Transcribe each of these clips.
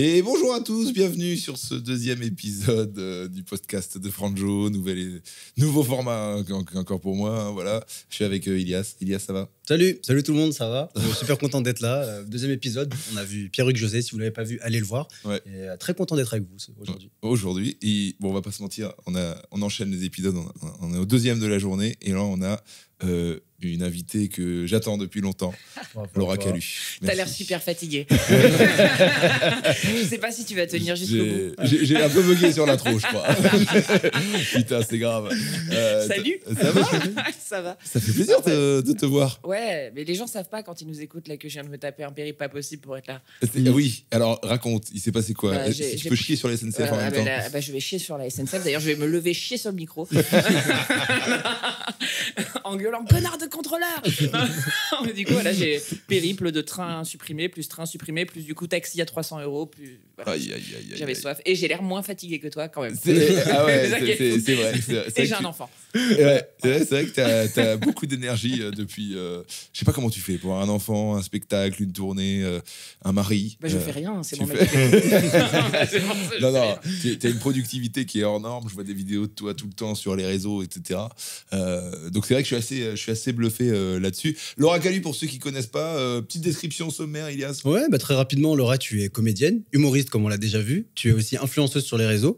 Et bonjour à tous, bienvenue sur ce deuxième épisode du podcast de Franjo, nouveau format encore pour moi, hein, voilà. Je suis avec Ilias. Ilias, ça va? Salut tout le monde, ça va? Super content d'être là. Deuxième épisode, on a vu Pierre-Hugues José, si vous ne l'avez pas vu, allez le voir. Ouais. Et très content d'être avec vous aujourd'hui. Aujourd'hui, et bon, on va pas se mentir, on enchaîne les épisodes, on est au deuxième de la journée, et là on a une invitée que j'attends depuis longtemps, Laura Calu. T'as l'air super fatigué. Je sais pas si tu vas tenir jusqu'au bout. J'ai un peu bugué sur l'intro, je crois. Putain, c'est grave. Salut. Ça va? Ça va. Ça fait plaisir de te voir. Ouais, mais les gens savent pas quand ils nous écoutent là que je viens de me taper un périple pas possible pour être là. Oui, alors raconte, il s'est passé quoi? Tu peux chier sur la SNCF en même temps? Je vais chier sur la SNCF, d'ailleurs je vais me lever chier sur le micro. En gueulant connard de contrôleur. Mais du coup voilà, j'ai périple de train supprimé plus du coup taxi à 300 €, plus voilà, j'avais soif et j'ai l'air moins fatigué que toi quand même. Ah ouais, c'est vrai. Et j'ai un enfant. Ouais, c'est vrai que t'as beaucoup d'énergie depuis. Je sais pas comment tu fais pour un enfant, un spectacle, une tournée, un mari. Je fais rien, c'est mon mec. Non, t'as une productivité qui est hors norme. Je vois des vidéos de toi tout le temps sur les réseaux, etc. Donc c'est vrai que je suis assez bluffé là-dessus. Laura Calu, pour ceux qui connaissent pas, petite description sommaire, Ilias. Ouais, très rapidement, Laura, tu es comédienne, humoriste comme on l'a déjà vu. Tu es aussi influenceuse sur les réseaux.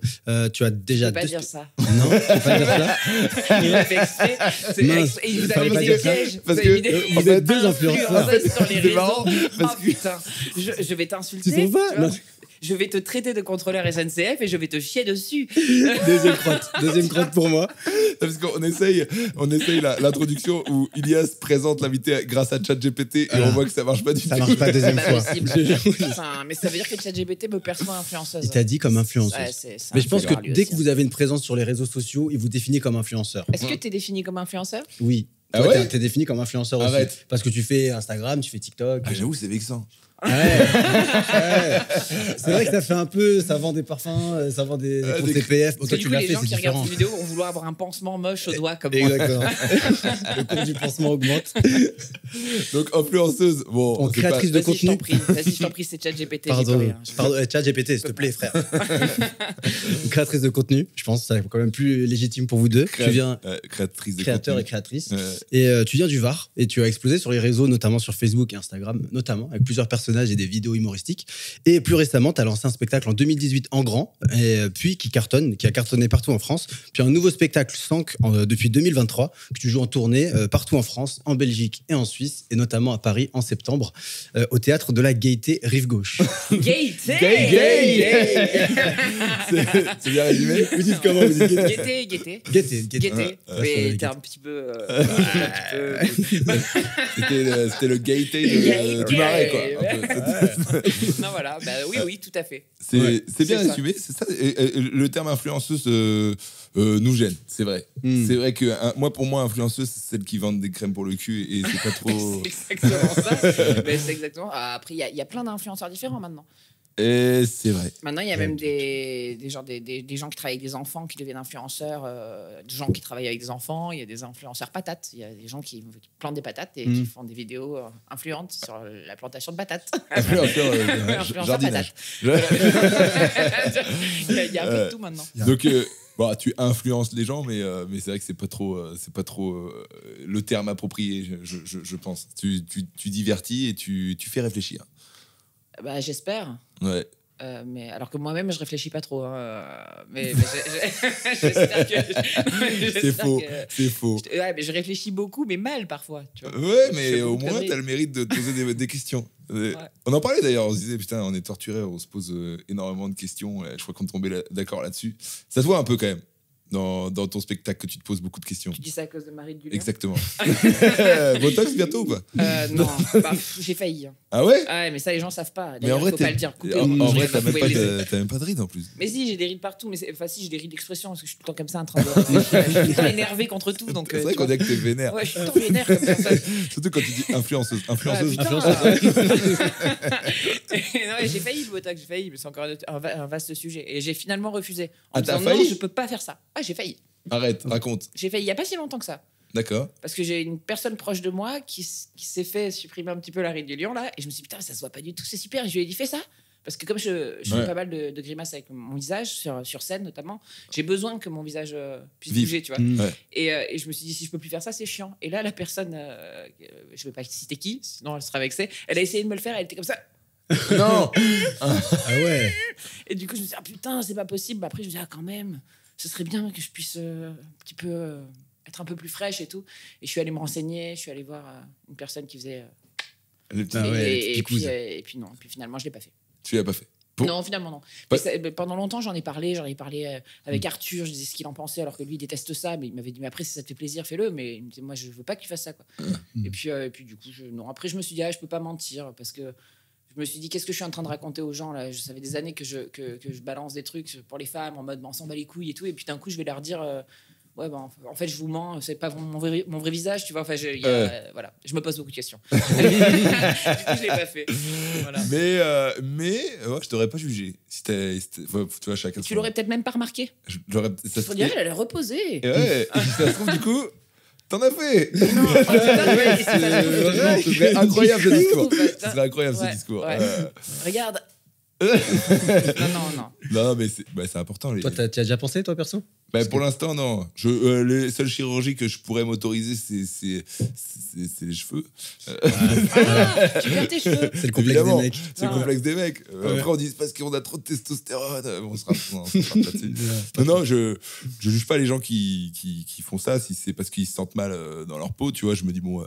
Tu as déjà. Je peux pas dire ça. Non, tu peux pas dire ça. Il a fait exprès. Et vous avez mis des pièges. Parce que vous êtes deux influenceurs. Sur les réseaux. marrant, parce que- Putain, je vais t'insulter. Tu trouves pas? tu vois. Non. Je vais te traiter de contrôleur SNCF et je vais te chier dessus. Deuxième crotte pour moi. Parce qu'on essaye l'introduction où Ilias présente l'invité grâce à ChatGPT et on voit que ça marche pas du tout. Ça marche pas deuxième Pas fois. possible. Je jure. Enfin, mais ça veut dire que ChatGPT me perçoit influenceuse. Il t'a dit comme influenceuse. Ouais, c'est Mais je pense que lui dès aussi, que vous avez une présence sur les réseaux sociaux, il vous définit comme influenceur. Est-ce que tu es défini comme influenceur? Oui. Ah Toi, ouais? t'es défini comme influenceur Arrête. aussi. Parce que tu fais Instagram, tu fais TikTok. Ah, j'avoue, c'est vexant. Ouais. C'est vrai que ça fait un peu, ça vend des parfums, ça vend des comptes CPF. Bon, Parce toi, que du tu coup, l'as les fait, gens c'est qui regardent différent. cette vidéo vont vouloir avoir un pansement moche au doigt comme moi. Exactement. Le cours du pansement augmente. Donc, influenceuse, bon. En c'est créatrice de Vas-y, je t'en contenu. prie. Vas-y, je t'en prie, c'est ChatGPT. Pardon, j'y peux rien. ChatGPT, s'il te plaît, frère. Une créatrice de contenu, je pense que c'est quand même plus légitime pour vous deux. Tu viens créatrice de créateur contenu. et créatrice. Ouais. Et tu viens du Var et tu as explosé sur les réseaux, notamment sur Facebook et Instagram, notamment avec plusieurs personnages et des vidéos humoristiques. Et plus récemment, tu as lancé un spectacle en 2018 en grand, et puis qui a cartonné partout en France. Puis un nouveau spectacle Sank depuis 2023 que tu joues en tournée partout en France, en Belgique et en Suisse, et notamment à Paris en septembre, au théâtre de la Gaîté Rive Gauche. Gaieté. C'est bien résumé? Vous dites comment? Vous dites Gaîté? Gaieté. Gaîté. Mais t'es un petit peu. C'était le gaieté du marais, quoi. Un peu. Non, voilà. Bah, oui, tout à fait. C'est bien C'est ça. résumé, c'est ça. Et le terme influenceuse nous gêne, c'est vrai. C'est vrai que pour moi, influenceuse, c'est celle qui vend des crèmes pour le cul et c'est pas trop. C'est exactement ça. Mais c'est exactement. Après, il y a plein d'influenceurs différents maintenant. Et c'est vrai. Maintenant, il y a même des gens qui travaillent avec des enfants qui deviennent influenceurs, des gens qui travaillent avec des enfants. Il y a des influenceurs patates. Il y a des gens qui plantent des patates et qui font des vidéos influentes sur la plantation de patates. Influenceur Jardinage. patate. Il y a un peu de tout maintenant. Donc, tu influences les gens, mais c'est vrai que c'est pas trop le terme approprié, je pense. Tu divertis et tu fais réfléchir. Bah, j'espère. Ouais. Mais alors que moi-même, je réfléchis pas trop. Mais j'espère que. C'est faux. Ouais, mais je réfléchis beaucoup, mais mal parfois. Tu vois. Ouais, Je mais fais au beaucoup de moins, conneries. t'as le mérite de te poser des questions. Ouais. On en parlait d'ailleurs, on se disait, putain, on est torturé, on se pose énormément de questions. Je crois qu'on tombait d'accord là-dessus. Ça se voit un peu quand même. Dans ton spectacle, que tu te poses beaucoup de questions. Tu dis ça à cause de Marie de Gullion. Exactement. Botox bientôt ou pas? Non, j'ai failli. Hein. Ah ouais? Ah ouais, mais ça, les gens savent pas. Mais en D'ailleurs, vrai, faut pas le dire. Coupez. en Je vrai, vais pas pouvoir les laisser. t'as même pas de rides en plus. Mais si, j'ai des rides partout. Mais si, j'ai des rides d'expression parce que je suis tout le temps comme ça en train de. Je suis tout le temps énervé contre tout. Donc, C'est vrai qu'on dirait que t'es vénère. Ouais, je suis tout le temps vénère comme ça. Surtout quand tu dis influenceuse. Ouais, putain. Influenceuse. Non, j'ai failli le Botox, mais c'est encore un vaste sujet. Et j'ai finalement refusé. En Ah, disant t'as failli? non, je peux pas faire ça. Ah, j'ai failli. Arrête, raconte. J'ai failli il y a pas si longtemps que ça. D'accord. Parce que j'ai une personne proche de moi qui s'est fait supprimer un petit peu la ride du lion là. Et je me suis dit, putain, ça se voit pas du tout, c'est super. Et je lui ai dit, fais ça. Parce que comme je fais pas mal de grimaces avec mon visage, sur scène notamment, j'ai besoin que mon visage puisse bouger, tu vois. Et je me suis dit, si je peux plus faire ça, c'est chiant. Et là, la personne, je vais pas citer qui, sinon elle sera vexée, elle a essayé de me le faire, elle était comme ça. Non. Ah ouais. Et du coup, je me suis dit, ah putain, c'est pas possible. Après, je me suis dit, ah quand même, ce serait bien que je puisse un petit peu être un peu plus fraîche et tout. Et je suis allée me renseigner, je suis allée voir une personne qui faisait... et puis non, puis finalement, je l'ai pas fait. Tu l'as pas fait? Non, finalement, non. Pendant longtemps, j'en ai parlé avec Arthur, je disais ce qu'il en pensait, alors que lui, il déteste ça, mais il m'avait dit, mais après, si ça te fait plaisir, fais-le, mais il me disait, moi, je veux pas qu'il fasse ça, quoi. Et puis, du coup, non. Après, je me suis dit, je peux pas mentir, parce que je me suis dit, qu'est-ce que je suis en train de raconter aux gens, là? Ça fait des années que je balance des trucs pour les femmes, en mode, on s'en bat les couilles et tout, et puis d'un coup, je vais leur dire... ouais, en fait, je vous mens, c'est pas mon vrai visage, tu vois. Enfin, voilà, je me pose beaucoup de questions. Du coup, je l'ai pas fait. Voilà. Mais je t'aurais pas jugé. Tu vois, chacun. Tu l'aurais peut-être même pas remarqué. Ça faut dire, elle a reposé. Et ouais, et si ça se trouve, du coup, t'en as fait. Non, ce serait incroyable ce discours. Ce serait incroyable ce discours. Regarde. Non. Non, mais c'est important. Toi, tu as déjà pensé, toi, perso? Pour l'instant, non. Les seules chirurgies que je pourrais m'autoriser, c'est les cheveux. Tu perds tes cheveux. C'est le complexe des mecs. C'est le complexe des mecs. Après, on dit c'est parce qu'on a trop de testostérone. On se rattrape là-dessus. Non, je juge pas les gens qui font ça. Si c'est parce qu'ils se sentent mal dans leur peau, tu vois, je me dis, bon,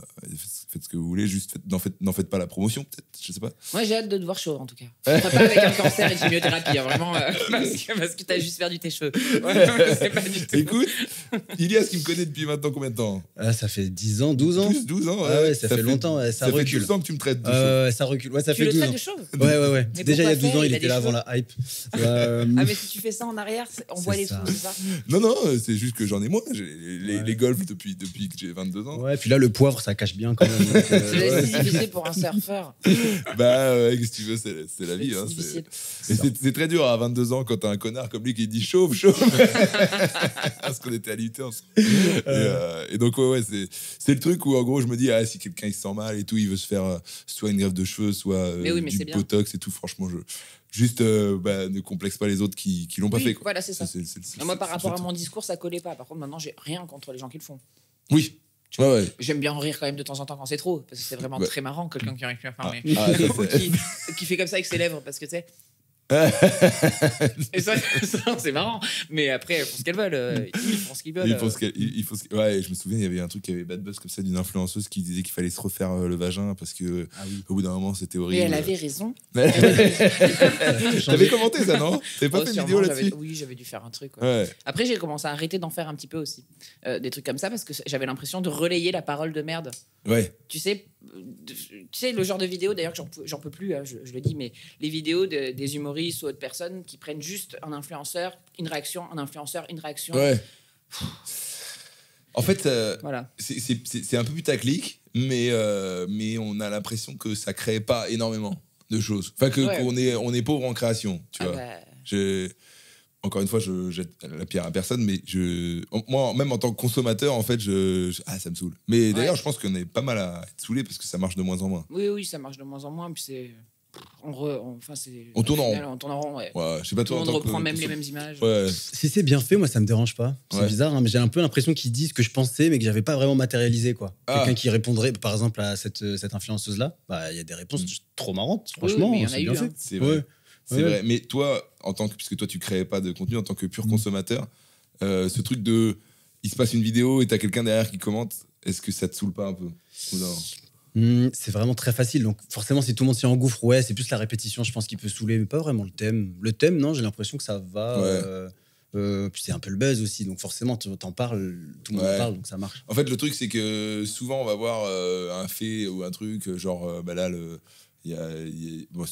faites ce que vous voulez, juste n'en faites pas la promotion, peut-être. Je sais pas. Moi, j'ai hâte de te voir chauve, en tout cas. Pas avec un cancer et une chimiothérapie, hein, vraiment, parce que t'as juste perdu tes cheveux. C'est pas du tout. Écoute, Ilias qui me connaît depuis maintenant combien de temps? Ça fait 10 ans, 12 ans. Plus 12 ans, ouais. Ah ouais, ça fait longtemps, ça recule. Ça fait 12 ans que tu me traites de chauve. Ça recule, ouais, ça Tu fait le 12 traites ans. de chauve? Ouais. Mais Déjà, il y a pourquoi 12 ans, faire? il était là avant la hype. Mais si tu fais ça en arrière, on voit les sous, c'est ça? Non, c'est juste que j'en ai moins. Les golfs depuis que j'ai 22 ans. Ouais, puis là, le poivre, ça cache bien quand même. C'est difficile pour un surfeur. Qu'est-ce que tu veux, c'est la vie. C'est très dur à 22 ans quand t'as un connard comme lui qui dit chauve. Parce qu'on était à l'IUT ensemble. Et donc, c'est le truc où en gros, je me dis, si quelqu'un il se sent mal et tout, il veut se faire soit une greffe de cheveux, soit du botox et tout, franchement, juste ne complexe pas les autres qui l'ont pas fait, quoi. Voilà, c'est ça. Moi, par rapport à mon discours, ça collait pas. Par contre, maintenant, j'ai rien contre les gens qui le font. Oui. Ouais. J'aime bien en rire quand même de temps en temps quand c'est trop, parce que c'est vraiment très marrant, quelqu'un qui arrive plus à parler. Qui fait comme ça avec ses lèvres, parce que tu sais. Et ça c'est marrant, mais après elles font ce qu'elles veulent, ils font ce qu'ils veulent. Ouais, je me souviens, il y avait un truc qui avait bad buzz comme ça d'une influenceuse qui disait qu'il fallait se refaire le vagin parce que au bout d'un moment c'était horrible. Et elle avait raison. T'avais commenté ça, non? T'avais pas fait une vidéo là-dessus? Oui, j'avais dû faire un truc. Ouais. Après, j'ai commencé à arrêter d'en faire un petit peu aussi, des trucs comme ça, parce que j'avais l'impression de relayer la parole de merde. Ouais. Tu sais le genre de vidéo, d'ailleurs, que j'en peux plus, je le dis, mais les vidéos des humoristes ou autres personnes qui prennent juste un influenceur, une réaction, un influenceur, une réaction. Ouais. En fait, voilà. C'est un peu putaclic, mais on a l'impression que ça crée pas énormément de choses. Enfin, qu'on est pauvre en création, tu vois. Encore une fois, je jette la pierre à personne, mais moi, même en tant que consommateur, en fait, ça me saoule. Mais d'ailleurs, je pense qu'on est pas mal à être saoulé parce que ça marche de moins en moins. Oui, ça marche de moins en moins, puis c'est... On tourne en rond. On tourne en rond, ouais. Je sais pas, toi, tout le monde reprend même les mêmes images. Ouais. Si c'est bien fait, moi, ça me dérange pas. C'est bizarre, hein, mais j'ai un peu l'impression qu'ils disent ce que je pensais, mais que j'avais pas vraiment matérialisé, quoi. Quelqu'un qui répondrait, par exemple, à cette influenceuse-là, il y a des réponses trop marrantes, franchement. Oui, c'est bien fait. C'est vrai. C'est vrai. Mais toi, puisque toi, tu créais pas de contenu en tant que pur consommateur, ce truc de... Il se passe une vidéo et t'as quelqu'un derrière qui commente, est-ce que ça te saoule pas un peu? Ou non? C'est vraiment très facile. Donc, forcément, si tout le monde s'y engouffre, c'est plus la répétition, je pense, qui peut saouler, mais pas vraiment le thème. Le thème, non, j'ai l'impression que ça va. Puis c'est un peu le buzz aussi. Donc, forcément, t'en parles, tout le monde en parle, donc ça marche. En fait, le truc, c'est que souvent, on va voir un fait ou un truc, genre, là,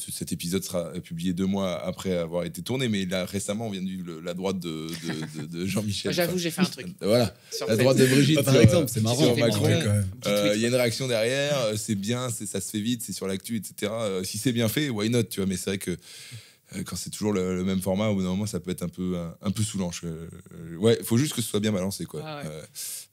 cet épisode sera publié 2 mois après avoir été tourné, mais là récemment on vient de vivre la droite de Jean-Michel. J'avoue, j'ai fait un truc. Voilà, la droite de Brigitte. Par exemple, c'est marrant. Sur Macron, il y a une réaction derrière, c'est bien, ça se fait vite, c'est sur l'actu, etc. Si c'est bien fait, why not, tu vois. Mais c'est vrai que quand c'est toujours le même format, au bout d'un moment, ça peut être un peu saoulant. Ouais, il faut juste que ce soit bien balancé, quoi. Ah ouais.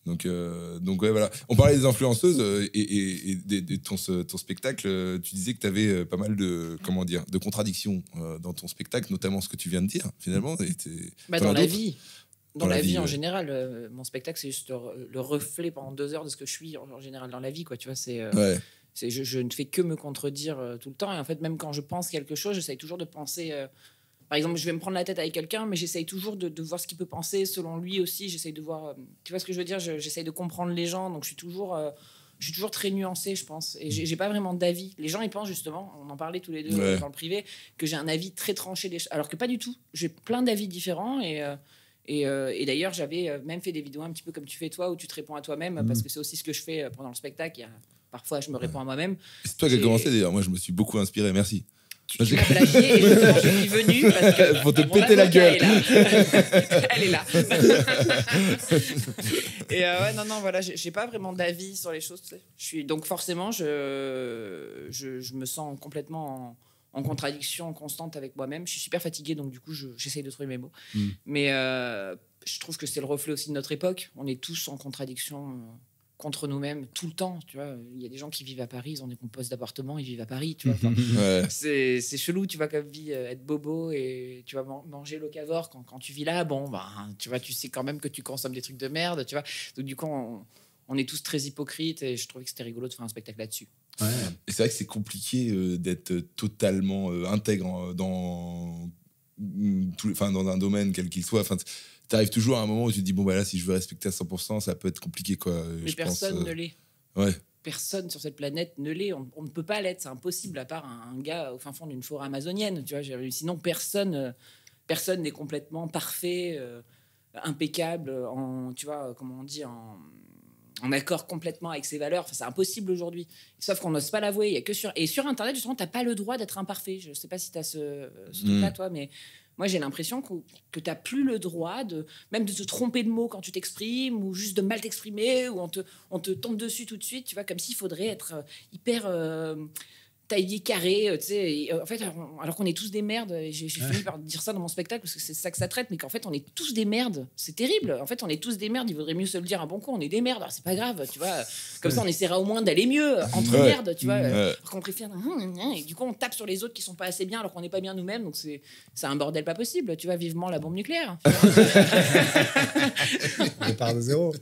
Donc ouais, voilà. On parlait des influenceuses et de ton spectacle. Tu disais que tu avais pas mal de contradictions dans ton spectacle, notamment ce que tu viens de dire, finalement. Dans la vie. Dans la vie en ouais. général, mon spectacle, c'est juste le reflet pendant 2 heures de ce que je suis en général dans la vie, quoi. Tu vois, Ouais. je ne fais que me contredire tout le temps. Et en fait, même quand je pense quelque chose, j'essaye toujours de penser. Par exemple, je vais me prendre la tête avec quelqu'un, mais j'essaye toujours de voir ce qu'il peut penser selon lui aussi. J'essaye de voir. Tu vois ce que je veux dire? J'essaye de comprendre les gens. Donc, je suis toujours très nuancée, je pense. Et j'ai pas vraiment d'avis. Les gens, ils pensent justement, on en parlait tous les deux dans le privé, que j'ai un avis très tranché. Alors que pas du tout. J'ai plein d'avis différents. Et d'ailleurs, j'avais même fait des vidéos un petit peu comme tu fais toi, où tu te réponds à toi-même, parce que c'est aussi ce que je fais pendant le spectacle. Parfois, je me réponds à moi-même. C'est toi qui as commencé, d'ailleurs. Moi, je me suis beaucoup inspiré. Merci. Tu m'as plagié et je suis venue parce que pour te péter la gueule. Elle est là. Et ouais, non, voilà, j'ai pas vraiment d'avis sur les choses. Tu sais. Donc forcément, je me sens complètement en contradiction constante avec moi-même. Je suis super fatiguée, donc du coup, j'essaye de trouver mes mots. Mais je trouve que c'est le reflet aussi de notre époque. On est tous en contradiction contre nous-mêmes tout le temps, tu vois. Il y a des gens qui vivent à Paris, ils ont des compostes d'appartements, ils vivent à Paris, tu vois. Enfin, ouais. c'est chelou, tu vois, comme vie, être bobo et tu vas manger locavore quand tu vis là. Bon, tu vois, tu sais quand même que tu consommes des trucs de merde, tu vois. Donc du coup, on est tous très hypocrites et je trouvais que c'était rigolo de faire un spectacle là-dessus. Ouais. Et c'est vrai que c'est compliqué d'être totalement intègre dans un domaine quel qu'il soit. Enfin, t'arrives toujours à un moment où tu te dis bon bah là si je veux respecter à 100% ça peut être compliqué quoi. Mais personne ne l'est. Ouais. Personne sur cette planète ne l'est. On ne peut pas l'être, c'est impossible à part un gars au fin fond d'une forêt amazonienne. Tu vois, sinon personne n'est complètement parfait, impeccable, tu vois, comment on dit, en accord complètement avec ses valeurs. Enfin, c'est impossible aujourd'hui. Sauf qu'on n'ose pas l'avouer. Il y a que sur Internet justement, t'as pas le droit d'être imparfait. Je sais pas si t'as ce truc-là toi, mais moi, j'ai l'impression que tu n'as plus le droit même de te tromper de mots quand tu t'exprimes ou juste de mal t'exprimer ou on te tombe dessus tout de suite, tu vois, comme s'il faudrait être hyper taillé carré, tu sais. En fait, alors qu'on est tous des merdes, j'ai fini par dire ça dans mon spectacle parce que c'est ça que ça traite, mais qu'en fait, on est tous des merdes. C'est terrible. En fait, on est tous des merdes. Il vaudrait mieux se le dire un bon coup. On est des merdes. Alors, c'est pas grave, tu vois. Comme ça, on essaiera au moins d'aller mieux entre merdes, tu vois. Alors qu'on préfère. Et du coup, on tape sur les autres qui sont pas assez bien alors qu'on n'est pas bien nous-mêmes. Donc, c'est un bordel pas possible. Tu vois, vivement la bombe nucléaire. On part de zéro.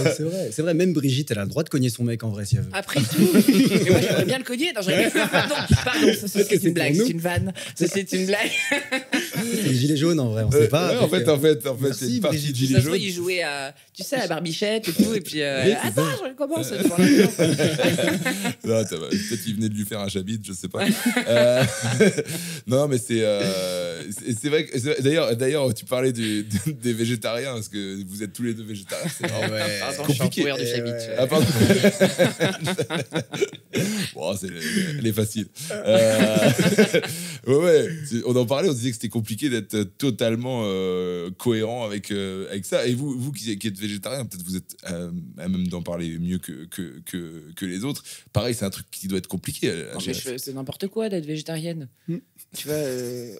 C'est vrai, même Brigitte, elle a le droit de cogner son mec en vrai si elle veut. Après tout, mais moi j'aimerais bien le cogner. Non, pardon, c'est une blague, c'est une vanne. C'est une blague. C'est les gilets jaunes en vrai, on sait pas. Ouais, en fait, c'est une partie de gilets jaunes. Il jouait à, tu sais, à la barbichette et tout, et puis attends, je recommence. Non, peut-être qu'il venait de lui faire un chabit, je sais pas. Non, mais c'est vrai que d'ailleurs, tu parlais des végétariens parce que vous êtes tous les deux végétariens. C'est compliqué. Du chabit. Ah, pardon. Bon, elle est facile. Ouais, on en parlait, on disait que c'était compliqué d'être totalement cohérent avec ça. Et vous qui êtes végétarien, peut-être vous êtes à même d'en parler mieux que les autres. Pareil, c'est un truc qui doit être compliqué. C'est n'importe quoi d'être végétarienne. Tu vois,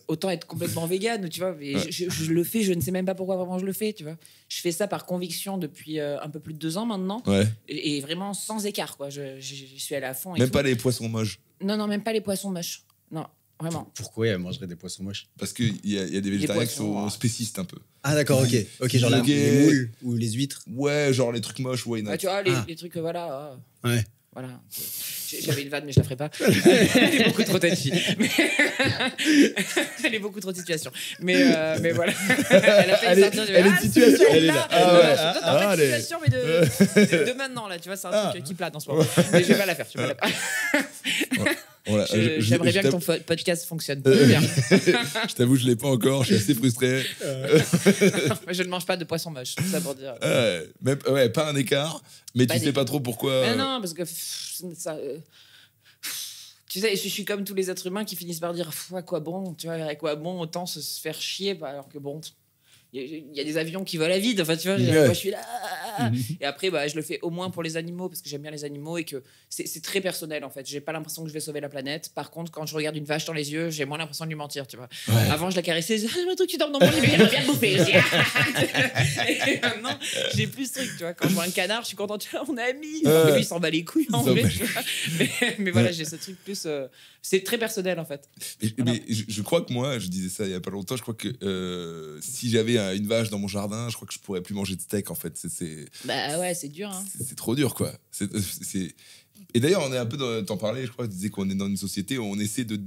autant être complètement végane, tu vois. Mais je le fais, je ne sais même pas pourquoi vraiment je le fais, tu vois. Je fais ça par conviction depuis un peu plus de 2 ans maintenant. Ouais. Et vraiment sans écart, quoi. Je suis allée à fond. Même pas les poissons moches. Non, même pas les poissons moches. Non. Vraiment. Pourquoi elle mangerait des poissons moches? Parce qu'il y a des végétariens qui sont spécistes un peu. Ah d'accord, ok, genre les moules ou les huîtres. Ouais, genre les trucs moches, why not. Tu vois, les trucs, voilà. Ouais. Voilà. J'avais une vanne, mais je la ferai pas. Elle est beaucoup trop touchy. Elle est beaucoup trop de situation. Mais voilà. Elle a fait une sorte elle est de situation. Elle est là. Pas de allez. situation, mais de maintenant, là. Tu vois, c'est un truc qui plane en ce moment. Mais je vais pas la faire. J'aimerais bien que ton podcast fonctionne bien. Je t'avoue, je l'ai pas encore. Je suis assez frustré. Je ne mange pas de poisson moche. C'est ça pour dire. Pas un écart, mais tu sais pas trop pourquoi. Mais non, parce que ça. Tu sais, je suis comme tous les êtres humains qui finissent par dire à quoi bon, tu vois, à quoi bon autant se faire chier, alors que bon. Il y a des avions qui volent à vide. Enfin, tu vois, moi je suis là. Et après, bah, je le fais au moins pour les animaux parce que j'aime bien les animaux et que c'est très personnel en fait. J'ai pas l'impression que je vais sauver la planète. Par contre, quand je regarde une vache dans les yeux, j'ai moins l'impression de lui mentir, tu vois. Avant, je la caressais, le truc, tu dors dans mon lit, mais j'aimerais bien te bouffer aussi. Et maintenant, j'ai plus ce truc, tu vois. Quand je vois un canard, je suis contente, on est amis. Lui, il s'en bat les couilles en vrai. Mais voilà, j'ai ce truc plus. C'est très personnel en fait. Mais je crois que moi, je disais ça il y a pas longtemps, je crois que si j'avais une vache dans mon jardin, je crois que je pourrais plus manger de steak en fait. Bah ouais, c'est dur. Hein. C'est trop dur quoi. Et d'ailleurs, on est un peu t'en parlais, je crois, tu disais qu'on est dans une société où on essaie de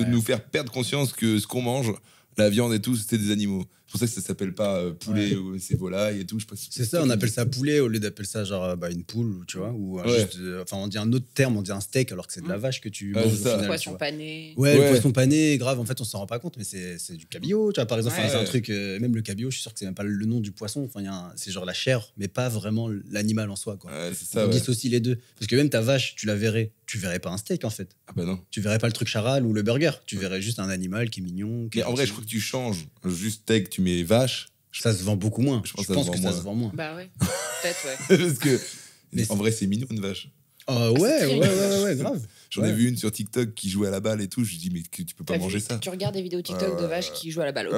nous faire perdre conscience que ce qu'on mange, la viande et tout, c'était des animaux. C'est pour ça que ça s'appelle pas poulet ou c'est volaille et tout. Je sais pas si c'est ça, on appelle ça poulet au lieu d'appeler ça genre une poule, tu vois. Ou juste, on dit un autre terme, on dit un steak alors que c'est de la vache que tu manges au final. Le poisson pané. Ouais, le poisson pané, grave, en fait, on s'en rend pas compte, mais c'est du cabillaud, tu vois, par exemple. C'est un truc, même le cabillaud, je suis sûr que c'est même pas le nom du poisson. Enfin, c'est genre la chair, mais pas vraiment l'animal en soi, quoi. C'est ça, on dissocie les deux. Parce que même ta vache, tu verrais pas un steak, en fait. Ah bah non. Tu verrais pas le truc charal ou le burger. Tu verrais juste un animal qui est mignon. Mais en vrai, je crois que tu changes juste steak, tu mets vache. Ça se vend beaucoup moins. Je pense que ça se vend moins. Bah ouais, peut-être, ouais. Parce que, en vrai, c'est mignon une vache. Ouais, grave. J'en ai vu une sur TikTok qui jouait à la balle et tout. Je dis, mais tu peux pas manger ça. Tu regardes des vidéos TikTok de vaches qui jouent à la balle.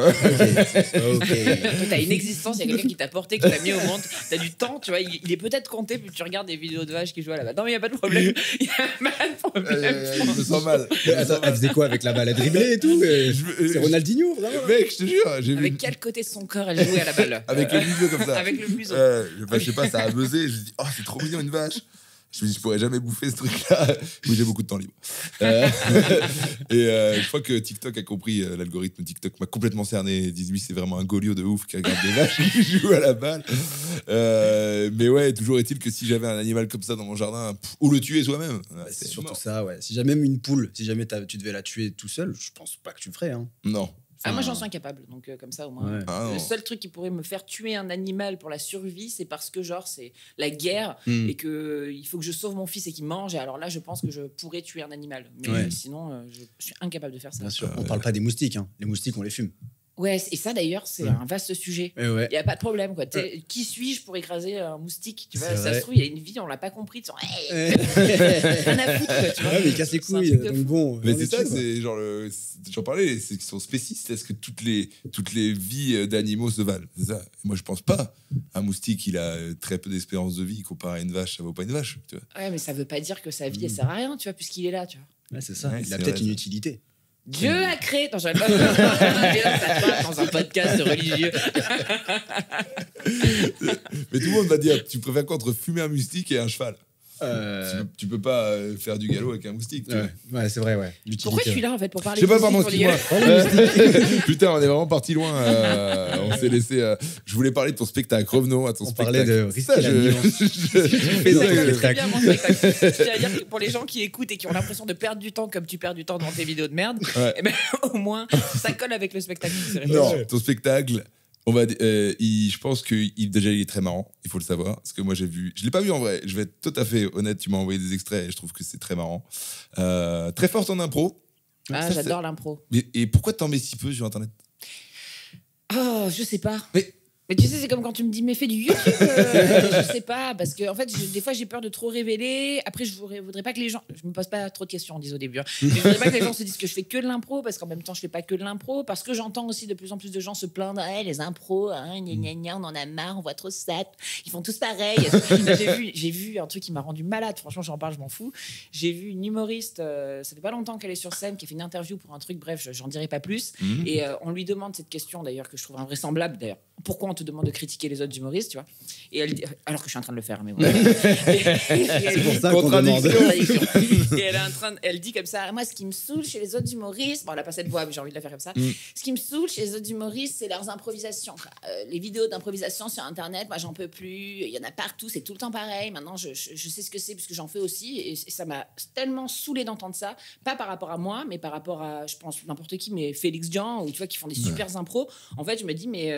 T'as une existence, il y a quelqu'un qui t'a porté, qui t'a mis au monde. T'as du temps, tu vois. Il est peut-être compté, puis tu regardes des vidéos de vaches qui jouent à la balle. Non, mais il n'y a pas de problème. Il y a pas de problème. Je me sens mal. Attends, elle faisait quoi avec la balle? Elle driblait et tout? C'est Ronaldinho, vraiment? Mec, je te jure. Avec quel côté de son corps elle jouait à la balle? Avec le museau comme ça. Avec le museau. Je sais pas, ça a buzzé. Je me dis, oh, c'est trop mignon une vache. Je me dis, je pourrais jamais bouffer ce truc-là. Mais j'ai beaucoup de temps libre. Je crois que TikTok a compris, l'algorithme TikTok m'a complètement cerné. Ils disent, lui, c'est vraiment un goliot de ouf qui regarde des vaches qui jouent à la balle. Mais ouais, toujours est-il que si j'avais un animal comme ça dans mon jardin, ou le tuer soi-même. C'est surtout mort. Ça, ouais. Si jamais une poule, si jamais tu devais la tuer tout seul, je pense pas que tu le ferais. Hein. Non. Moi j'en suis incapable, donc comme ça au moins. Ouais. Le seul truc qui pourrait me faire tuer un animal pour la survie, c'est parce que genre c'est la guerre et que il faut que je sauve mon fils et qu'il mange. Et alors là, je pense que je pourrais tuer un animal, mais sinon je suis incapable de faire ça. Bien sûr. On parle pas des moustiques, hein. Les moustiques on les fume. Ouais, et ça d'ailleurs, c'est un vaste sujet. Il n'y a pas de problème, quoi. Qui suis-je pour écraser un moustique? Tu vois, ça se trouve, il y a une vie, on l'a pas compris. Rien à foutre, quoi, tu vois. Mais il casse les couilles. Donc bon, mais c'est ça, c'est genre j'en parlais, c'est qu'ils sont spécistes. Est-ce que toutes les vies d'animaux se valent? C'est ça. Moi, je pense pas. Un moustique, il a très peu d'espérance de vie comparé à une vache. Ça vaut pas une vache, tu vois. Ouais, mais ça veut pas dire que sa vie, elle sert à rien, tu vois, puisqu'il est là, tu vois. Ouais, c'est ça. Il a peut-être une utilité. Dieu a créé. Non, j'avais pas dans un podcast religieux. Mais tout le monde va dire, tu préfères quoi entre fumer un moustique et un cheval? Tu peux pas faire du galop avec un moustique. Ouais, c'est vrai, ouais. Pourquoi je suis là en fait pour parler de moustique? Putain, on est vraiment parti loin. On s'est laissé. Je voulais parler de ton spectacle. Revenons à ton spectacle. On parlait de risquer la nuance. C'est bien mon spectacle. C'est-à-dire que pour les gens qui écoutent et qui ont l'impression de perdre du temps comme tu perds du temps dans tes vidéos de merde, et ben, au moins ça colle avec le spectacle. Non, ton spectacle. Je pense déjà il est très marrant, il faut le savoir, parce que moi je l'ai pas vu en vrai, je vais être tout à fait honnête, tu m'as envoyé des extraits et je trouve que c'est très marrant, très forte en impro. J'adore l'impro. Et pourquoi t'en mets si peu sur internet? Je sais pas. Mais tu sais, c'est comme quand tu me dis, mais fais du YouTube. Je sais pas, parce que en fait, des fois, j'ai peur de trop révéler. Après, je voudrais pas que les gens. Je me pose pas trop de questions, on dit au début. Hein. Mais je voudrais pas que les gens se disent que je fais que de l'impro, parce qu'en même temps, je fais pas que de l'impro. Parce que j'entends aussi de plus en plus de gens se plaindre, les impros, on en a marre, on voit trop ça. Ils font tous pareil. J'ai vu un truc qui m'a rendu malade. Franchement, j'en parle, je m'en fous. J'ai vu une humoriste, ça fait pas longtemps qu'elle est sur scène, qui a fait une interview pour un truc, bref, j'en dirai pas plus. Et on lui demande cette question, d'ailleurs, que je trouve invraisemblable, d'ailleurs. Pourquoi on te demande de critiquer les autres humoristes, tu vois? Et elle dit, alors que je suis en train de le faire, mais bon. C'est pour ça qu'on demande. Et elle dit comme ça, moi, ce qui me saoule chez les autres humoristes, bon, elle a pas cette voix, mais j'ai envie de la faire comme ça. Ce qui me saoule chez les autres humoristes, c'est leurs improvisations. Les vidéos d'improvisation sur Internet, moi, j'en peux plus. Il y en a partout, c'est tout le temps pareil. Maintenant, je sais ce que c'est, puisque j'en fais aussi. Et ça m'a tellement saoulé d'entendre ça. Pas par rapport à moi, mais par rapport à, je pense, n'importe qui, mais Félix Jean, ou tu vois, qui font des super impros. En fait, je me dis, mais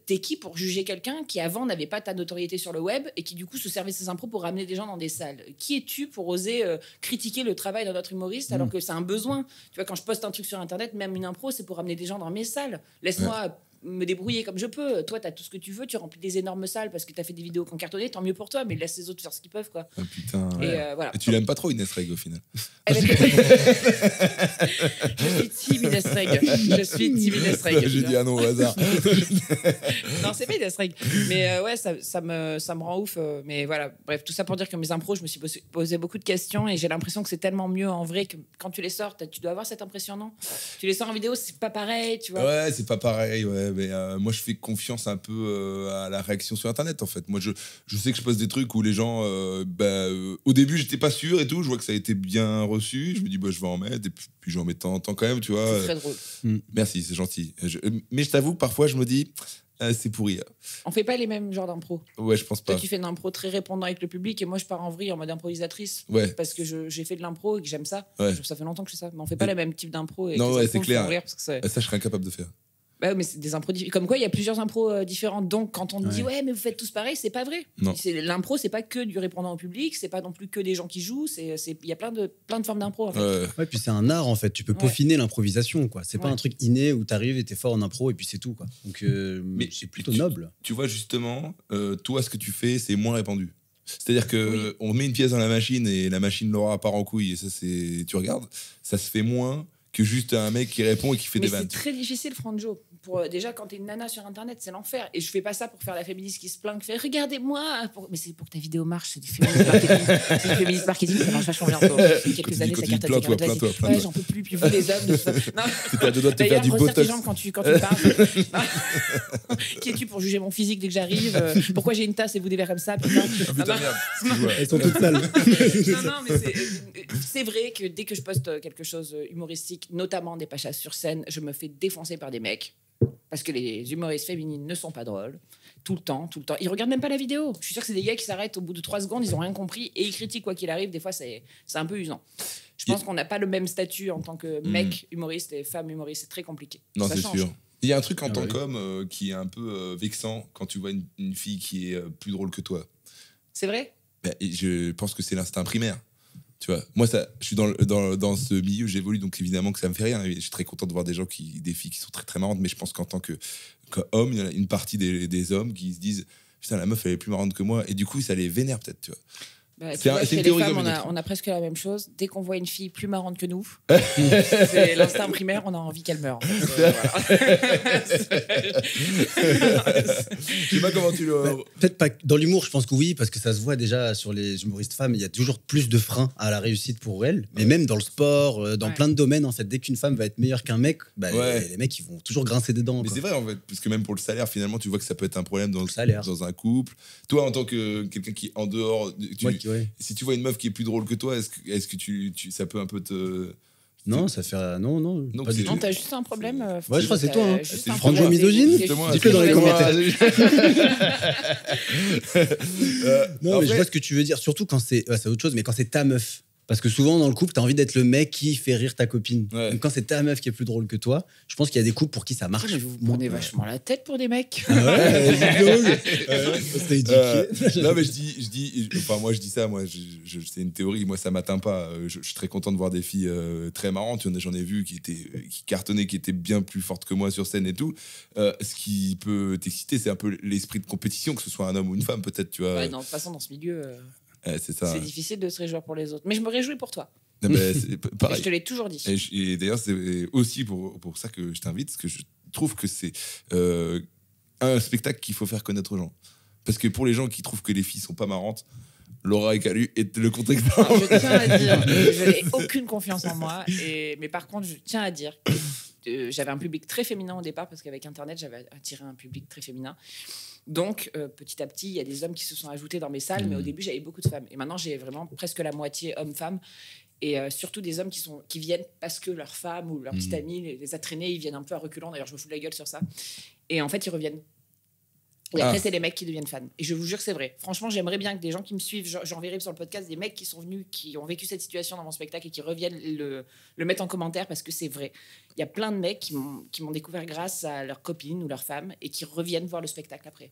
t'es qui pour juger quelqu'un qui avant n'avait pas ta notoriété sur le web et qui du coup se servait ses impros pour ramener des gens dans des salles? Qui es-tu pour oser critiquer le travail d'un autre humoriste alors que c'est un besoin? Tu vois, quand je poste un truc sur internet, même une impro, c'est pour ramener des gens dans mes salles. Laisse-moi me débrouiller comme je peux. Toi, tu as tout ce que tu veux, tu remplis des énormes salles parce que tu as fait des vidéos en cartonné, tant mieux pour toi, mais laisse les autres faire ce qu'ils peuvent, quoi. Ah, putain. Et voilà. Et tu l'aimes pas trop, Inès Reg, au final. Je suis team Inès Reg. Je suis team Inès Reg. J'ai dit un nom au hasard. Non, c'est pas Inès Reg. Mais ouais, ça me rend ouf. Mais voilà, bref, tout ça pour dire que mes impros, je me suis posé beaucoup de questions et j'ai l'impression que c'est tellement mieux en vrai que quand tu les sors, tu dois avoir cette impression, non? Tu les sors en vidéo, c'est pas pareil, tu vois. Ouais, c'est pas pareil, ouais, mais moi je fais confiance un peu à la réaction sur internet en fait. Moi je sais que je poste des trucs où les gens, au début j'étais pas sûr et tout, je vois que ça a été bien reçu, je me dis bah je vais en mettre et puis j'en mets de temps en temps quand même, tu vois. C'est très drôle. Merci, c'est gentil. Mais je t'avoue, parfois je me dis, c'est pourri. On fait pas les mêmes genres d'impro. Ouais, je pense pas. Toi, tu fais une impro très répondant avec le public et moi, je pars en vrille en mode improvisatrice. Ouais. Parce que j'ai fait de l'impro et que j'aime ça. Ouais. Ça fait longtemps que je fais ça. Mais on fait pas le même type d'impro. Non, ouais, c'est clair. Rire parce que Ça, je serais incapable de faire. Bah, mais c'est des impros comme quoi il y a plusieurs impros différentes. Donc quand on dit ouais mais vous faites tous pareil, c'est pas vrai. L'impro c'est pas que du répondant au public, c'est pas non plus que des gens qui jouent, il y a plein de formes d'impro en fait. Ouais, puis c'est un art en fait, tu peux peaufiner l'improvisation quoi. C'est pas un truc inné où t'arrives et t'es fort en impro et puis c'est tout quoi. Donc mais c'est plutôt noble. Tu vois justement, toi ce que tu fais c'est moins répandu. C'est-à-dire que on met une pièce dans la machine et la machine l'aura part en couille et ça c'est, tu regardes, ça se fait moins que juste un mec qui répond et qui fait des vannes. Mais c'est très difficile, Franjo. Déjà, quand t'es une nana sur Internet, c'est l'enfer. Et je fais pas ça pour faire la féministe qui se plaint, qui fait regardez-moi. Mais c'est pour que ta vidéo marche. C'est du féministe marketing. C'est du féministe marketing, ça marche vachement bien. Depuis quelques années, ça cartonne. Ouais, j'en peux plus. Puis vous, les hommes. C'est à deux doigts de te faire du botox. Tes jambes quand tu parles. Qui es-tu pour juger mon physique dès que j'arrive? Pourquoi j'ai une tasse et vous des verres comme ça? Putain, merde. Elles sont toutes sales. Non, mais c'est vrai que dès que je poste quelque chose humoristique, notamment des pachas sur scène, je me fais défoncer par des mecs. Parce que les humoristes féminines ne sont pas drôles. Tout le temps. Ils regardent même pas la vidéo. Je suis sûre que c'est des gars qui s'arrêtent au bout de 3 secondes, ils ont rien compris et ils critiquent quoi qu'il arrive. Des fois, c'est un peu usant. Je pense qu'on n'a pas le même statut en tant que mec humoriste et femme humoriste. C'est très compliqué. Non, ça c'est change. sûr. Il y a un truc en tant qu'homme qui est un peu vexant quand tu vois une fille qui est plus drôle que toi. C'est vrai? Je pense que c'est l'instinct primaire. Tu vois, moi, je suis dans ce milieu, j'évolue, donc évidemment que ça me fait rire. Je suis très content de voir des filles qui sont très très marrantes, mais je pense qu'en tant qu'homme, il y a une partie des hommes qui se disent putain, la meuf, elle est plus marrante que moi, et du coup, ça les vénère peut-être, tu vois. C'est une théorie. On a presque la même chose. Dès qu'on voit une fille plus marrante que nous, c'est l'instinct primaire, on a envie qu'elle meure. Je sais pas comment tu le. Peut-être pas dans l'humour, je pense que oui, parce que ça se voit déjà sur les humoristes femmes. Il y a toujours plus de freins à la réussite pour elles. Mais même dans le sport, dans plein de domaines, en fait, dès qu'une femme va être meilleure qu'un mec, les mecs ils vont toujours grincer des dents. Mais c'est vrai en fait, parce que même pour le salaire, finalement, tu vois que ça peut être un problème dans un couple. Toi, en tant que quelqu'un qui est en dehors. Si tu vois une meuf qui est plus drôle que toi, est-ce que ça peut un peu te. Non, ça fait. Non, pas du tout. Non, t'as juste un problème. Ouais, je crois que c'est toi. Hein. C'est Franjo misogyne. Dis-le dans les commentaires. Non, mais je vois ce que tu veux dire. Surtout quand c'est autre chose, mais quand c'est ta meuf. Parce que souvent, dans le couple, t'as envie d'être le mec qui fait rire ta copine. Ouais. Donc quand c'est ta meuf qui est plus drôle que toi, je pense qu'il y a des couples pour qui ça marche. Mais vous prenez vachement la tête pour des mecs. Ah ouais, non, mais moi je dis ça, c'est une théorie, moi ça m'atteint pas. Je suis très content de voir des filles très marrantes. J'en ai vu qui cartonnaient, qui étaient bien plus fortes que moi sur scène et tout. Ce qui peut t'exciter, c'est un peu l'esprit de compétition, que ce soit un homme ou une femme, peut-être, tu vois. Ouais, de toute façon, dans ce milieu. C'est difficile de se réjouir pour les autres. Mais je me réjouis pour toi. C'est pareil. Je te l'ai toujours dit. Et d'ailleurs, c'est aussi pour ça que je t'invite, parce que je trouve que c'est un spectacle qu'il faut faire connaître aux gens. Parce que pour les gens qui trouvent que les filles sont pas marrantes, Laura Calu est le contexte. Je tiens à dire, je n'ai aucune confiance en moi. Mais par contre, je tiens à dire que j'avais un public très féminin au départ, parce qu'avec Internet, j'avais attiré un public très féminin. Donc, petit à petit, il y a des hommes qui se sont ajoutés dans mes salles, mais au début, j'avais beaucoup de femmes. Et maintenant, j'ai vraiment presque la moitié hommes-femmes. Et surtout des hommes qui viennent parce que leur femme ou leur petite amie les a traînés. Ils viennent un peu à reculons. D'ailleurs, je me fous de la gueule sur ça. Et en fait, ils reviennent. Et après, c'est les mecs qui deviennent fans. Et je vous jure que c'est vrai. Franchement, j'aimerais bien que des gens qui me suivent, j'enverrai sur le podcast des mecs qui sont venus, qui ont vécu cette situation dans mon spectacle et qui reviennent le mettre en commentaire parce que c'est vrai. Il y a plein de mecs qui m'ont découvert grâce à leur copine ou leur femme et qui reviennent voir le spectacle après.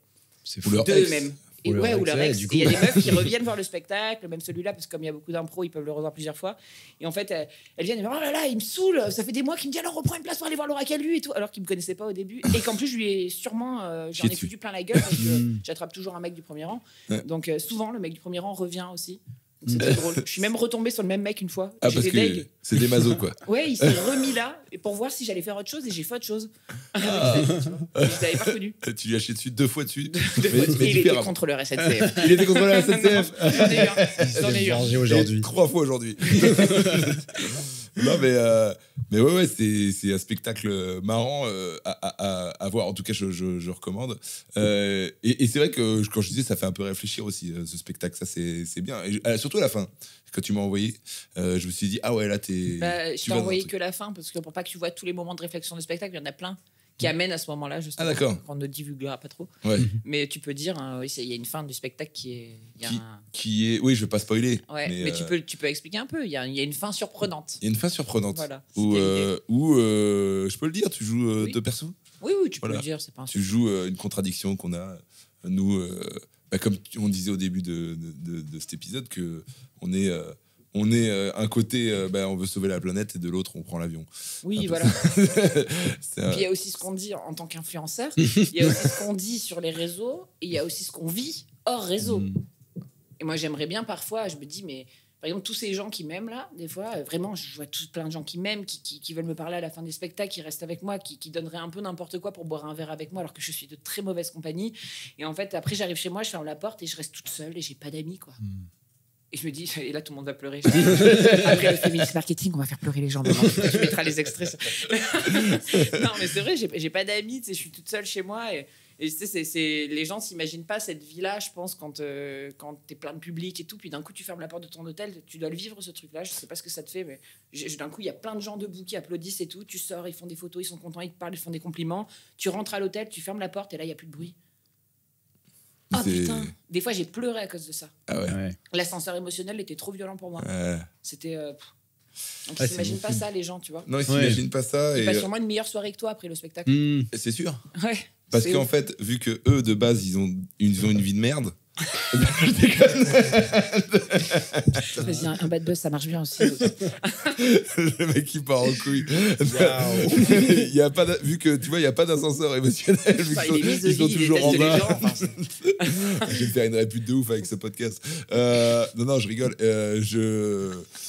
C'est Ou leur Deux ex. même. Ou leur Ou ex, leur ouais, ex. du Et coup. il y a des meufs qui reviennent voir le spectacle, même celui-là, parce que comme il y a beaucoup d'impro, ils peuvent le revoir plusieurs fois. Et en fait, elles viennent et disent, oh là là, il me saoule, ça fait des mois qu'il me dit alors reprends une place pour aller voir Laura Calu et tout, alors qu'il me connaissait pas au début. Et qu'en plus, je lui ai sûrement, j'en ai dessus. foutu plein la gueule, parce que Mm. j'attrape toujours un mec du premier rang. Ouais. Donc souvent, le mec du premier rang revient aussi. Donc, c'était drôle. Je suis même retombée sur le même mec une fois. Ah, parce J'étais que deg. c'est des mazos, quoi. Ouais, il s'est remis là et pour voir si j'allais faire autre chose et j'ai fait autre chose. Tu vois. Je l'avais pas reconnu. Tu lui as chié dessus 2 fois dessus. Et mais il était différemment. contrôleur SNCF. Il était contre la SNCF. J'en ai eu un. J'en ai eu un. Vengé aujourd'hui. 3 fois aujourd'hui. Non, mais ouais, c'est un spectacle marrant à voir. En tout cas, je recommande. Et c'est vrai que quand je disais, ça fait un peu réfléchir aussi, ce spectacle. Ça, c'est bien. Et, surtout à la fin, quand tu m'as envoyé, je me suis dit, ah ouais, là, Je tu t'ai vas dans un envoyé truc. que la fin parce que pour pas que tu vois tous les moments de réflexion du spectacle, il y en a plein qui amènent à ce moment-là, justement. Ah, d'accord. On ne divulguera pas trop. Ouais. Mais tu peux dire, hein, oui, il y a une fin du spectacle qui est. Il y a Qui est. Oui, je vais pas spoiler. Ouais, mais tu peux expliquer un peu. Il y a une fin surprenante. Il y a une fin surprenante. Voilà. Où, C'était je peux le dire, tu joues Oui. 2 persos. Oui, tu peux Voilà. le dire, c'est pas un Tu joues une contradiction qu'on a, nous, comme on disait au début de cet épisode, que on est un côté, on veut sauver la planète, et de l'autre, on prend l'avion. Oui, Un peu voilà. C'est Puis il y a aussi ce qu'on dit en tant qu'influenceur, il y a aussi ce qu'on dit sur les réseaux, et il y a aussi ce qu'on vit hors réseau. Et moi, j'aimerais bien parfois, je me dis, mais par exemple, tous ces gens qui m'aiment là, des fois, vraiment, je vois plein de gens qui m'aiment, qui veulent me parler à la fin des spectacles, qui restent avec moi, qui donneraient un peu n'importe quoi pour boire un verre avec moi, alors que je suis de très mauvaise compagnie. Et en fait, après, j'arrive chez moi, je ferme la porte et je reste toute seule et j'ai pas d'amis, quoi. Et je me dis, et là tout le monde va pleurer. Après le féminist marketing, on va faire pleurer les gens. Tu mettras les extraits. Non, mais c'est vrai, j'ai pas d'amis, tu sais, je suis toute seule chez moi. Et tu sais, les gens s'imaginent pas cette vie-là, je pense, quand t'es plein de public et tout. Puis d'un coup, tu fermes la porte de ton hôtel, tu dois le vivre, ce truc-là. Je sais pas ce que ça te fait, mais d'un coup, il y a plein de gens debout qui applaudissent et tout. Tu sors, ils font des photos, ils sont contents, ils te parlent, ils font des compliments. Tu rentres à l'hôtel, tu fermes la porte et là, il y a plus de bruit. Oh C'est- putain, des fois j'ai pleuré à cause de ça. Ah ouais. Ouais. L'ascenseur émotionnel était trop violent pour moi. C'était. Donc Ah, ils c'est s'imaginent pas beaucoup. ça, les gens, tu vois. Non, ils Ouais. s'imaginent pas ça. Ils Et passent sûrement une meilleure soirée que toi après le spectacle. Mm. c'est sûr. Ouais. Parce c'est qu'en ouf. fait, vu que eux, de base, ils ont une vie de merde. Vas-y, un bad buzz, ça marche bien aussi. Le mec qui part en couille. Il y a pas vu que tu vois, il y a pas d'ascenseur émotionnel. Vu Enfin, qu'ils il est sont, ils sont misogyne, il toujours en déteste les bas. gens. Enfin, Je vais me faire une répute de ouf avec ce podcast. Non, je rigole.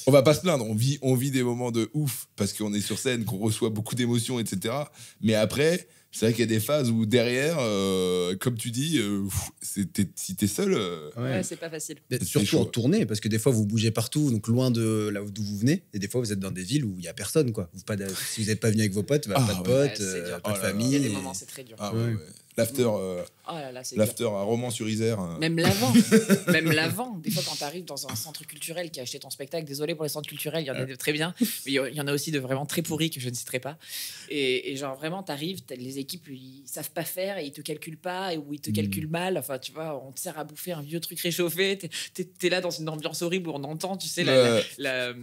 On va pas se plaindre. On vit des moments de ouf parce qu'on est sur scène, qu'on reçoit beaucoup d'émotions, etc. Mais après, c'est vrai qu'il y a des phases où derrière, comme tu dis, si t'es seul. ouais, c'est pas facile. Mais C'est surtout chaud. en tournée, parce que des fois vous bougez partout, donc loin de là d'où vous venez, et des fois vous êtes dans des villes où il y a personne, quoi. Si vous n'êtes pas venu avec vos potes, Ah, pas de ouais. potes, Ouais, c'est dur. pas de Oh là là. famille. Il y a des et- moments, c'est très dur. Ah Ouais. ouais. L'after, Oh là là, c'est dur. l'after à Romans-sur-Isère. Même l'avant. Même l'avant. Des fois, quand tu arrives dans un centre culturel qui a acheté ton spectacle, désolé pour les centres culturels, il y en a de très bien, mais il y en a aussi de vraiment très pourris que je ne citerai pas. Et genre, vraiment, tu arrives, les équipes, ils savent pas faire et ils te calculent pas, ou ils te calculent mal. Enfin, tu vois, on te sert à bouffer un vieux truc réchauffé. T'es là dans une ambiance horrible où on entend, tu sais, la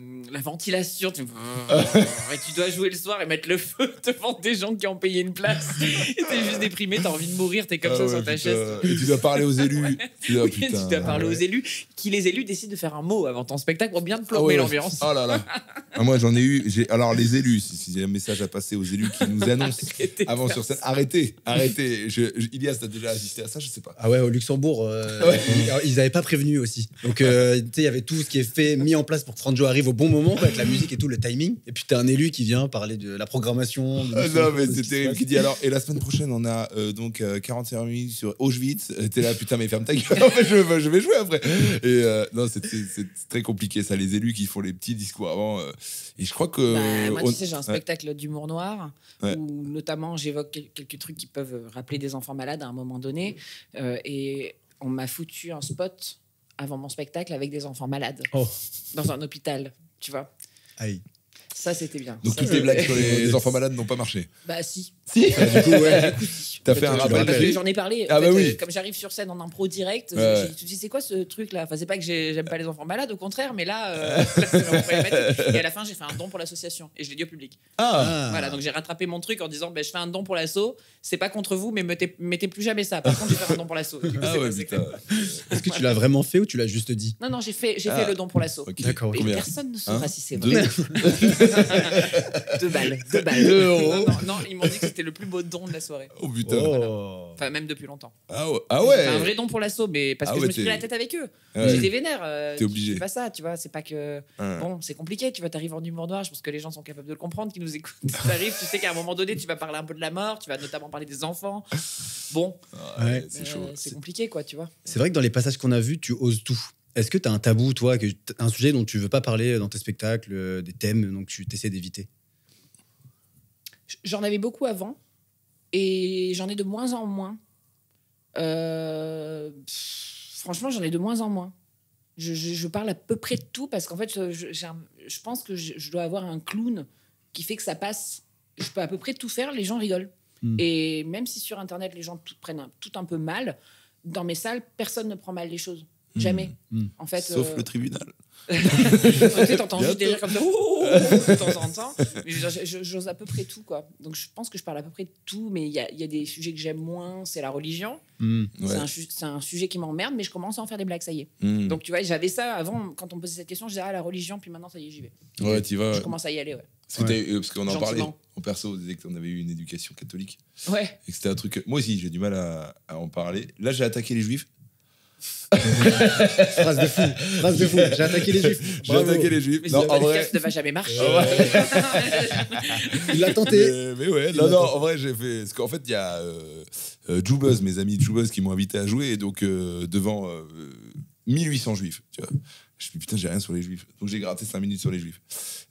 ventilation. Et tu dois jouer le soir et mettre le feu devant des gens qui ont payé une place. Et t'es juste déprimé, t'as envie de mourir, t'es comme Ah ça ouais, sur ta putain. chaise. Et tu dois parler aux élus. Tu dois, Oui, putain, tu dois parler aux ouais. élus, les élus décident de faire un mot avant ton spectacle pour bien te Ah plomber ouais, l'ambiance. Oh là là. Ah, moi, j'en ai eu. Alors, les élus, si j'ai un message à passer aux élus qui nous annoncent Arrêtez de avant faire sur scène, ça. arrêtez. Ilias, t'as déjà assisté à ça? Je sais pas. Ah ouais, au Luxembourg, ils n'avaient pas prévenu aussi. Donc, tu sais, il y avait tout ce qui est fait, mis en place pour que Franjo arrive au bon moment, avec la musique et tout, le timing. Et puis, t'as un élu qui vient parler de la programmation. Ah non, mais c'est terrible. Qui dit alors, et la semaine prochaine, on a 45 minutes sur Auschwitz. T'es là, putain, mais ferme ta gueule. En fait, je vais jouer après. Et non, c'est très compliqué, ça, les élus qui font les petits discours avant. Et je crois que. Bah, moi, on- tu sais, j'ai un ouais. spectacle d'humour noir Ouais. où notamment j'évoque quelques trucs qui peuvent rappeler des enfants malades à un moment donné. Et on m'a foutu un spot avant mon spectacle avec des enfants malades Oh. dans un hôpital, tu vois. Aïe. Ça, c'était bien. Donc Ça, toutes tes blagues sur les enfants malades n'ont pas marché. Bah si. Si. Du coup, ouais. T'as fait un Ouais, rappel. parce que j'en ai parlé. Ah En fait, bah oui. comme j'arrive sur scène en impro direct, Ouais. tu dis c'est quoi ce truc là. Enfin c'est pas que j'aime pas les enfants malades, au contraire, mais là, c'est vraiment problématique. Et à la fin j'ai fait un don pour l'association et je l'ai dit au public. Ah. Voilà, donc j'ai rattrapé mon truc en disant je fais un don pour l'asso. C'est pas contre vous, mais mettez plus jamais ça. Par contre je vais faire un don pour l'asso. Du coup, Ah c'est ouais, passé putain. comme- Est-ce que tu l'as vraiment fait ou tu l'as juste dit? Non, j'ai fait le don pour l'asso. Ok. D'accord, Et Combien personne ne saura Hein si c'est Deux. vrai. 2 balles. 2 balles. 2 euros. Non, ils m'ont dit que c'était le plus beau don de la soirée. Oh putain. Oh. Enfin, même depuis longtemps. Ah ouais. Ah J'ai fait un ouais. vrai don pour l'asso, mais parce Ah que ouais, je me suis pris t'es- la tête avec eux. Ouais. J'étais vénère. T'es obligé. C'est pas ça, tu vois. C'est pas que. Ouais. Bon, c'est compliqué, tu vois. T'arrives en humour noir, je pense que les gens sont capables de le comprendre, qui nous écoutent. T'arrives, tu sais qu'à un moment donné, tu vas parler un peu de la mort, tu vas notamment parler des enfants. Bon, Ouais. C'est chaud. c'est compliqué, quoi, tu vois. C'est vrai que dans les passages qu'on a vus, tu oses tout. Est-ce que tu as un tabou, toi, un sujet dont tu veux pas parler dans tes spectacles, des thèmes donc tu essaies d'éviter? J'en avais beaucoup avant et j'en ai de moins en moins. Franchement, j'en ai de moins en moins. Je parle à peu près de tout parce qu'en fait, je pense que je dois avoir un clown qui fait que ça passe. Je peux à peu près tout faire, les gens rigolent. Et même si sur Internet, les gens prennent tout un peu mal, dans mes salles, personne ne prend mal les choses. Jamais. En fait, Sauf le tribunal. tu sais, t'entends juste des rires comme ça de temps en temps. Mais j'ose à peu près tout, quoi. Donc je pense que je parle à peu près de tout, mais il y a des sujets que j'aime moins, c'est la religion. Ouais. C'est un sujet qui m'emmerde, mais je commence à en faire des blagues, ça y est. Mm. Donc tu vois, j'avais ça avant, quand on me posait cette question, je disais la religion, puis maintenant ça y est, j'y vais. Ouais, t'y vas. Je commence à y aller, ouais. Parce qu'on en parlait Gentiment. en perso, on disait qu'on avait eu une éducation catholique Ouais. et que c'était un truc. Moi aussi, j'ai du mal à en parler. Là, j'ai attaqué les juifs. Phrase de fou. Phrase de fou. J'ai attaqué les juifs. J'ai Bravo. attaqué les juifs. Mais Non, ce en vrai. podcast ne va jamais marcher. Il l'a tenté. Mais ouais, non, non, en vrai, j'ai fait. Parce qu'en fait, il y a Jubuzz, mes amis de Jubuzz qui m'ont invité à jouer, et donc devant 1800 juifs. Tu vois. Je me suis dit, putain, j'ai rien sur les juifs. Donc j'ai gratté 5 minutes sur les juifs.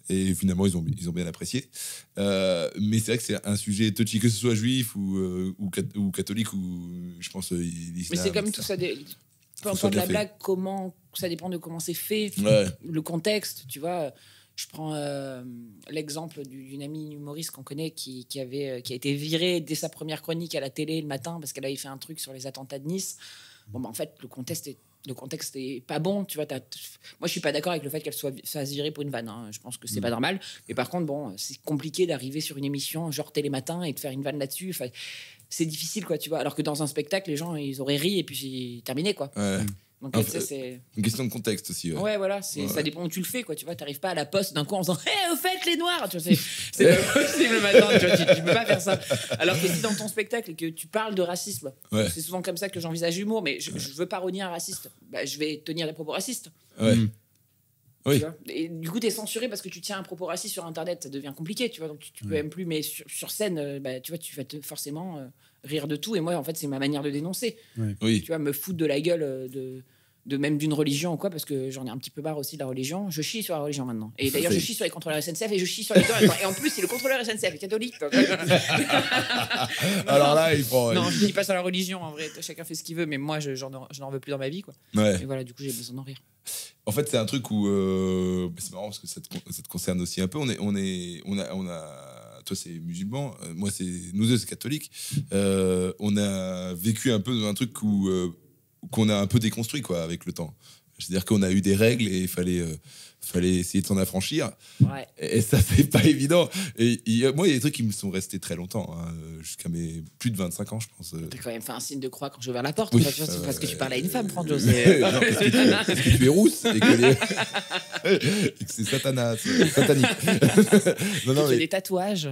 Et finalement, ils ont bien apprécié. Mais c'est vrai que c'est un sujet touchy, que ce soit juif ou catholique, ou je pense l'islam. Mais c'est comme etc. tout ça. Peu Faut que ce soit importe la bien fait. blague, ça dépend de comment c'est fait, Ouais. le contexte, tu vois. Je prends l'exemple d'une amie humoriste qu'on connaît qui a été virée dès sa première chronique à la télé le matin parce qu'elle avait fait un truc sur les attentats de Nice. Bon, bah, en fait, le contexte est pas bon, tu vois. Moi, je suis pas d'accord avec le fait qu'elle soit fasse virer pour une vanne. Hein. Je pense que c'est pas normal. Mais par contre, bon, c'est compliqué d'arriver sur une émission genre Télé Matin et de faire une vanne là-dessus. Enfin, c'est difficile, quoi, tu vois. Alors que dans un spectacle, les gens, ils auraient ri et puis c'est terminé, quoi. Ouais. Donc, En tu sais, fait, c'est... Une question de contexte aussi. Ouais. Ouais, voilà, Ouais. ça dépend où tu le fais, quoi. Tu vois, t'arrives pas à la poste d'un coup en disant au fait, les noirs, tu vois, c'est pas possible le matin, tu vois, tu peux pas faire ça. Alors que si dans ton spectacle et que tu parles de racisme, Ouais. c'est souvent comme ça que j'envisage l'humour, mais je veux parodier un raciste, bah, je vais tenir des propos racistes. Ouais. Oui. Tu vois. Et du coup, t'es censuré parce que tu tiens un propos raciste sur Internet, ça devient compliqué, tu vois, donc tu peux même plus, mais sur scène, bah, tu vois, tu vas forcément rire de tout, et moi, en fait, c'est ma manière de dénoncer. Oui. Tu vois, me foutre de la gueule de même d'une religion ou quoi, parce que j'en ai un petit peu marre aussi de la religion. Je chie sur la religion maintenant. Et d'ailleurs, je chie sur les contrôleurs SNCF et je chie sur les deux. Et en plus, c'est le contrôleur SNCF est catholique. Donc... Alors là, il prend. Non, je dis pas sur la religion, en vrai. Chacun fait ce qu'il veut, mais moi, je n'en veux plus dans ma vie, quoi. Ouais. Et voilà, du coup, j'ai besoin d'en rire. En fait, c'est un truc où c'est marrant parce que ça te concerne aussi un peu. On a toi c'est musulman, moi c'est nous deux c'est catholique. On a vécu un peu un truc où qu'on a un peu déconstruit quoi avec le temps. C'est-à-dire qu'on a eu des règles et il fallait essayer de s'en affranchir. Ouais. Et ça, c'est pas évident. Et moi, il y a des trucs qui me sont restés très longtemps, hein, jusqu'à mes plus de 25 ans, je pense. T'as quand même fait un signe de croix quand j'ai ouvert la porte. Oui. Tu vois, c'est parce que tu parles à une femme, Franjo. Non, parce que tu es rousse et que c'est satanique. Non, non, J'ai mais, des tatouages.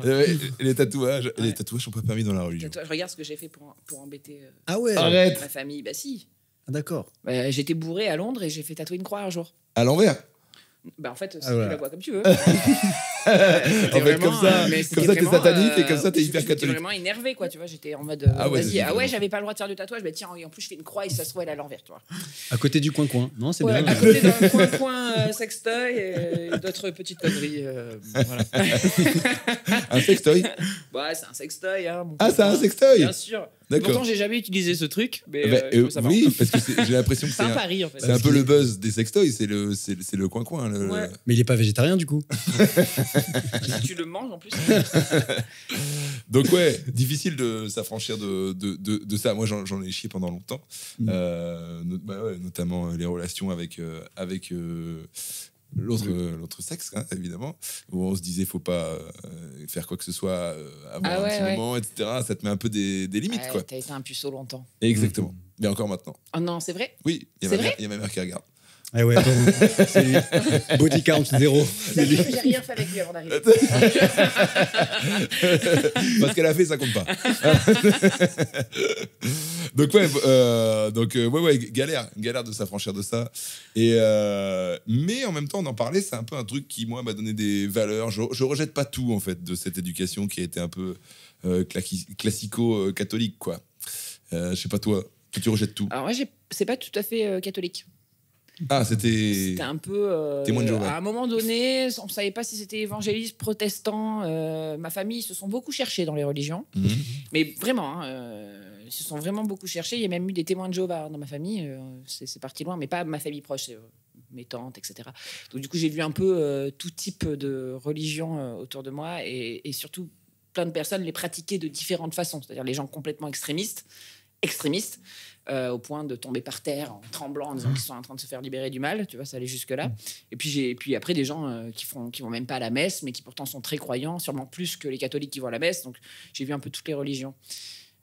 les tatouages, Ouais. les tatouages sont pas permis dans la religion. Je regarde ce que j'ai fait pour embêter Ah ouais. Arrête. ma famille. Bah si. Ah, d'accord. Bah, j'étais bourré à Londres et j'ai fait tatouer une croix un jour. À l'envers. Bah en fait, si voilà. tu la vois comme tu veux. En fait, comme ça, t'es satanique et comme ça, t'es hyper J'étais catholique. vraiment énervé, quoi, tu vois. J'étais en mode, Ah ouais, vas-y, c'est ah ouais, vraiment- j'avais pas le droit de faire de tatouage. Bah tiens, et en plus, je fais une croix et ça se voit, elle est à l'envers, tu vois. À côté du coin-coin. Non, c'est Ouais, bien. à côté d'un coin sextoy et d'autres petites conneries. Voilà. Un sextoy? Ouais, c'est un sextoy. Hein, Ah, c'est un sextoy? Bien sûr. D'accord. Pourtant, j'ai jamais utilisé ce truc, mais oui, parce que j'ai l'impression que c'est un pari, en fait. c'est un peu le buzz des sextoys, c'est le coin-coin. Ouais. Mais il est pas végétarien, du coup. Tu le manges, en plus. Donc ouais, difficile de s'affranchir de ça. Moi, j'en ai chié pendant longtemps. Notamment les relations avec l'autre sexe, hein, évidemment, où on se disait faut pas faire quoi que ce soit avant un petit moment, etc. Ça te met un peu des limites, quoi. T'as été un puceau longtemps. Exactement. Mais encore maintenant. Oh non, c'est vrai? Oui, il y a ma mère qui regarde. Ah ouais, c'est lui. Body count 0. J'ai rien fait avec lui avant d'arriver. Parce qu'elle a fait, ça compte pas. Donc galère de s'affranchir de ça. Et mais en même temps, on en parlait, c'est un peu un truc qui moi m'a donné des valeurs. Je rejette pas tout en fait de cette éducation qui a été un peu classico-catholique, quoi. Je sais pas toi, tu rejettes tout. Alors moi, c'est pas tout à fait catholique. Ah, c'était un peu témoin de Jéhovah. À un moment donné, on savait pas si c'était évangéliste, protestant. Ma famille se sont beaucoup cherchés dans les religions, mais vraiment, ils se sont vraiment beaucoup cherchés. Il y a même eu des témoins de Jéhovah dans ma famille. C'est parti loin, mais pas ma famille proche, mes tantes, etc. Donc du coup, j'ai vu un peu tout type de religion autour de moi, et surtout plein de personnes les pratiquer de différentes façons. C'est-à-dire les gens complètement extrémistes, au point de tomber par terre en tremblant en disant qu'ils sont en train de se faire libérer du mal, tu vois, ça allait jusque là. Et puis après des gens qui vont même pas à la messe, mais qui pourtant sont très croyants, sûrement plus que les catholiques qui vont à la messe. Donc j'ai vu un peu toutes les religions.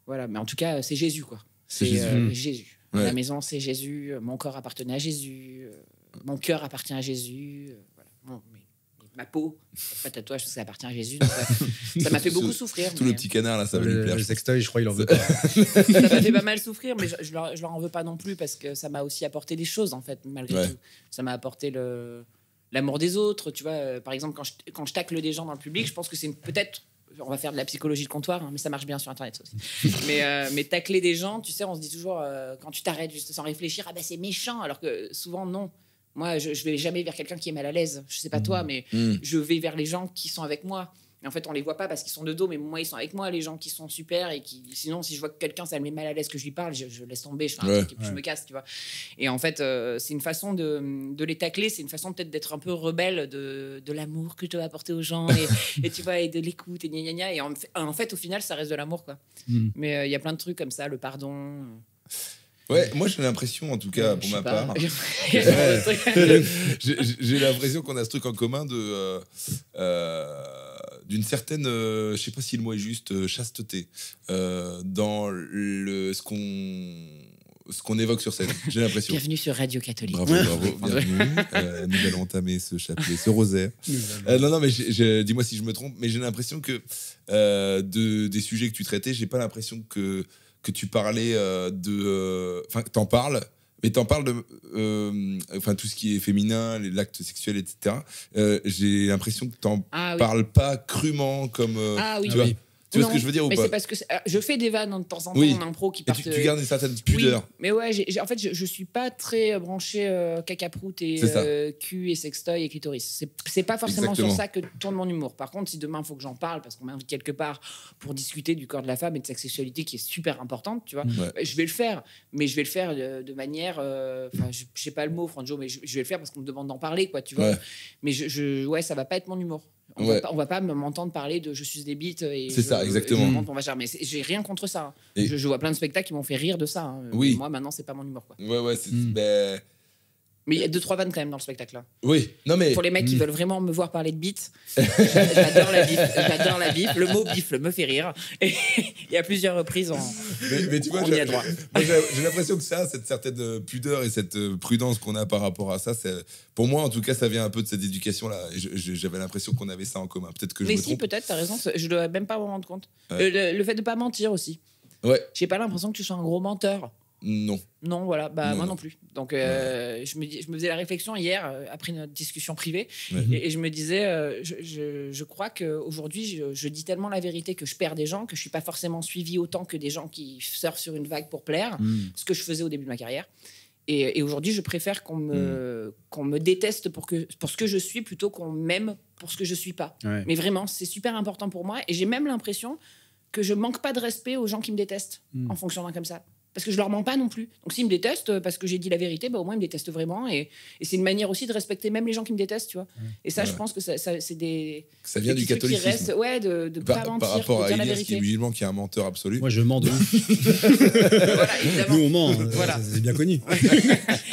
Voilà, mais en tout cas c'est Jésus, quoi. C'est Jésus. Ouais. La maison c'est Jésus, mon corps appartenait à Jésus, mon cœur appartient à Jésus. Voilà. Bon, ma peau, pas de tatouage, ça appartient à Jésus. Donc, ça m'a fait beaucoup souffrir. Tout le petit canard, là, ça va lui plaire. Le sextoy, je crois, il en veut pas. Ça m'a fait pas mal souffrir, mais je leur en veux pas non plus, parce que ça m'a aussi apporté des choses, en fait, malgré tout. Ça m'a apporté l'amour des autres. Tu vois, par exemple, quand je tacle des gens dans le public, je pense que c'est peut-être... On va faire de la psychologie de comptoir, hein, mais ça marche bien sur Internet, ça aussi. mais tacler des gens, tu sais, on se dit toujours, quand tu t'arrêtes juste sans réfléchir, ah ben c'est méchant, alors que souvent, non. Moi, je vais jamais vers quelqu'un qui est mal à l'aise. Je sais pas toi, mais je vais vers les gens qui sont avec moi. Et en fait, on les voit pas parce qu'ils sont de dos, mais moi, ils sont avec moi, les gens qui sont super. Et qui, sinon, si je vois que quelqu'un, ça me met mal à l'aise que je lui parle, je laisse tomber, je fais un truc et puis je me casse, tu vois. Et en fait, c'est une façon de les tacler, c'est une façon peut-être d'être un peu rebelle de l'amour que je dois apporter aux gens et tu vois, et de l'écoute et gna gna gna. Et en fait, au final, ça reste de l'amour, quoi. Mais il y a plein de trucs comme ça, le pardon. Ouais, moi j'ai l'impression, en tout cas pour ma part, j'ai l'impression qu'on a ce truc en commun d'une certaine, je sais pas si le mot est juste, chasteté dans ce qu'on évoque sur scène. J'ai l'impression. Bienvenue sur Radio Catholique. Bravo, bienvenue. Nous allons entamer ce chapelet, ce rosaire. Non, mais dis-moi si je me trompe, mais j'ai l'impression que des sujets que tu traitais, j'ai pas l'impression que tu parlais enfin, t'en parles, mais t'en parles de enfin, tout ce qui est féminin, l'acte sexuel, etc. J'ai l'impression que t'en parles pas crûment comme... tu vois, tu vois ce que je veux dire ou pas? C'est parce que je fais des vannes de temps en temps en impro qui partent... Tu gardes une certaine pudeur. Oui, mais ouais, en fait, je suis pas très branché cacaproute et cul et sextoy et clitoris. C'est pas forcément sur ça que tourne mon humour. Par contre, si demain, il faut que j'en parle parce qu'on m'invite quelque part pour discuter du corps de la femme et de sa sexualité qui est super importante, tu vois, je vais le faire. Mais je vais le faire de manière... Enfin, je sais pas le mot, Franjo, mais je vais le faire parce qu'on me demande d'en parler, quoi, tu vois. Mais ça va pas être mon humour. On va pas m'entendre parler de je suis des bites et c'est ça, exactement. Je monte mon vagin. Mais j'ai rien contre ça. Hein. Je vois plein de spectacles qui m'ont fait rire de ça. Hein. Oui. Moi, maintenant, c'est pas mon humour, quoi. Mais il y a 2-3 vannes quand même dans le spectacle là. Oui, non mais pour les mecs qui veulent vraiment me voir parler de bites, j'adore la bif. Le mot bifle me fait rire. Et il y a plusieurs reprises mais tu vois, on y a droit. J'ai l'impression que cette certaine pudeur et cette prudence qu'on a par rapport à ça, pour moi en tout cas, ça vient un peu de cette éducation là. J'avais l'impression qu'on avait ça en commun. Peut-être que je me trompe. Mais si, peut-être, t'as raison. Je ne dois même pas me rendre compte. Le fait de pas mentir aussi. Ouais. J'ai pas l'impression que tu sois un gros menteur. Non, voilà, moi non plus. Donc je me faisais la réflexion hier après notre discussion privée et je me disais je crois qu'aujourd'hui je dis tellement la vérité que je perds des gens, que je suis pas forcément suivi autant que des gens qui surfent sur une vague pour plaire, ce que je faisais au début de ma carrière. Et aujourd'hui, je préfère qu'on me déteste pour ce que je suis plutôt qu'on m'aime pour ce que je suis pas. Ouais. Mais vraiment, c'est super important pour moi. Et j'ai même l'impression que je manque pas de respect aux gens qui me détestent en fonctionnant comme ça. Parce que je leur mens pas non plus. Donc s'ils me détestent parce que j'ai dit la vérité, bah, au moins ils me détestent vraiment. Et c'est une manière aussi de respecter même les gens qui me détestent, tu vois. Et ça, je pense que c'est des... Ça vient du trucs qui catholicisme. restent, ouais, de pas mentir, Par rapport de à dire la Ilias, qui vérité. est musulman, qui est un menteur absolu. Moi, je mens de ouf. Voilà, évidemment. Nous, on ment. Voilà. C'est bien connu.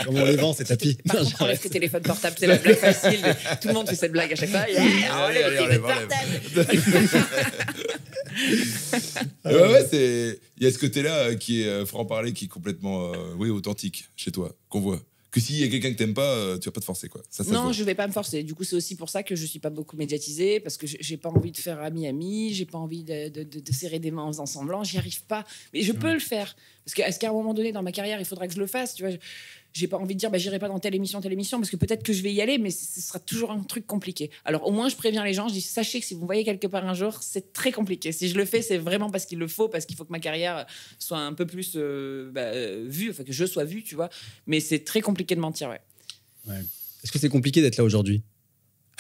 Comment on les vend, ces tapis? Par contre, enlève tes téléphones portables, c'est la blague facile. Tout le monde fait cette blague à chaque fois. Enlève tes téléphones portables. Ouais, il y a ce côté-là qui est franc-parler, qui est complètement authentique chez toi, qu'on voit. Que s'il y a quelqu'un que t'aimes pas, tu vas pas te forcer, quoi. Ça se Non, voit. je vais pas me forcer. Du coup, c'est aussi pour ça que je suis pas beaucoup médiatisée, parce que j'ai pas envie de faire ami-ami, j'ai pas envie de serrer des mains en faisant semblant, j'y arrive pas. Mais je peux le faire. Parce est-ce qu'à un moment donné dans ma carrière, il faudra que je le fasse, tu vois. J'ai pas envie de dire, bah, j'irai pas dans telle émission, parce que peut-être que je vais y aller, mais ce sera toujours un truc compliqué. Alors, au moins, je préviens les gens, je dis, sachez que si vous me voyez quelque part un jour, c'est très compliqué. Si je le fais, c'est vraiment parce qu'il le faut, parce qu'il faut que ma carrière soit un peu plus vue, enfin, que je sois vue, tu vois. Mais c'est très compliqué de mentir, ouais. Ouais. Est-ce que c'est compliqué d'être là aujourd'hui?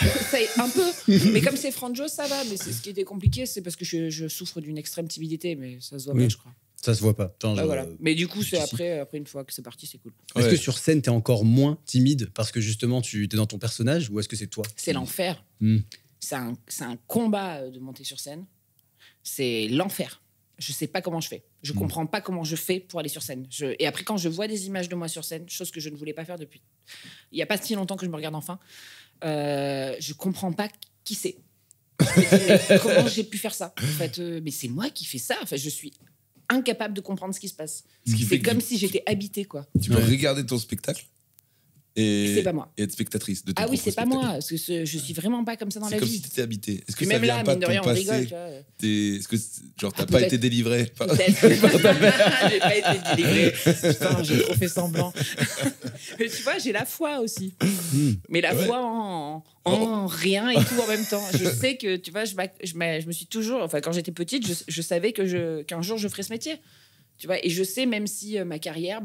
Un peu, mais comme c'est Franjo, ça va. Mais ce qui était compliqué, c'est parce que je souffre d'une extrême timidité, mais ça se voit pas, je crois. Ça se voit pas. Attends, Voilà. Mais du coup, c'est après une fois que c'est parti, c'est cool. Est-ce que sur scène, t'es encore moins timide parce que justement, tu es dans ton personnage, ou est-ce que c'est toi? C'est l'enfer. C'est un combat de monter sur scène. C'est l'enfer. Je sais pas comment je fais. Je comprends pas comment je fais pour aller sur scène. Et après, quand je vois des images de moi sur scène, chose que je ne voulais pas faire depuis... Il y a pas si longtemps que je me regarde enfin, je comprends pas qui c'est. Comment j'ai pu faire ça, en fait, mais c'est moi qui fais ça. Enfin, je suis incapable de comprendre ce qui se passe. C'est comme si j'étais habitée, quoi. Tu peux regarder ton spectacle et C'est pas moi. Et être spectatrice de ton Ah oui, propre c'est pas spectacle. moi, parce que je suis vraiment pas comme ça dans la C'est comme vie. si t'étais habité. Est-ce que Puis ça même vient là, pas mine de de rien, ton on rigole, passé? tu vois. Est-ce que genre t'as pas peut-être. été délivré? Peut-être. J'ai pas été délivrée. Putain, j'ai trop fait semblant. Mais tu vois, j'ai la foi aussi. Mais la foi en rien et tout en même temps. Je sais que, tu vois, je me suis toujours... Enfin, quand j'étais petite, je savais qu'un jour, je ferais ce métier. Tu vois, et je sais, même si ma carrière...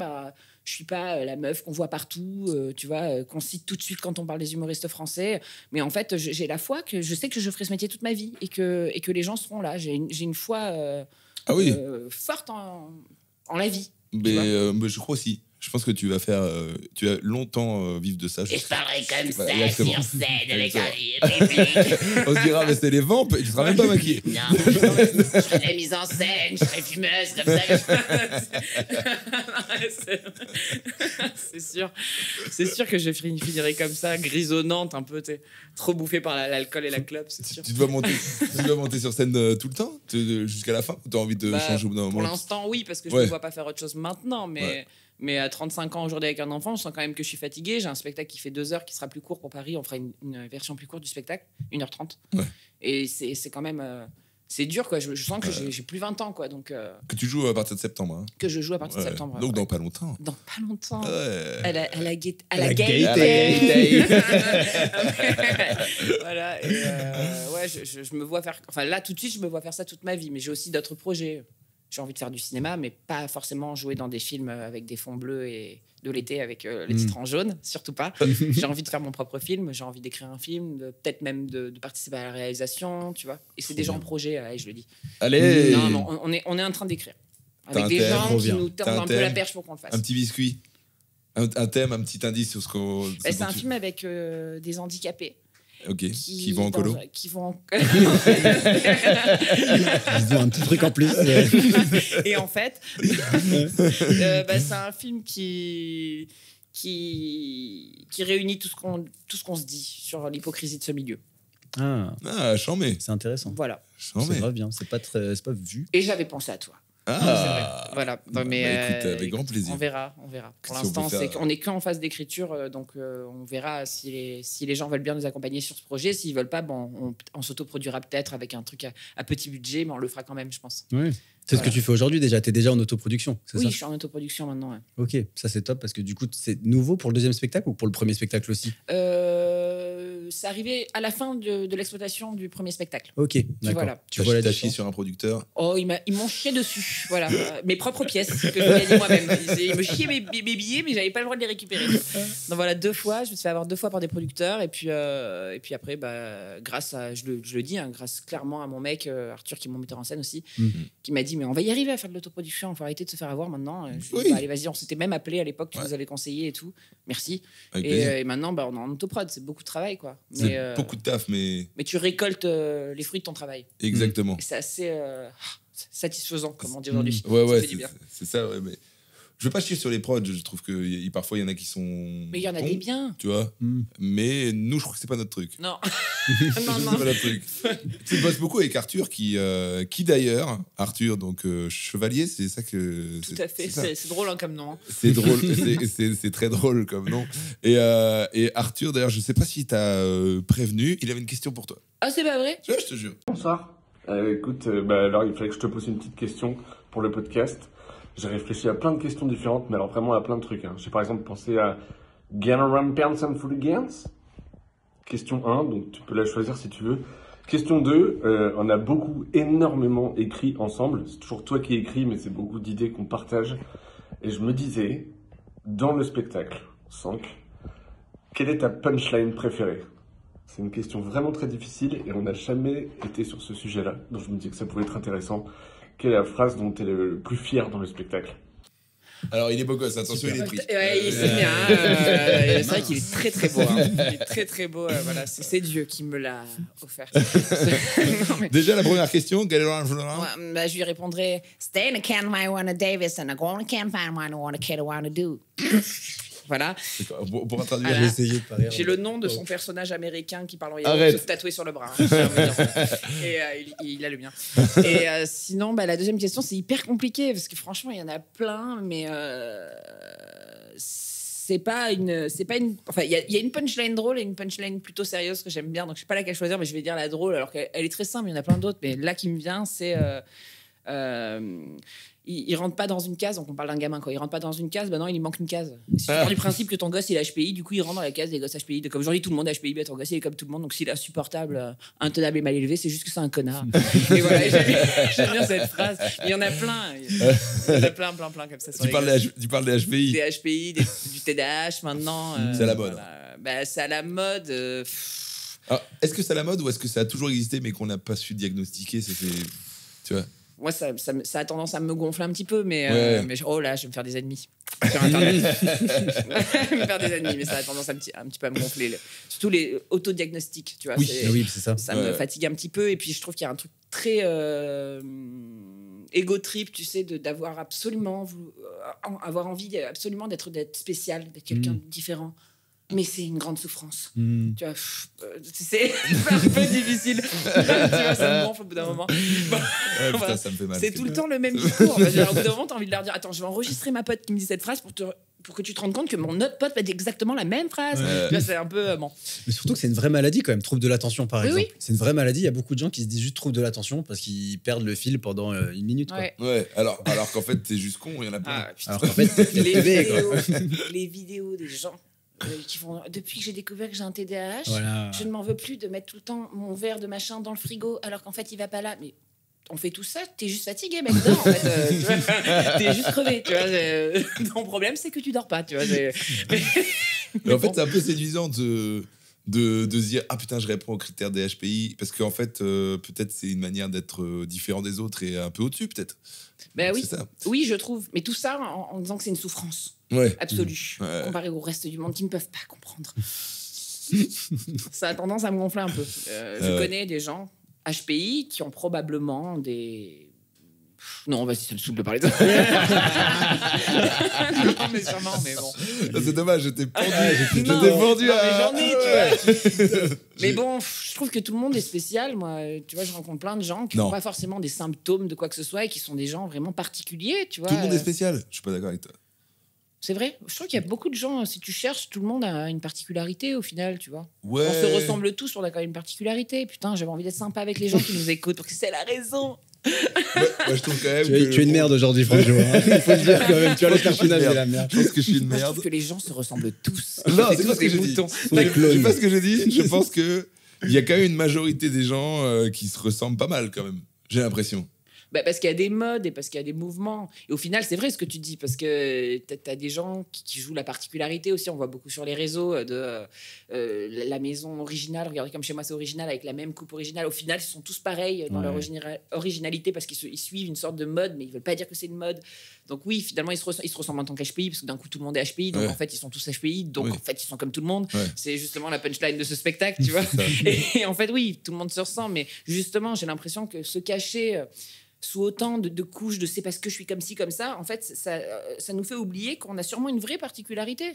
je suis pas la meuf qu'on voit partout, tu vois, qu'on cite tout de suite quand on parle des humoristes français. Mais en fait, j'ai la foi que je sais que je ferai ce métier toute ma vie et que les gens seront là. J'ai une foi forte en la vie. Mais je crois aussi. Je pense que tu vas longtemps vivre de ça. Et je parlerai comme ça exactement. sur scène avec un réplique. On se dira, mais c'est les vampes, tu seras même pas maquillé. Non, je ferai la mise en scène, je serai fumeuse comme ça. C'est sûr que je finirai comme ça, grisonnante, un peu, trop bouffée par l'alcool et la clope, c'est sûr. Tu dois monter sur scène tout le temps, jusqu'à la fin, ou t'as envie de changer au bout d'un moment? Pour l'instant, oui, parce que je ne me vois pas faire autre chose maintenant, mais à 35 ans aujourd'hui avec un enfant, je sens quand même que je suis fatiguée. J'ai un spectacle qui fait 2 heures, qui sera plus court pour Paris. On fera une version plus courte du spectacle, 1h30. Ouais. Et c'est quand même... c'est dur, quoi. Je sens que j'ai plus 20 ans, quoi. Donc, que tu joues à partir de septembre. Hein. Que je joue à partir de septembre. Donc dans pas longtemps. Dans pas longtemps. Ouais. À la gaieté. Voilà. Et ouais, je me vois faire... Enfin, là, tout de suite, je me vois faire ça toute ma vie. Mais j'ai aussi d'autres projets. J'ai envie de faire du cinéma, mais pas forcément jouer dans des films avec des fonds bleus et de l'été avec les titres en jaune, surtout pas. J'ai envie de faire mon propre film, j'ai envie d'écrire un film, peut-être même de participer à la réalisation, tu vois. Et c'est déjà en projet, je le dis. Allez. Non, on est en train d'écrire. Avec des gens qui nous tendent un peu la perche pour qu'on le fasse. Un petit biscuit, un thème, un petit indice sur ce qu'on... C'est un film avec des handicapés. Ok, qui vont en colo. Qui vont en... Ils ont un petit truc en plus. Et en fait, c'est un film qui réunit tout ce qu'on se dit sur l'hypocrisie de ce milieu. Ah, chambé. C'est intéressant. Voilà. C'est grave bien, c'est pas vu. Et j'avais pensé à toi. Ah, voilà. Mais écoute, avec grand plaisir. On verra. Pour l'instant, on est qu'en phase d'écriture, donc on verra si les gens veulent bien nous accompagner sur ce projet. S'ils veulent pas, on s'autoproduira peut-être avec un truc à petit budget, mais on le fera quand même, je pense. Oui. C'est ce que tu fais aujourd'hui déjà. Tu es déjà en autoproduction, c'est Oui, ça? je suis en autoproduction maintenant. Ouais. Ok, ça c'est top parce que du coup, c'est nouveau pour le deuxième spectacle ou pour le premier spectacle aussi? C'est arrivé à la fin de l'exploitation du premier spectacle. Ok, d'accord. Voilà. Tu vois la T'as chié différence. sur un producteur. Oh, ils m'ont chié dessus. Voilà. Mes propres pièces que je gagnais moi-même. Ils me chiaient mes billets, mais j'avais pas le droit de les récupérer. Donc voilà, 2 fois. Je me suis fait avoir 2 fois par des producteurs. Et puis après, grâce à, je le dis, hein, grâce clairement à mon mec, Arthur, qui est mon metteur en scène aussi, qui m'a dit, mais on va y arriver à faire de l'autoproduction. Il faut arrêter de se faire avoir maintenant. Je lui ai dit, allez, vas-y, on s'était même appelé à l'époque, tu nous avais conseillé et tout. Merci. Et maintenant, on est en autoprod. C'est beaucoup de travail, quoi. C'est beaucoup de taf, mais tu récoltes les fruits de ton travail. exactement. Et c'est assez satisfaisant, comme on dit aujourd'hui. Ouais, Ça ouais, fait du bien. c'est ça. Ouais, mais je veux pas chier sur les prods. Je trouve que parfois il y en a qui sont. Mais il y en a bons, des biens. tu vois. Mais nous, je crois que c'est pas notre truc. Non. C'est pas notre truc. Tu bosses beaucoup avec Arthur, qui d'ailleurs, Arthur, donc chevalier, c'est ça que. Tout à fait. C'est drôle hein, comme nom. C'est drôle, c'est très drôle comme nom. Et Arthur, d'ailleurs, je sais pas si t'as prévenu, il avait une question pour toi. Ah, c'est pas vrai? Ouais, je te jure. Bonsoir. Écoute, alors il fallait que je te pose une petite question pour le podcast. J'ai réfléchi à plein de questions différentes, mais alors vraiment à plein de trucs. Hein. J'ai par exemple pensé à Ganaram Pants and Fooligans. Question 1, donc tu peux la choisir si tu veux. Question 2, on a énormément écrit ensemble. C'est toujours toi qui écris, mais c'est beaucoup d'idées qu'on partage. Et je me disais, dans le spectacle, Sank, quelle est ta punchline préférée? C'est une question vraiment très difficile et on n'a jamais été sur ce sujet-là. Donc je me dis que ça pouvait être intéressant. Quelle est la phrase dont tu es le plus fier dans le spectacle? Alors, il est beau gosse, attention, il est pris. Ouais, c'est bien. C'est vrai qu'il est très très beau. Hein. Il est très très beau. Voilà, c'est Dieu qui me l'a offert. Non, mais... Déjà, la première question, Galeran. Ouais, je lui répondrais Stay in a can, I want a Davis, and I go on a camp, I want a kid, I want to do. Voilà. Pour traduire, Voilà. J'ai essayé de pas rire. J'ai le nom de son personnage américain qui parle en Arrête. se tatouer sur le bras. Hein. Et il a le mien. Et sinon, la deuxième question, c'est hyper compliqué parce que franchement, il y en a plein, mais c'est pas une. Enfin, il y a une punchline drôle et une punchline plutôt sérieuse que j'aime bien. Donc, je sais pas laquelle choisir, mais je vais dire la drôle alors qu'elle est très simple. Il y en a plein d'autres, mais là qui me vient, c'est. Il rentre pas dans une case, donc on parle d'un gamin quand il rentre pas dans une case, non, il lui manque une case. Si tu pars du principe que ton gosse il est HPI, du coup il rentre dans la case des gosses HPI. Comme aujourd'hui tout le monde est HPI, ton gosse il est comme tout le monde, donc s'il est insupportable, intenable et mal élevé, c'est juste que c'est un connard. Et voilà, j'aime bien cette phrase. Il y en a plein, il y en a plein comme ça. Tu parles des HPI. Des HPI, du TDAH maintenant. C'est à la mode. Voilà. C'est à la mode. Alors, est-ce que c'est à la mode ou est-ce que ça a toujours existé mais qu'on n'a pas su diagnostiquer? Tu vois. Moi, ça a tendance à me gonfler un petit peu, mais oh là, je vais me faire des ennemis sur Internet. Je vais me faire des ennemis, mais ça a tendance un petit peu à me gonfler. Surtout les autodiagnostics, tu vois. Oui, c'est ça. Ça me fatigue un petit peu, et puis je trouve qu'il y a un truc très ego trip, tu sais, d'avoir absolument avoir envie absolument d'être spécial, d'être quelqu'un de différent. Mais c'est une grande souffrance. Tu vois, c'est un peu difficile. Tu vois, ça me gonfle au bout d'un moment. Putain, Voilà. ça me fait mal. C'est tout le temps le même discours. Au bout d'un moment, t'as envie de leur dire attends, je vais enregistrer ma pote qui me dit cette phrase pour que tu te rendes compte que mon autre pote va dire exactement la même phrase. Tu vois, c'est un peu bon. Mais surtout que c'est une vraie maladie quand même, trouble de l'attention par exemple. Oui. C'est une vraie maladie. Il y a beaucoup de gens qui se disent juste trouble de l'attention parce qu'ils perdent le fil pendant une minute. Quoi. Ouais. Alors qu'en fait, t'es juste con, il y en a plein. Alors qu'en fait, les vidéos des gens qui font depuis que j'ai découvert que j'ai un TDAH, voilà. je ne m'en veux plus de mettre tout le temps mon verre de machin dans le frigo alors qu'en fait il va pas là. Mais on fait tout ça, t'es juste fatigué, mec. Non, en fait, tu vois, t'es juste crevé. Tu vois, ton problème, c'est que tu dors pas. Tu vois, Mais en fait, c'est un peu séduisant de se dire ah putain, je réponds aux critères des HPI parce qu'en fait, peut-être c'est une manière d'être différent des autres et un peu au-dessus, peut-être. Ben oui, C'est ça. oui, je trouve. Mais tout ça en disant que c'est une souffrance Ouais. absolue, Ouais. comparé au reste du monde qui ne peuvent pas comprendre. Ça a tendance à me gonfler un peu. Je connais des gens HPI qui ont probablement des... Non, vas-y, ça me saoule de parler de ça. Non, mais sûrement, mais bon. C'est dommage, je t'ai pendu. Je t'ai Non, pendu non, à... mais j'en ai, tu vois. Mais bon, je trouve que tout le monde est spécial. Moi, tu vois, je rencontre plein de gens qui n'ont pas forcément des symptômes de quoi que ce soit et qui sont des gens vraiment particuliers, tu vois. Tout le monde est spécial. Je suis pas d'accord avec toi. C'est vrai. Je trouve qu'il y a beaucoup de gens, si tu cherches, tout le monde a une particularité au final, tu vois. Ouais. On se ressemble tous, on a quand même une particularité. Putain, j'avais envie d'être sympa avec les gens qui nous écoutent parce que c'est la raison Moi, je trouve quand même Tu es une merde aujourd'hui, Franjo. Hein. Il faut le dire quand même. Tu as le personnage de la merde. Je pense que je suis une Je merde. trouve que les gens se ressemblent tous. Non, c'est tous pas ce que des j'ai dit. moutons. Je sais pas ce que j'ai dit. Je pense que il y a quand même une majorité des gens qui se ressemblent pas mal quand même. J'ai l'impression. Bah, parce qu'il y a des modes et parce qu'il y a des mouvements. Et au final, c'est vrai ce que tu dis, parce que tu as des gens qui jouent la particularité aussi. On voit beaucoup sur les réseaux de la maison originale. Regardez comme chez moi, c'est original, avec la même coupe originale. Au final, ils sont tous pareils dans leur originalité parce qu'ils suivent une sorte de mode, mais ils veulent pas dire que c'est une mode. Donc oui, finalement, ils se ressemblent en tant qu'HPI, parce que d'un coup, tout le monde est HPI. Donc en fait, ils sont tous HPI. Donc en fait, ils sont comme tout le monde. C'est justement la punchline de ce spectacle, tu vois. Et en fait, oui, tout le monde se ressemble. Mais justement, j'ai l'impression que se cacher sous autant de couches de c'est parce que je suis comme ci, comme ça, en fait, ça nous fait oublier qu'on a sûrement une vraie particularité.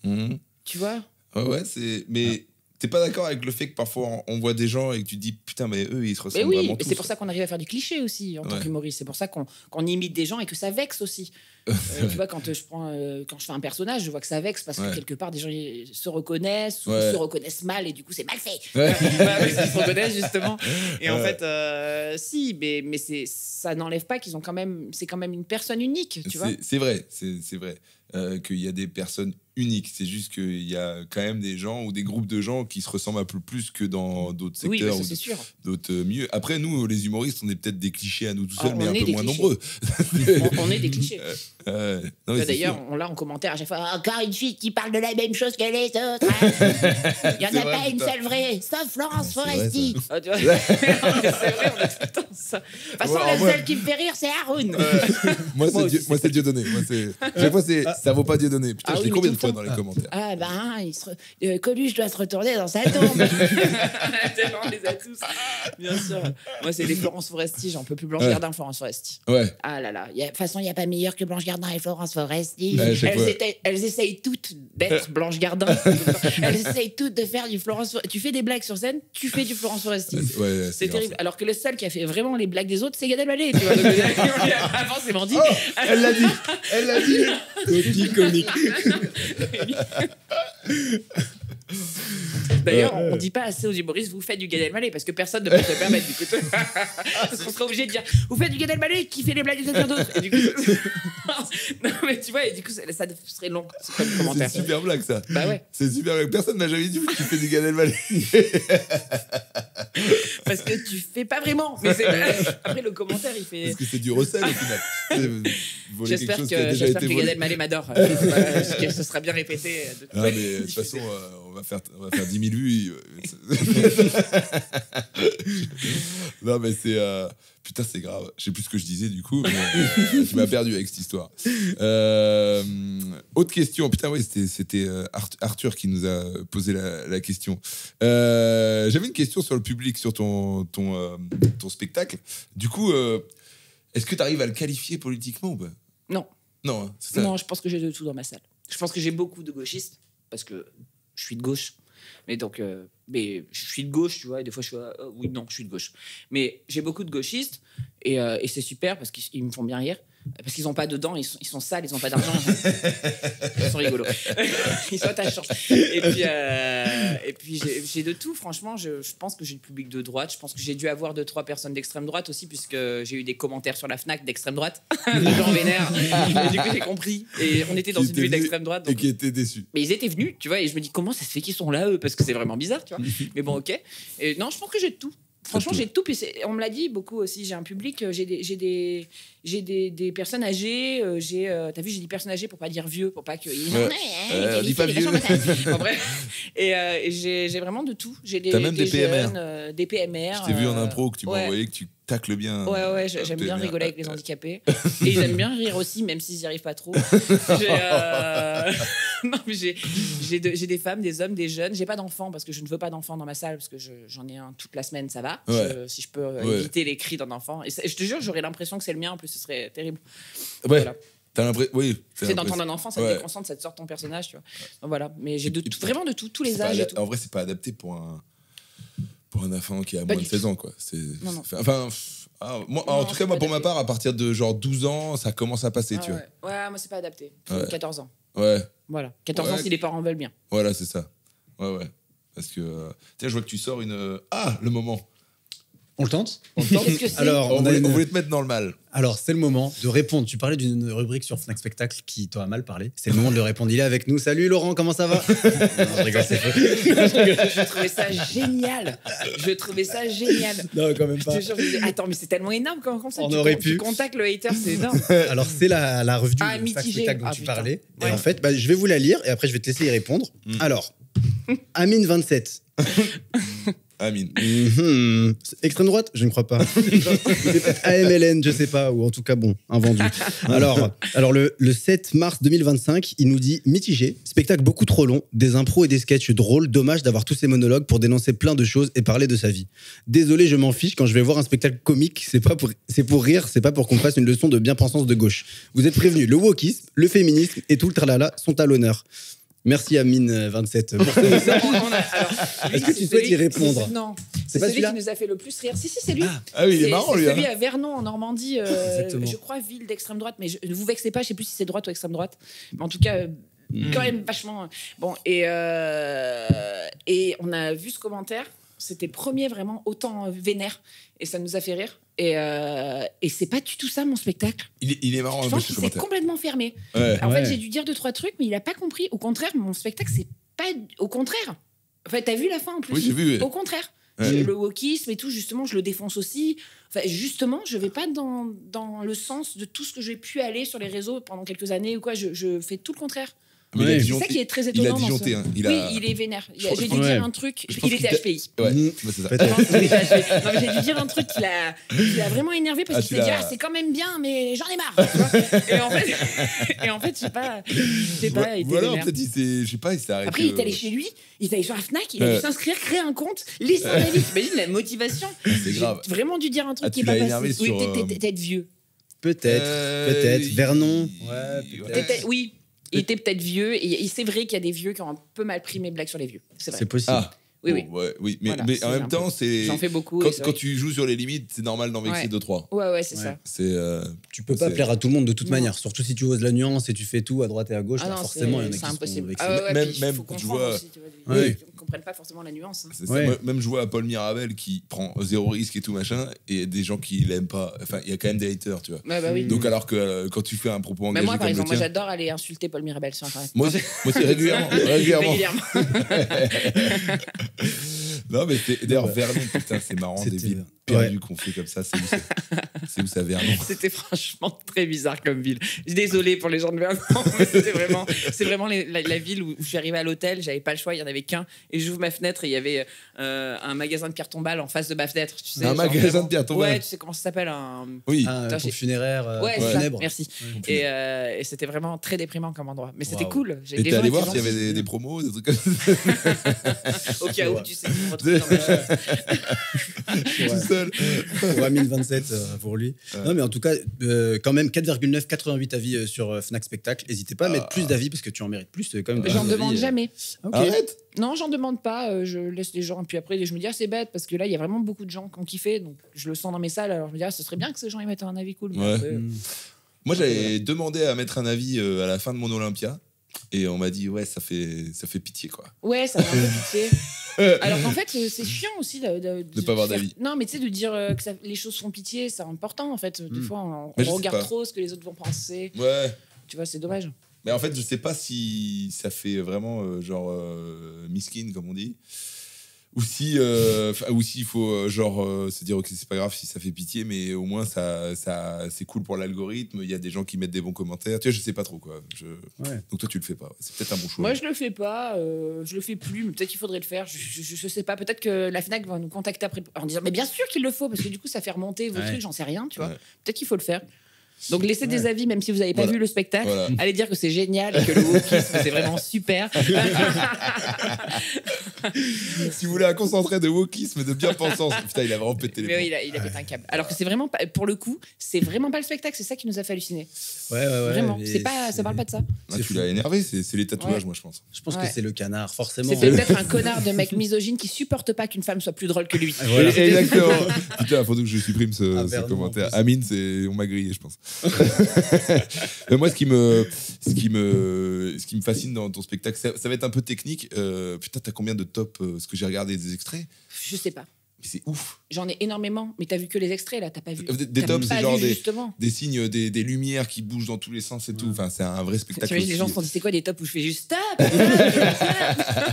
Tu vois? Ouais, c'est. Mais t'es pas d'accord avec le fait que parfois on voit des gens et que tu te dis putain, mais eux, ils se ressemblent Mais oui, vraiment et tous. c'est pour ça qu'on arrive à faire du cliché aussi en tant qu'humoriste. C'est pour ça qu'on imite des gens et que ça vexe aussi. Tu vois, quand je fais un personnage, je vois que ça vexe parce que quelque part, des gens se reconnaissent ou se reconnaissent mal et du coup, c'est mal fait. Parce qu'ils se reconnaissent justement. Et en fait, si, mais ça n'enlève pas qu'ils ont quand même, c'est quand même une personne unique, tu vois. C'est vrai, c'est vrai qu'il y a des personnes uniques. C'est juste qu'il y a quand même des gens ou des groupes de gens qui se ressemblent un peu plus que dans d'autres secteurs oui, c'est sûr. d'autres milieux. Après, nous, les humoristes, on est peut-être des clichés à nous tout seuls, mais un peu moins clichés. nombreux. On est des clichés. D'ailleurs, on l'a en commentaire à chaque fois. Encore une fille qui parle de la même chose que les autres. Hein. Il n'y en a pas une seule vraie, sauf Florence Foresti. C'est vrai, on a tout le temps ça. De toute façon, la seule qui me fait rire, c'est Haroun. Moi, c'est Dieudonné. Chaque fois, ça vaut pas Dieudonné. Putain, je l'ai combien de fois dans les commentaires? Ah Coluche doit se retourner dans sa tombe. Tellement on les a tous. Bien sûr. Moi, c'est les Florence Foresti. J'en peux plus. Blanche Gardin, Florence Foresti. Ouais. Ah là là. De toute façon, il n'y a pas meilleur que Blanche Gardin et Florence Foresti. Elles essayent toutes d'être Blanche Gardin. Elles essayent toutes de faire du Florence Foresti. Tu fais des blagues sur scène, tu fais du Florence Foresti. C'est terrible. Alors que le seul qui a fait vraiment les blagues des autres, c'est Gad Elmaleh. Tu vois. Donc, avant, c'est menti. Oh, elle l'a dit. Copie comique. D'ailleurs, on dit pas assez aux humoristes, vous faites du Gad Elmaleh, parce que personne ne peut se le permettre. Du coup, parce qu'on serait obligé de dire, vous faites du Gad Elmaleh, qui fait les blagues de quelqu'un d'autre. Et du coup, non mais tu vois, et du coup, ça serait long. C'est comme commentaire. C'est super blague ça. Bah ouais. C'est super blague. Personne m'a jamais dit que tu fais du Gad Elmaleh. Parce que tu fais pas vraiment. Mais après le commentaire, il fait. Parce que c'est du recel au final. J'espère que Gad Elmaleh m'adore. Que ce sera bien répété. Mais de toute façon, on va faire 10 000 vues. Non, mais c'est. Putain, c'est grave. Je sais plus ce que je disais du coup, mais tu m'as perdu avec cette histoire. Autre question. Putain, oui, c'était Arthur qui nous a posé la question. J'avais une question sur le public, sur ton spectacle. Du coup, est-ce que tu arrives à le qualifier politiquement ou pas? Non. Non, hein, c'est ça. Non, je pense que j'ai de tout dans ma salle. Je pense que j'ai beaucoup de gauchistes, parce que je suis de gauche. Mais donc, mais je suis de gauche, tu vois, et des fois je suis oui, non, je suis de gauche. Mais j'ai beaucoup de gauchistes, et c'est super parce qu'ils me font bien rire. Parce qu'ils n'ont pas de dents, ils sont sales, ils n'ont pas d'argent. Ils sont rigolos. Ils sont attachants. Et puis j'ai de tout, franchement. Je pense que j'ai le public de droite. Je pense que j'ai dû avoir 2-3 personnes d'extrême droite aussi, puisque j'ai eu des commentaires sur la Fnac d'extrême droite. Les gens vénères. Et du coup, j'ai compris. Et on était dans une ville d'extrême droite. Donc... Et qui étaient déçus. Mais ils étaient venus, tu vois, et je me dis, comment ça se fait qu'ils sont là, eux? Parce que c'est vraiment bizarre, tu vois. Mais bon, ok. Et non, je pense que j'ai de tout. Franchement, j'ai tout. Puis on me l'a dit beaucoup aussi. J'ai un public, j'ai des personnes âgées. T'as vu, j'ai des personnes âgées pour pas dire vieux, pour pas que. Dis pas vieux. Bon, bref. Et j'ai vraiment de tout. T'as même des PMR. Jeunes, des PMR. Je t'ai vu en impro que tu m'as envoyé que tu tacles bien. Ouais, j'aime bien rigoler avec les handicapés. Et ils aiment bien rire aussi, même s'ils n'y arrivent pas trop. Non, mais j'ai des femmes, des hommes, des jeunes. J'ai pas d'enfants parce que je ne veux pas d'enfants dans ma salle parce que j'en ai un toute la semaine, ça va. Si je peux éviter les cris d'un enfant. Et je te jure, j'aurais l'impression que c'est le mien. En plus, ce serait terrible. Ouais. Voilà. T'as l'impression, oui. C'est d'entendre un enfant, ça te déconcentre, ça te sort ton personnage, tu vois. Donc voilà. Mais j'ai vraiment de tout, tous les âges. Et tout. En vrai, c'est pas adapté pour un enfant qui a moins de 16 ans, quoi. Non. Enfin. En tout cas, moi, pour ma part, à partir de genre 12 ans, ça commence à passer, tu vois. Ouais, moi, c'est pas adapté. 14 ans. Ouais. Voilà. 14 ans si les parents veulent bien. Voilà, c'est ça. Ouais. Parce que, tiens, je vois que tu sors une... Ah, le moment. On le tente? Qu'est-ce que c'est? Alors, On on a voulait, une- on voulait te mettre dans le mal. Alors, c'est le moment de répondre. Tu parlais d'une rubrique sur Fnac Spectacle qui t'a mal parlé. C'est le moment de le répondre. Il est avec nous. Salut Laurent, comment ça va? Non, je rigole, c'est faux. Je trouvais ça génial. Non, quand même Je pas. te jure, je me disais, attends, mais c'est tellement énorme comme ça. On aurait pu. Tu contactes le hater, c'est énorme. Alors, c'est la revue Ah, de Fnac mitigé. Spectacle dont Ah, tu putain. parlais. Et Ouais. en fait, je vais vous la lire et après, je vais te laisser y répondre. Alors, Amine 27. Amine. Extrême droite? Je ne crois pas. C'est peut-être AMLN, je sais pas, ou en tout cas, bon, invendu. Alors le 7 mars 2025, il nous dit mitigé, spectacle beaucoup trop long, des impros et des sketchs drôles, dommage d'avoir tous ces monologues pour dénoncer plein de choses et parler de sa vie. Désolé, je m'en fiche, quand je vais voir un spectacle comique, c'est pour rire, c'est pas pour qu'on me fasse une leçon de bien-pensance de gauche. Vous êtes prévenus, le wokisme, le féminisme et tout le tralala sont à l'honneur. Merci Amine 27 pour ce message. Est-ce que tu souhaites y répondre? Non. C'est C'est pas celui celui-là qui nous a fait le plus rire. Si, c'est lui. Ah oui, il est C'est- marrant, c'est lui. celui Hein. à Vernon, en Normandie. Exactement. Je crois ville d'extrême droite, mais ne vous vexez pas, je sais plus si c'est droite ou extrême droite. Mais en tout cas, quand même vachement. Bon, et on a vu ce commentaire. C'était le premier vraiment autant vénère. Et ça nous a fait rire. Et c'est pas du tout ça, mon spectacle. Il est marrant, Je un peu, pense ce qu'il s'est commentaire. complètement fermé. Ouais. En Ouais. fait, j'ai dû dire 2-3 trucs, mais il a pas compris. Au contraire, mon spectacle, c'est pas. Au contraire. Enfin, t'as vu la fin en plus? Oui, j'ai vu. Au contraire. Ouais. Le wokisme et tout, justement, je le défonce aussi. Enfin, justement, je vais pas dans le sens de tout ce que j'ai pu aller sur les réseaux pendant quelques années ou quoi. Je fais tout le contraire. Mais il a Ouais. C'est disjoncté- ça qui est très il a étonnant. dans disjoncté. ce- Hein. Oui, il est vénère. Je crois- J'ai dû ouais. dire un truc. Je pense Il était qu'il HPI. Ouais, Mm. bah, c'est ça. Peut-être. Je pense qu'il était HPI. Non, mais j'ai dû dire un truc qui l'a vraiment énervé parce Ah, qu'il tu s'est dit l'as- c'est quand même bien, mais j'en ai marre. Tu vois. et en fait, je sais pas, il était Ou alors, vénère. peut-être, il s'est arrêté. Après, il est allé chez lui, il est allé sur la Fnac, il a Ouais. dû s'inscrire, créer un compte, laisser un avis. T'imagines la motivation? C'est grave. J'ai vraiment dû dire un truc Ah, qui tu est pas l'as énervé passé. sur, Oui, peut-être vieux. Peut-être. Vernon. il- Ouais, ouais. peut-être. Oui, il était peut-être vieux. Et c'est vrai qu'il y a des vieux qui ont un peu mal pris mes blagues sur les vieux. C'est vrai. C'est possible. Ah, Oui, oui. bon, ouais, oui. Mais, Voilà, mais c'est en un même peu- temps, c'est. J'en fais beaucoup. Quand, et c'est quand vrai. tu joues sur les limites, c'est normal d'en vexer Ouais. 2-3. Ouais, c'est Ouais. ça. C'est. Tu peux pas c'est- plaire à tout le monde de toute Non. manière, surtout si tu oses la nuance et tu fais tout à droite et à gauche. Ah bah non, forcément, il y en a c'est qui seront impossible. vexés. Ah ouais, Même- puis il même, faut tu comprendre vois- aussi, tu vois, Ouais. ils ne comprennent pas forcément la nuance. Hein. C'est ça. Ouais. Même je vois à Paul Mirabel qui prend zéro risque et tout machin, et des gens qui l'aiment pas. Enfin, il y a quand même des haters, tu vois. Ouais, bah oui. Donc, alors que quand tu fais un propos Mais engagé moi, par comme le exemple, moi tien. j'adore aller insulter Paul Mirabel sur Internet. Moi aussi, régulièrement. Régulièrement. Non, mais d'ailleurs, Vernon, putain, c'est marrant, des C'était- villes perdues qu'on fait comme ça. C'est où ça, Vernon? C'était franchement très bizarre comme ville. Je suis désolée pour les gens de Vernon, mais c'est vraiment la ville où je suis arrivée à l'hôtel, j'avais pas le choix, il y en avait qu'un, et j'ouvre ma fenêtre et il y avait un magasin de pierre tombale en face de ma fenêtre. Tu sais, Un genre magasin vraiment- de pierre tombale. Ouais, tu sais comment ça s'appelle un... Oui. Ah, Putain, pour j'ai- funéraire, Ouais, pour c'est ça, funèbre. merci. Ouais. Et c'était vraiment très déprimant comme endroit. Mais c'était Waouh. cool. Et t'es allé voir s'il y avait des promos, des trucs comme ça. Au cas où, tu sais, me retrouver dans ma- Tout seul. Pour Amine 27 pour lui. Ouais. Non, mais en tout cas, quand même 4,9, 88 avis sur Fnac Spectacle. N'hésitez pas à mettre plus d'avis parce que tu en mérites plus. Quand même. J'en des demande avis, jamais. Ok. Arrête. Non, j'en demande pas. Je laisse les gens. Puis après, je me dis, ah, c'est bête parce que là, il y a vraiment beaucoup de gens qui ont kiffé. Donc, je le sens dans mes salles. Alors, je me dis, ah, ce serait bien que ces gens y mettent un avis cool. Mais Ouais. après, Mm. Moi, j'avais demandé à mettre un avis à la fin de mon Olympia. Et on m'a dit, ouais, ça fait pitié, quoi. Ouais, ça m'a un peu pitié. Alors qu'en fait, c'est chiant aussi de pas avoir faire- d'avis. Non, mais tu sais, de dire que les choses font pitié, c'est important en fait. Des Mm. fois, on Mais je sais regarde pas. trop ce que les autres vont penser. Ouais. Tu vois, c'est dommage. Mais en fait, je sais pas si ça fait vraiment genre miskin, comme on dit. Ou si il faut se dire, ok, c'est pas grave si ça fait pitié, mais au moins ça c'est cool pour l'algorithme. Il y a des gens qui mettent des bons commentaires. Tu vois, je sais pas trop, quoi. Ouais. Donc toi, tu le fais pas. C'est peut-être un bon choix. Moi, je le fais pas. Je le fais plus. Mais peut-être qu'il faudrait le faire. Je sais pas. Peut-être que la Fnac va nous contacter après en disant, mais bien sûr qu'il le faut parce que du coup, ça fait remonter vos Ouais. trucs. J'en sais rien, tu vois. Ouais. Peut-être qu'il faut le faire. Donc laissez des avis, même si vous n'avez pas Voilà. vu le spectacle. Voilà. Allez dire que c'est génial et que le wokisme c'est vraiment super. Si vous voulez un concentré de wokisme, de bien-pensance, putain, il a vraiment pété les Mais oui, plombs. il a pété un câble. Alors que c'est vraiment pas, pour le coup, c'est vraiment pas le spectacle, c'est ça qui nous a fait halluciner. Ouais. Vraiment, mais c'est pas, ça parle pas de ça. Ah, c'est tu fou. l'as énervé, c'est les tatouages, Ouais. moi, je pense. Je pense Ouais. que c'est le canard, forcément. C'est peut-être un connard de mec misogyne qui supporte pas qu'une femme soit plus drôle que lui. Voilà. Exactement. Putain, faut que je supprime ce Vernon, commentaire. en plus. Amine, on m'a grillé, je pense. Mais moi, ce qui me fascine dans ton spectacle, ça va être un peu technique. Putain, t'as combien de top Parce que j'ai regardé des extraits. Je sais pas. Mais c'est ouf. J'en ai énormément, mais t'as vu que les extraits là, t'as pas vu. Des T'as tops, pas c'est genre vu, justement. des signes, des lumières qui bougent dans tous les sens et tout. Enfin, c'est un vrai spectacle. Les gens se font c'est quoi des tops où je fais juste stop, stop, stop.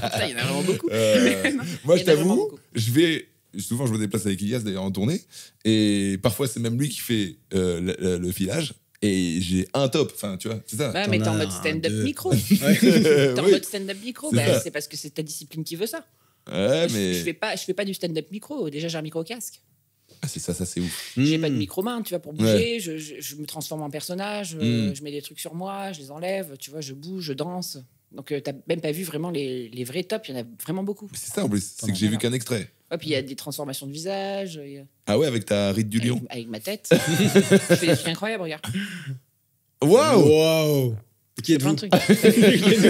Putain, il y en a vraiment beaucoup. Moi, Il je y en a vraiment t'avoue, beaucoup. souvent, je me déplace avec Ilias d'ailleurs en tournée, et parfois, c'est même lui qui fait le filage. Et j'ai un top, enfin, tu vois, c'est ça. Ouais, mais t'es en as mode stand-up deux. micro. Oui. T'es en mode stand-up micro, C'est ça. c'est parce que c'est ta discipline qui veut ça. Ouais, mais. Je fais pas du stand-up micro. Déjà, j'ai un micro casque. Ah, c'est ça, c'est ouf. J'ai pas de micro-main, tu vois, pour bouger. Je me transforme en personnage. Mm. Je mets des trucs sur moi, je les enlève. Tu vois, je bouge, je danse. Donc, t'as même pas vu vraiment les vrais tops. Il y en a vraiment beaucoup. Mais c'est ça en plus, c'est que j'ai vu qu'un extrait. Ouais, puis il y a des transformations de visage. Ah ouais, avec ta ride du lion. Avec ma tête. Je fais des trucs incroyables, regarde. Waouh! Waouh. Qui C'est plein êtes-vous? de trucs.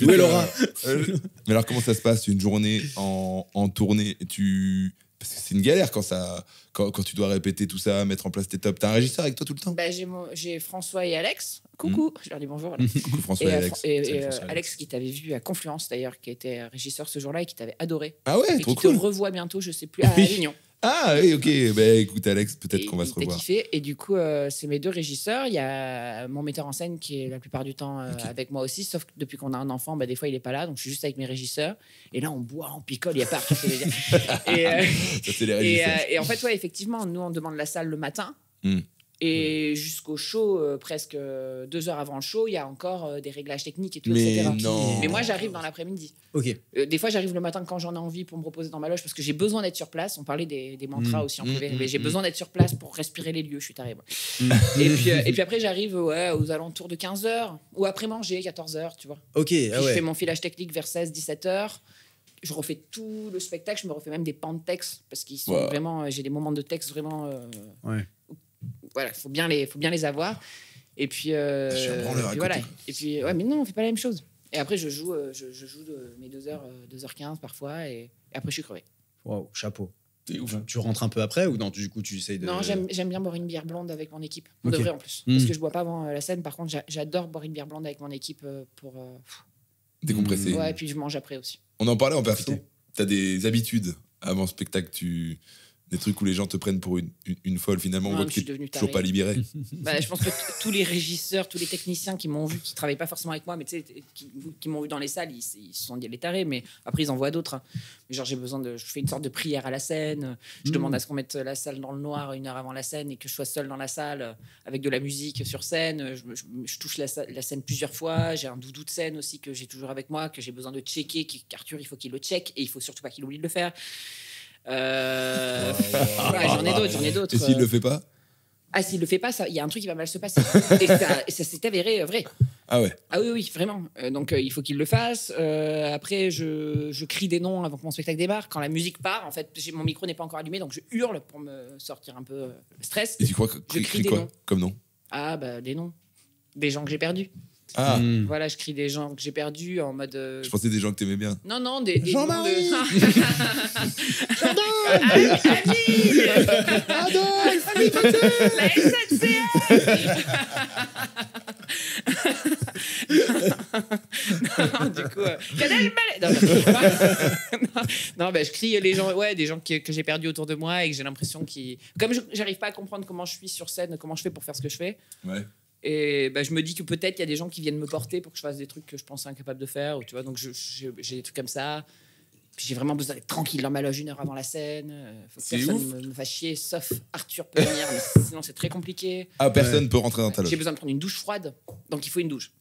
Où est Laura? Mais alors, comment ça se passe une journée en tournée et Parce que c'est une galère quand tu dois répéter tout ça, mettre en place tes tops. T'as un régisseur avec toi tout le temps? Bah, j'ai François et Alex. Coucou, je leur dis bonjour. Voilà. Coucou François et Alex. Salut, François et Alex qui t'avait vu à Confluence d'ailleurs, qui était régisseur ce jour-là et qui t'avait adoré. Ah ouais, Et trop qui te cool. revoit bientôt, je sais plus, à Oui. Avignon. Ah oui, ok. Bah écoute, Alex, peut-être Et qu'on va il se t'a revoir. kiffé. Et du coup, c'est mes deux régisseurs. Il y a mon metteur en scène qui est la plupart du temps avec moi aussi, sauf que depuis qu'on a un enfant, bah, des fois il est pas là, donc je suis juste avec mes régisseurs. Et là, on boit, on picole, il y a pas. Tu sais, les gars. Ça, c'est les régisseurs. Et en fait, ouais, effectivement, nous on demande la salle le matin. Mm. Et jusqu'au show, presque 2 heures avant le show, il y a encore des réglages techniques et tout, Mais etc. non. Mais moi, j'arrive dans l'après-midi. Ok. Des fois, j'arrive le matin quand j'en ai envie pour me reposer dans ma loge parce que j'ai besoin d'être sur place. On parlait des mantras aussi en privé, mais j'ai besoin d'être sur place pour respirer les lieux. Je suis taré, moi. Et puis après, j'arrive aux alentours de 15h ou après manger, 14h, tu vois. Ok, Puis ah je ouais. fais mon filage technique vers 16-17h. Je refais tout le spectacle. Je me refais même des pans de texte parce qu'ils sont Wow. vraiment. J'ai des moments de texte vraiment. Ouais. Voilà, faut bien les avoir. Et puis, Je suis un branleur à puis côté, voilà. quoi. Et puis, ouais, mais non, on fait pas la même chose. Et après, je joue de mes 2h, 2h15 parfois, et après, je suis crevé. Waouh, chapeau. C'est ouf. Tu rentres un peu après ou non, du coup, tu essayes de. Non, j'aime bien boire une bière blonde avec mon équipe. On Ok. devrait en plus. Parce que je bois pas avant la scène. Par contre, j'adore boire une bière blonde avec mon équipe pour. Décompressé. Ouais, et puis je mange après aussi. On en parlait en perso. Profiter. T'as des habitudes avant le spectacle, des trucs où les gens te prennent pour une folle. Finalement, on Non, voit je que suis t'es devenue toujours tarée. pas libéré. Bah, je pense que tous les régisseurs, tous les techniciens qui m'ont vu, qui travaillent pas forcément avec moi, mais tu sais, qui m'ont vu dans les salles, ils se sont dit les tarés, mais après ils en voient d'autres. Hein. Mais genre je fais une sorte de prière à la scène. Je demande à ce qu'on mette la salle dans le noir 1 heure avant la scène et que je sois seul dans la salle avec de la musique sur scène. Je touche la scène plusieurs fois. J'ai un doudou de scène aussi que j'ai toujours avec moi, que j'ai besoin de checker. Qu'Arthur il faut qu'il le check et il faut surtout pas qu'il oublie de le faire. Ouais, j'en ai d'autres. Et s'il le fait pas? Ah, s'il le fait pas, il y a un truc qui va mal se passer. Et ça s'est avéré vrai. Ah ouais. Ah oui, vraiment. Donc, il faut qu'il le fasse. Après, je crie des noms avant que mon spectacle démarre. Quand la musique part, en fait, mon micro n'est pas encore allumé, donc je hurle pour me sortir un peu le stress. Et tu crois que Je crie des quoi noms. comme nom? Ah, bah, des noms. Des gens que j'ai perdus. Ah, Voilà, je crie des gens que j'ai perdus en mode... je pensais des gens que t'aimais bien. Non, des Jean-Marie noms de... Adolphe La SNCF Non, du coup... Canal Malais Non, bah, je crie les gens, ouais, des gens que j'ai perdus autour de moi et que j'ai l'impression qu'ils... Comme j'arrive pas à comprendre comment je suis sur scène, comment je fais pour faire ce que je fais, Ouais. et bah, je me dis que peut-être il y a des gens qui viennent me porter pour que je fasse des trucs que je pensais incapable de faire, ou, tu vois, donc j'ai des trucs comme ça. Puis j'ai vraiment besoin d'être tranquille dans ma loge 1 heure avant la scène. Faut que C'est personne ouf. me fasse chier, sauf Arthur pour venir, mais sinon c'est très compliqué. Ah, personne peut rentrer dans ta J'ai loge. besoin de prendre une douche froide, donc il faut une douche.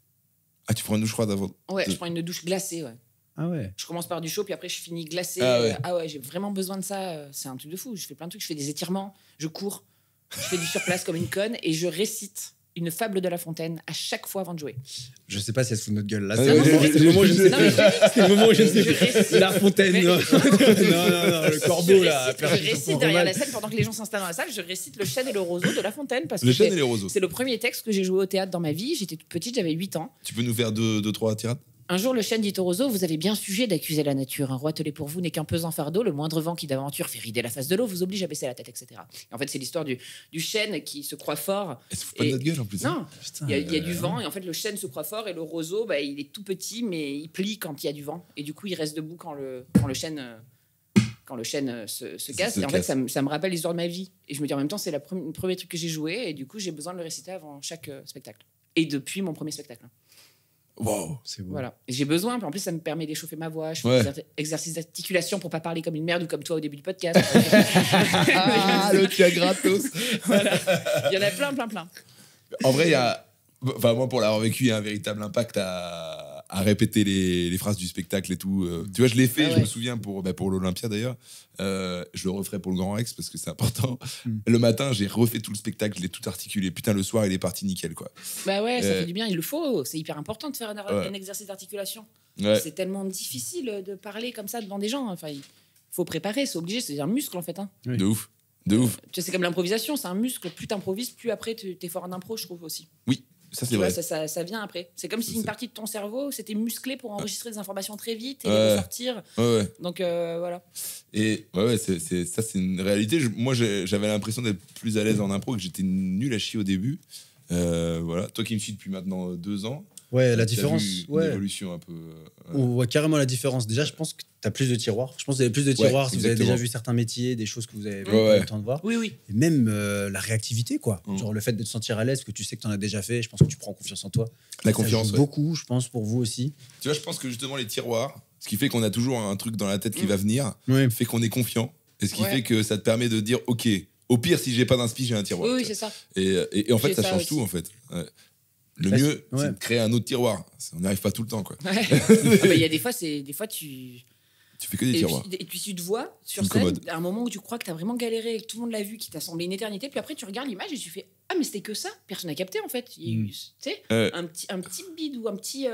Ah, tu prends une douche froide avant. Ouais, je prends une douche glacée, ouais. Ah ouais. Je commence par du chaud, puis après je finis glacé. Ah ouais. J'ai vraiment besoin de ça. C'est un truc de fou. Je fais plein de trucs. Je fais des étirements, je cours, je fais du surplace comme une conne et je récite une fable de La Fontaine à chaque fois avant de jouer. Je sais pas si elle se fout de notre gueule là. Ah, C'est le moment où je ne sais Non, mais je te dis, C'est le moment où je ne sais Je récite. plus. La Fontaine. Mais- Non, non, le corbeau là. Je récite derrière la scène pendant que les gens s'installent dans la salle. Je récite Le Chêne et le Roseau de La Fontaine parce que Le chêne et les roseaux. c'est le premier texte que j'ai joué au théâtre dans ma vie. J'étais toute petite, j'avais 8 ans. Tu peux nous faire deux, trois tirades? Un jour, le chêne dit au roseau, vous avez bien sujet d'accuser la nature. Un roi telé pour vous n'est qu'un pesant fardeau. Le moindre vent qui d'aventure fait rider la face de l'eau vous oblige à baisser la tête, etc. Et en fait, c'est l'histoire du chêne qui se croit fort. Elle se fout pas de notre gueule en plus. Non, il y a du vent. Et en fait, le chêne se croit fort et le roseau, il est tout petit, mais il plie quand il y a du vent. Et du coup, il reste debout quand le chêne se casse. Et en fait, ça me rappelle l'histoire de ma vie. Et je me dis en même temps, c'est le premier truc que j'ai joué. Et du coup, j'ai besoin de le réciter avant chaque spectacle. Et depuis mon premier spectacle. Wow, c'est beau. Voilà. Et j'ai besoin, puis en plus, ça me permet d'échauffer ma voix. Je fais des exercices d'articulation pour pas parler comme une merde ou comme toi au début du podcast. le tia gratos. Voilà. Il y en a plein. En vrai, il y a. Enfin, moi, pour l'avoir vécu, il y a un véritable impact à répéter les phrases du spectacle et tout. Tu vois, je l'ai fait, je me souviens, pour l'Olympia d'ailleurs. Je le referai pour le Grand Rex parce que c'est important. Le matin, j'ai refait tout le spectacle, je l'ai tout articulé. Putain, le soir, il est parti nickel, quoi. Bah ouais, ça fait du bien, il le faut. C'est hyper important de faire un exercice d'articulation. Ouais. C'est tellement difficile de parler comme ça devant des gens. Enfin, il faut préparer, c'est obligé, c'est un muscle en fait. Hein. Oui. De ouf. Tu sais, c'est comme l'improvisation, c'est un muscle. Plus t'improvises, plus après t'es fort en impro, je trouve aussi. Oui. Ça, c'est vrai. Ça vient après. C'est comme si une partie de ton cerveau s'était musclée pour enregistrer des informations très vite et les ressortir. Ouais. Donc voilà. Et ça, c'est une réalité. Moi, j'avais l'impression d'être plus à l'aise en impro, que j'étais nul à chier au début. Voilà. Toi qui me suis depuis maintenant 2 ans. Ouais, la différence. Vu une évolution un peu. On voit carrément la différence. Déjà, je pense que tu as plus de tiroirs. Je pense que vous avez plus de tiroirs si vous avez déjà vu certains métiers, des choses que vous avez pas eu le temps de voir. Oui. Et même la réactivité, quoi. Genre le fait de te sentir à l'aise, que tu sais que tu en as déjà fait, je pense que tu prends confiance en toi. La confiance. Beaucoup, je pense, pour vous aussi. Tu vois, je pense que justement, les tiroirs, ce qui fait qu'on a toujours un truc dans la tête qui va venir, fait qu'on est confiant. Et ce qui fait que ça te permet de dire, OK, au pire, si j'ai pas d'inspi, j'ai un tiroir. Oui, c'est ça. Et en fait, ça change tout, en fait. Le mieux, c'est de créer un autre tiroir. On n'y arrive pas tout le temps, quoi. Il y a des fois, tu fais que des tiroirs. Et puis tu te vois sur scène, à un moment où tu crois que tu as vraiment galéré, que tout le monde l'a vu, qui t'a semblé une éternité, puis après tu regardes l'image et tu fais ah mais c'était que ça, personne n'a capté en fait. Il y a eu, tu sais, un petit bide ou un petit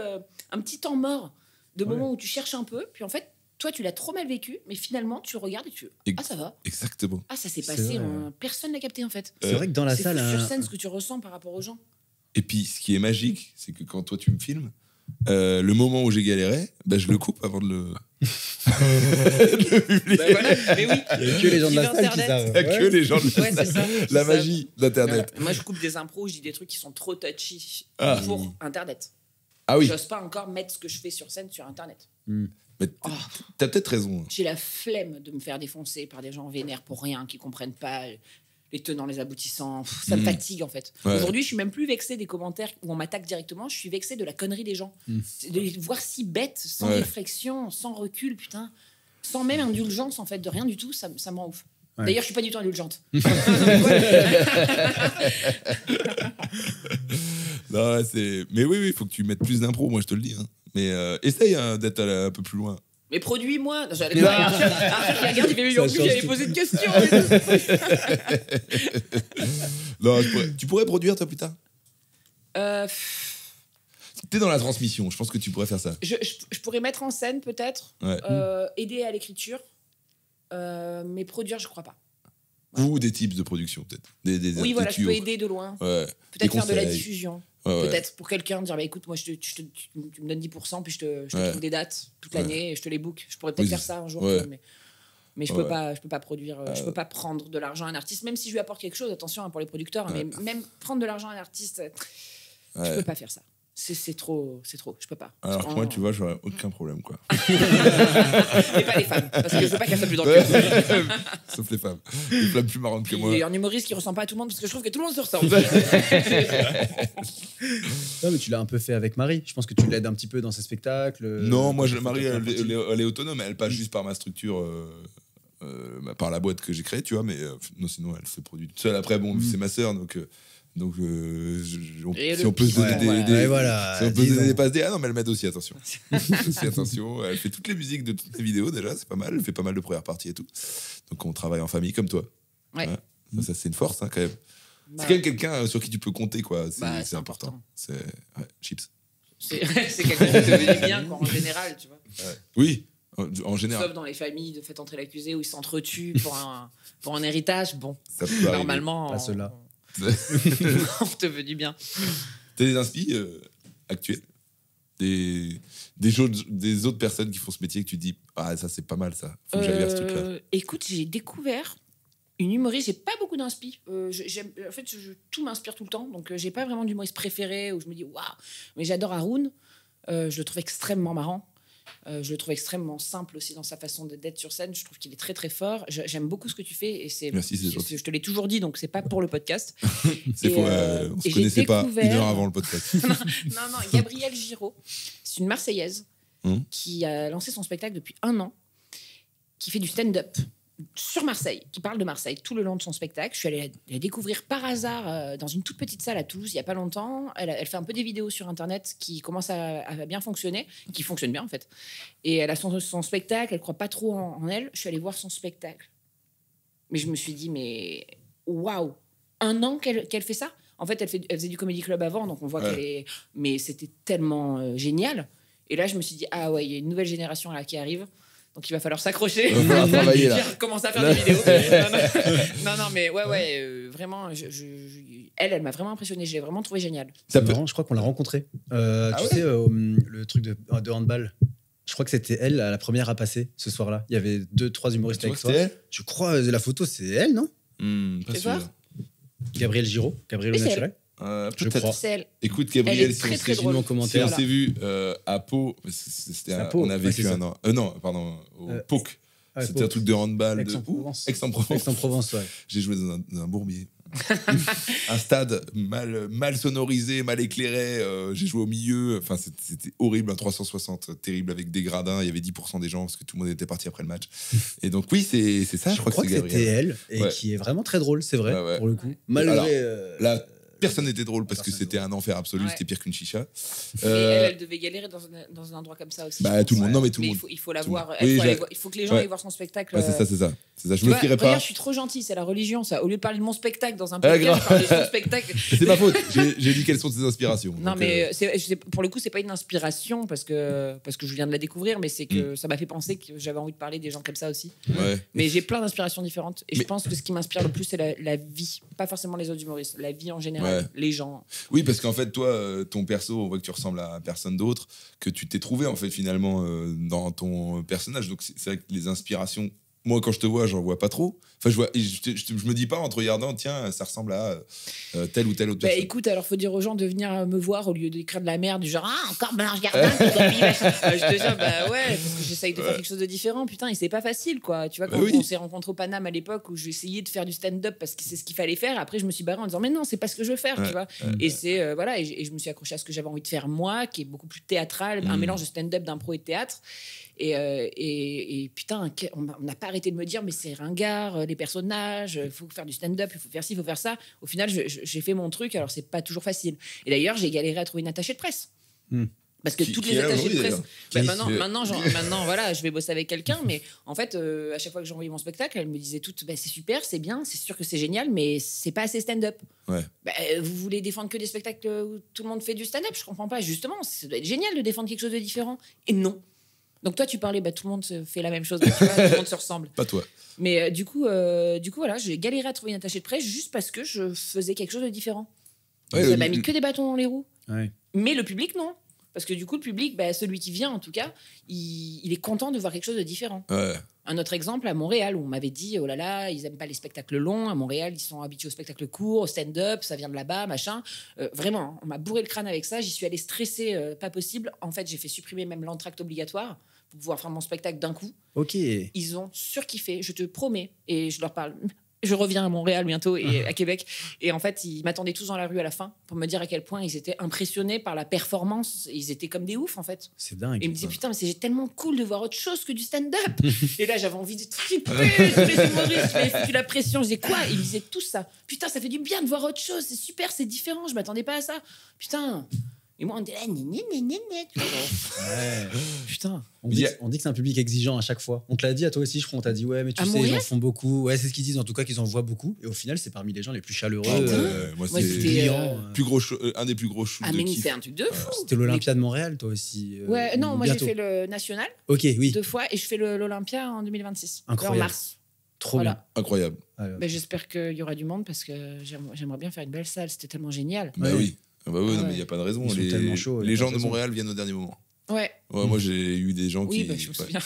temps mort de moment où tu cherches un peu, puis en fait toi tu l'as trop mal vécu, mais finalement tu regardes et tu ah ça va. Exactement. Ah ça s'est passé, personne n'a capté en fait. C'est vrai que dans la salle, sur scène ce que tu ressens par rapport aux gens. Et puis, ce qui est magique, c'est que quand toi, tu me filmes, le moment où j'ai galéré, je le coupe avant de le publier. Voilà. Mais oui. Il n'y a que les gens de la salle qui savent. Il n'y a que les gens de la salle. La magie d'Internet. Moi, je coupe des impros, je dis des trucs qui sont trop touchy pour Internet. Ah oui. J'ose pas encore mettre ce que je fais sur scène sur Internet. Mais t'as peut-être raison. J'ai la flemme de me faire défoncer par des gens vénères pour rien, qui comprennent pas les tenants, les aboutissants. Ça me fatigue en fait. Aujourd'hui, je suis même plus vexée des commentaires où on m'attaque directement. Je suis vexée de la connerie des gens. De les voir si bêtes, sans réflexion, sans recul, putain, sans même indulgence en fait, de rien du tout. Ça me rend ouf. D'ailleurs, je suis pas du tout indulgente. Non, mais oui, il faut que tu mettes plus d'impro. Moi, je te le dis. Hein. Mais essaye d'être un peu plus loin. Mais produis-moi. Après, il regarde, il fait lui, j'avais posé une question. Non, tu pourrais produire, toi, plus tard. T'es dans la transmission. Je pense que tu pourrais faire ça. Je pourrais mettre en scène, peut-être. Aider à l'écriture. Mais produire, je crois pas. Ou des types de production, peut-être. Oui, voilà, je peux aider de loin. Peut-être faire de la diffusion. Peut-être pour quelqu'un dire écoute, moi tu me donnes 10%, puis je te trouve des dates toute l'année et je te les book. Je pourrais peut-être faire ça un jour, mais je peux pas produire, je peux pas prendre de l'argent à un artiste, même si je lui apporte quelque chose. Attention pour les producteurs, mais même prendre de l'argent à un artiste, je peux pas faire ça. C'est trop, je peux pas. Alors que moi, tu vois, j'aurais aucun problème, quoi. Mais pas les femmes, parce que je veux pas qu'elles soient plus dans le cul. Sauf les femmes. Les femmes plus marrantes que moi. Il y a un humoriste qui ressemble pas à tout le monde, parce que je trouve que tout le monde se ressemble. Non, mais tu l'as un peu fait avec Marie. Je pense que tu l'aides un petit peu dans ses spectacles. Non, moi, Marie, elle est autonome. Elle passe juste par ma structure, par la boîte que j'ai créée, tu vois. Mais non, sinon, elle se produit toute seule. Après, bon, c'est ma sœur, donc si on peut se donner des passes D. Ah non, mais elle m'aide aussi, attention. Attention, elle fait toutes les musiques de toutes les vidéos déjà, c'est pas mal. Elle fait pas mal de premières parties et tout. Donc on travaille en famille comme toi. Ça c'est une force, hein, quand même. C'est quand même quelqu'un sur qui tu peux compter, quoi. C'est important. C'est Chips. C'est quelqu'un qui te veut du bien, quoi, en général, tu vois. Oui. En général. Sauf dans les familles de fait entrer l'accusé où ils s'entretuent pour un héritage. Bon, normalement, pas cela. On te veut du bien. T'as des inspi actuels? des autres personnes qui font ce métier que tu te dis ah ça c'est pas mal ça, faut que j'aille vers ce truc-là. Écoute, j'ai découvert une humoriste, j'ai pas beaucoup d'inspi. En fait, tout m'inspire tout le temps, donc j'ai pas vraiment d'humoriste préféré où je me dis waouh. Mais j'adore Haroun, je le trouve extrêmement marrant. Je le trouve extrêmement simple aussi dans sa façon d'être sur scène. Je trouve qu'il est très très fort. J'aime beaucoup ce que tu fais et Merci, c'est gentil. je te l'ai toujours dit, donc c'est pas pour le podcast. C'est faux, on se connaissait pas une heure avant le podcast. non, Gabrielle Giraud, c'est une Marseillaise qui a lancé son spectacle depuis 1 an, qui fait du stand-up sur Marseille, qui parle de Marseille tout le long de son spectacle. Je suis allée la découvrir par hasard dans une toute petite salle à Toulouse il n'y a pas longtemps. Elle fait un peu des vidéos sur Internet qui commencent à bien fonctionner, qui fonctionnent bien en fait. Et elle a son spectacle, elle ne croit pas trop en elle. Je suis allée voir son spectacle. Mais je me suis dit, mais waouh, 1 an qu'elle fait ça. En fait, elle faisait du Comedy Club avant, donc on voit qu'elle est... Mais c'était tellement génial. Et là, je me suis dit, ah ouais, il y a une nouvelle génération là qui arrive. Donc il va falloir s'accrocher. Il va falloir travailler là. Commencer à faire des vidéos. non, mais vraiment, elle m'a vraiment impressionné. Je l'ai vraiment trouvé génial. C'est marrant, je crois qu'on l'a rencontrée. Tu sais, le truc de handball. Je crois que c'était elle la première à passer ce soir-là. Il y avait 2-3 humoristes avec toi. Je crois la photo, c'est elle, non? Pas sûr. Gabrielle Giraud, Gabrielle au naturel. Peut-être. C'est elle. Écoute, Gabriel, très, très drôle. en commentaire. Si on s'est vu à Pau, on a vécu un an. Non, pardon, au POC. C'était un truc de handball. Aix-en-Provence. Aix-en-Provence, ouais. J'ai joué dans un bourbier. Un stade mal sonorisé, mal éclairé. J'ai joué au milieu. Enfin, c'était horrible, un 360 terrible avec des gradins. Il y avait 10% des gens parce que tout le monde était parti après le match. Et donc, oui, c'est ça. Je crois que c'était elle et qui est vraiment très drôle, c'est vrai, pour le coup. Malgré. Là, personne n'était drôle parce que c'était un enfer absolu, c'était pire qu'une chicha. Mais elle devait galérer dans un endroit comme ça aussi. Bah, tout le monde, non mais tout le monde. Il faut la voir. Il faut que les gens aillent voir son spectacle. Ouais, c'est ça. Je me fierai pas. Regarde, je suis trop gentil, c'est la religion ça. Au lieu de parler de mon spectacle dans un podcast, je parle de son spectacle. C'est ma faute. J'ai dit quelles sont tes inspirations. Non, mais pour le coup, c'est pas une inspiration parce que je viens de la découvrir, mais c'est que ça m'a fait penser que j'avais envie de parler des gens comme ça aussi. Mais j'ai plein d'inspirations différentes et je pense que ce qui m'inspire le plus, c'est la vie. Pas forcément les autres humoristes, la vie en général, les gens. Oui, parce qu'en fait, toi, ton perso, on voit que tu ressembles à personne d'autre, que tu t'es trouvé en fait finalement dans ton personnage. Donc c'est vrai que les inspirations, moi quand je te vois, j'en vois pas trop. Enfin, je me dis pas en te regardant, tiens, ça ressemble à telle ou telle autre personne. Écoute, alors faut dire aux gens de venir me voir au lieu d'écrire de la merde, du genre encore Blanche Gardin qui copie. Je te dis parce que j'essaye de faire quelque chose de différent. Putain, et c'est pas facile quoi. Tu vois, quand on s'est rencontrés au Paname à l'époque où j'ai essayé de faire du stand-up parce que c'est ce qu'il fallait faire. Après, je me suis barré en disant mais non, c'est pas ce que je veux faire, tu vois. Et c'est et je me suis accroché à ce que j'avais envie de faire moi, qui est beaucoup plus théâtral, un mélange de stand-up, d'impro et de théâtre. Et putain, on n'a pas arrêté de me dire mais c'est ringard, les personnages, il faut faire du stand-up, il faut faire ci, il faut faire ça. Au final, j'ai fait mon truc, alors c'est pas toujours facile. Et d'ailleurs, j'ai galéré à trouver une attachée de presse. Parce que toutes les attachées de presse. Maintenant, voilà, je vais bosser avec quelqu'un, mais en fait, à chaque fois que j'envoyais mon spectacle, elle me disait toutes c'est super, c'est bien, c'est sûr que c'est génial, mais c'est pas assez stand-up. Vous voulez défendre que des spectacles où tout le monde fait du stand-up? Je comprends pas. Justement, ça doit être génial de défendre quelque chose de différent. Et non. Donc toi, tu parlais, tout le monde fait la même chose, tu vois, tout le monde se ressemble. Pas toi. Mais du coup, voilà, j'ai galéré à trouver une attachée de presse juste parce que je faisais quelque chose de différent. Ça m'a mis que des bâtons dans les roues. Mais le public, non. Parce que du coup, le public, celui qui vient en tout cas, il est content de voir quelque chose de différent. Un autre exemple, à Montréal, où on m'avait dit, oh là là, ils n'aiment pas les spectacles longs. À Montréal, ils sont habitués aux spectacles courts, au stand-up, ça vient de là-bas, machin. Vraiment, on m'a bourré le crâne avec ça. J'y suis allée stressée, pas possible. En fait, j'ai fait supprimer même l'entracte obligatoire pour pouvoir faire mon spectacle d'un coup. Ok. Ils ont surkiffé, je te promets. Et je leur parle... Je reviens à Montréal bientôt et à Québec. Et en fait, ils m'attendaient tous dans la rue à la fin pour me dire à quel point ils étaient impressionnés par la performance. Ils étaient comme des oufs, en fait. C'est dingue. Et ils me disaient, putain, mais c'est tellement cool de voir autre chose que du stand-up. Et là, j'avais envie de triper tous les humoristes. J'avais foutu la pression. Je disais, quoi? Ils me disaient tout ça. Putain, ça fait du bien de voir autre chose. C'est super, c'est différent. Je m'attendais pas à ça. Putain. Et moi, on était là, putain. On dit que c'est un public exigeant à chaque fois. On te l'a dit à toi aussi, je crois. On t'a dit, ouais, mais tu sais, ils en font beaucoup. Ouais, c'est ce qu'ils disent, en tout cas, qu'ils en voient beaucoup. Et au final, c'est parmi les gens les plus chaleureux. Moi, c'était un des plus gros shoots de mais kiff. c'est un truc de fou. C'était l'Olympia de Montréal, toi aussi. Ouais, non, moi, j'ai fait le National. Ok, oui. 2 fois. Et je fais l'Olympia en 2026. Incroyable. En mars. Trop bien. Incroyable. J'espère qu'il y aura du monde parce que j'aimerais bien faire une belle salle. C'était tellement génial. Oui. Ah bah ouais, non, mais il n'y a pas de raison. Ils sont tellement chauds, Les y a gens pas de de raison. Montréal viennent au dernier moment. Ouais. Moi, j'ai eu des gens Oui, qui. bah, je me souviens.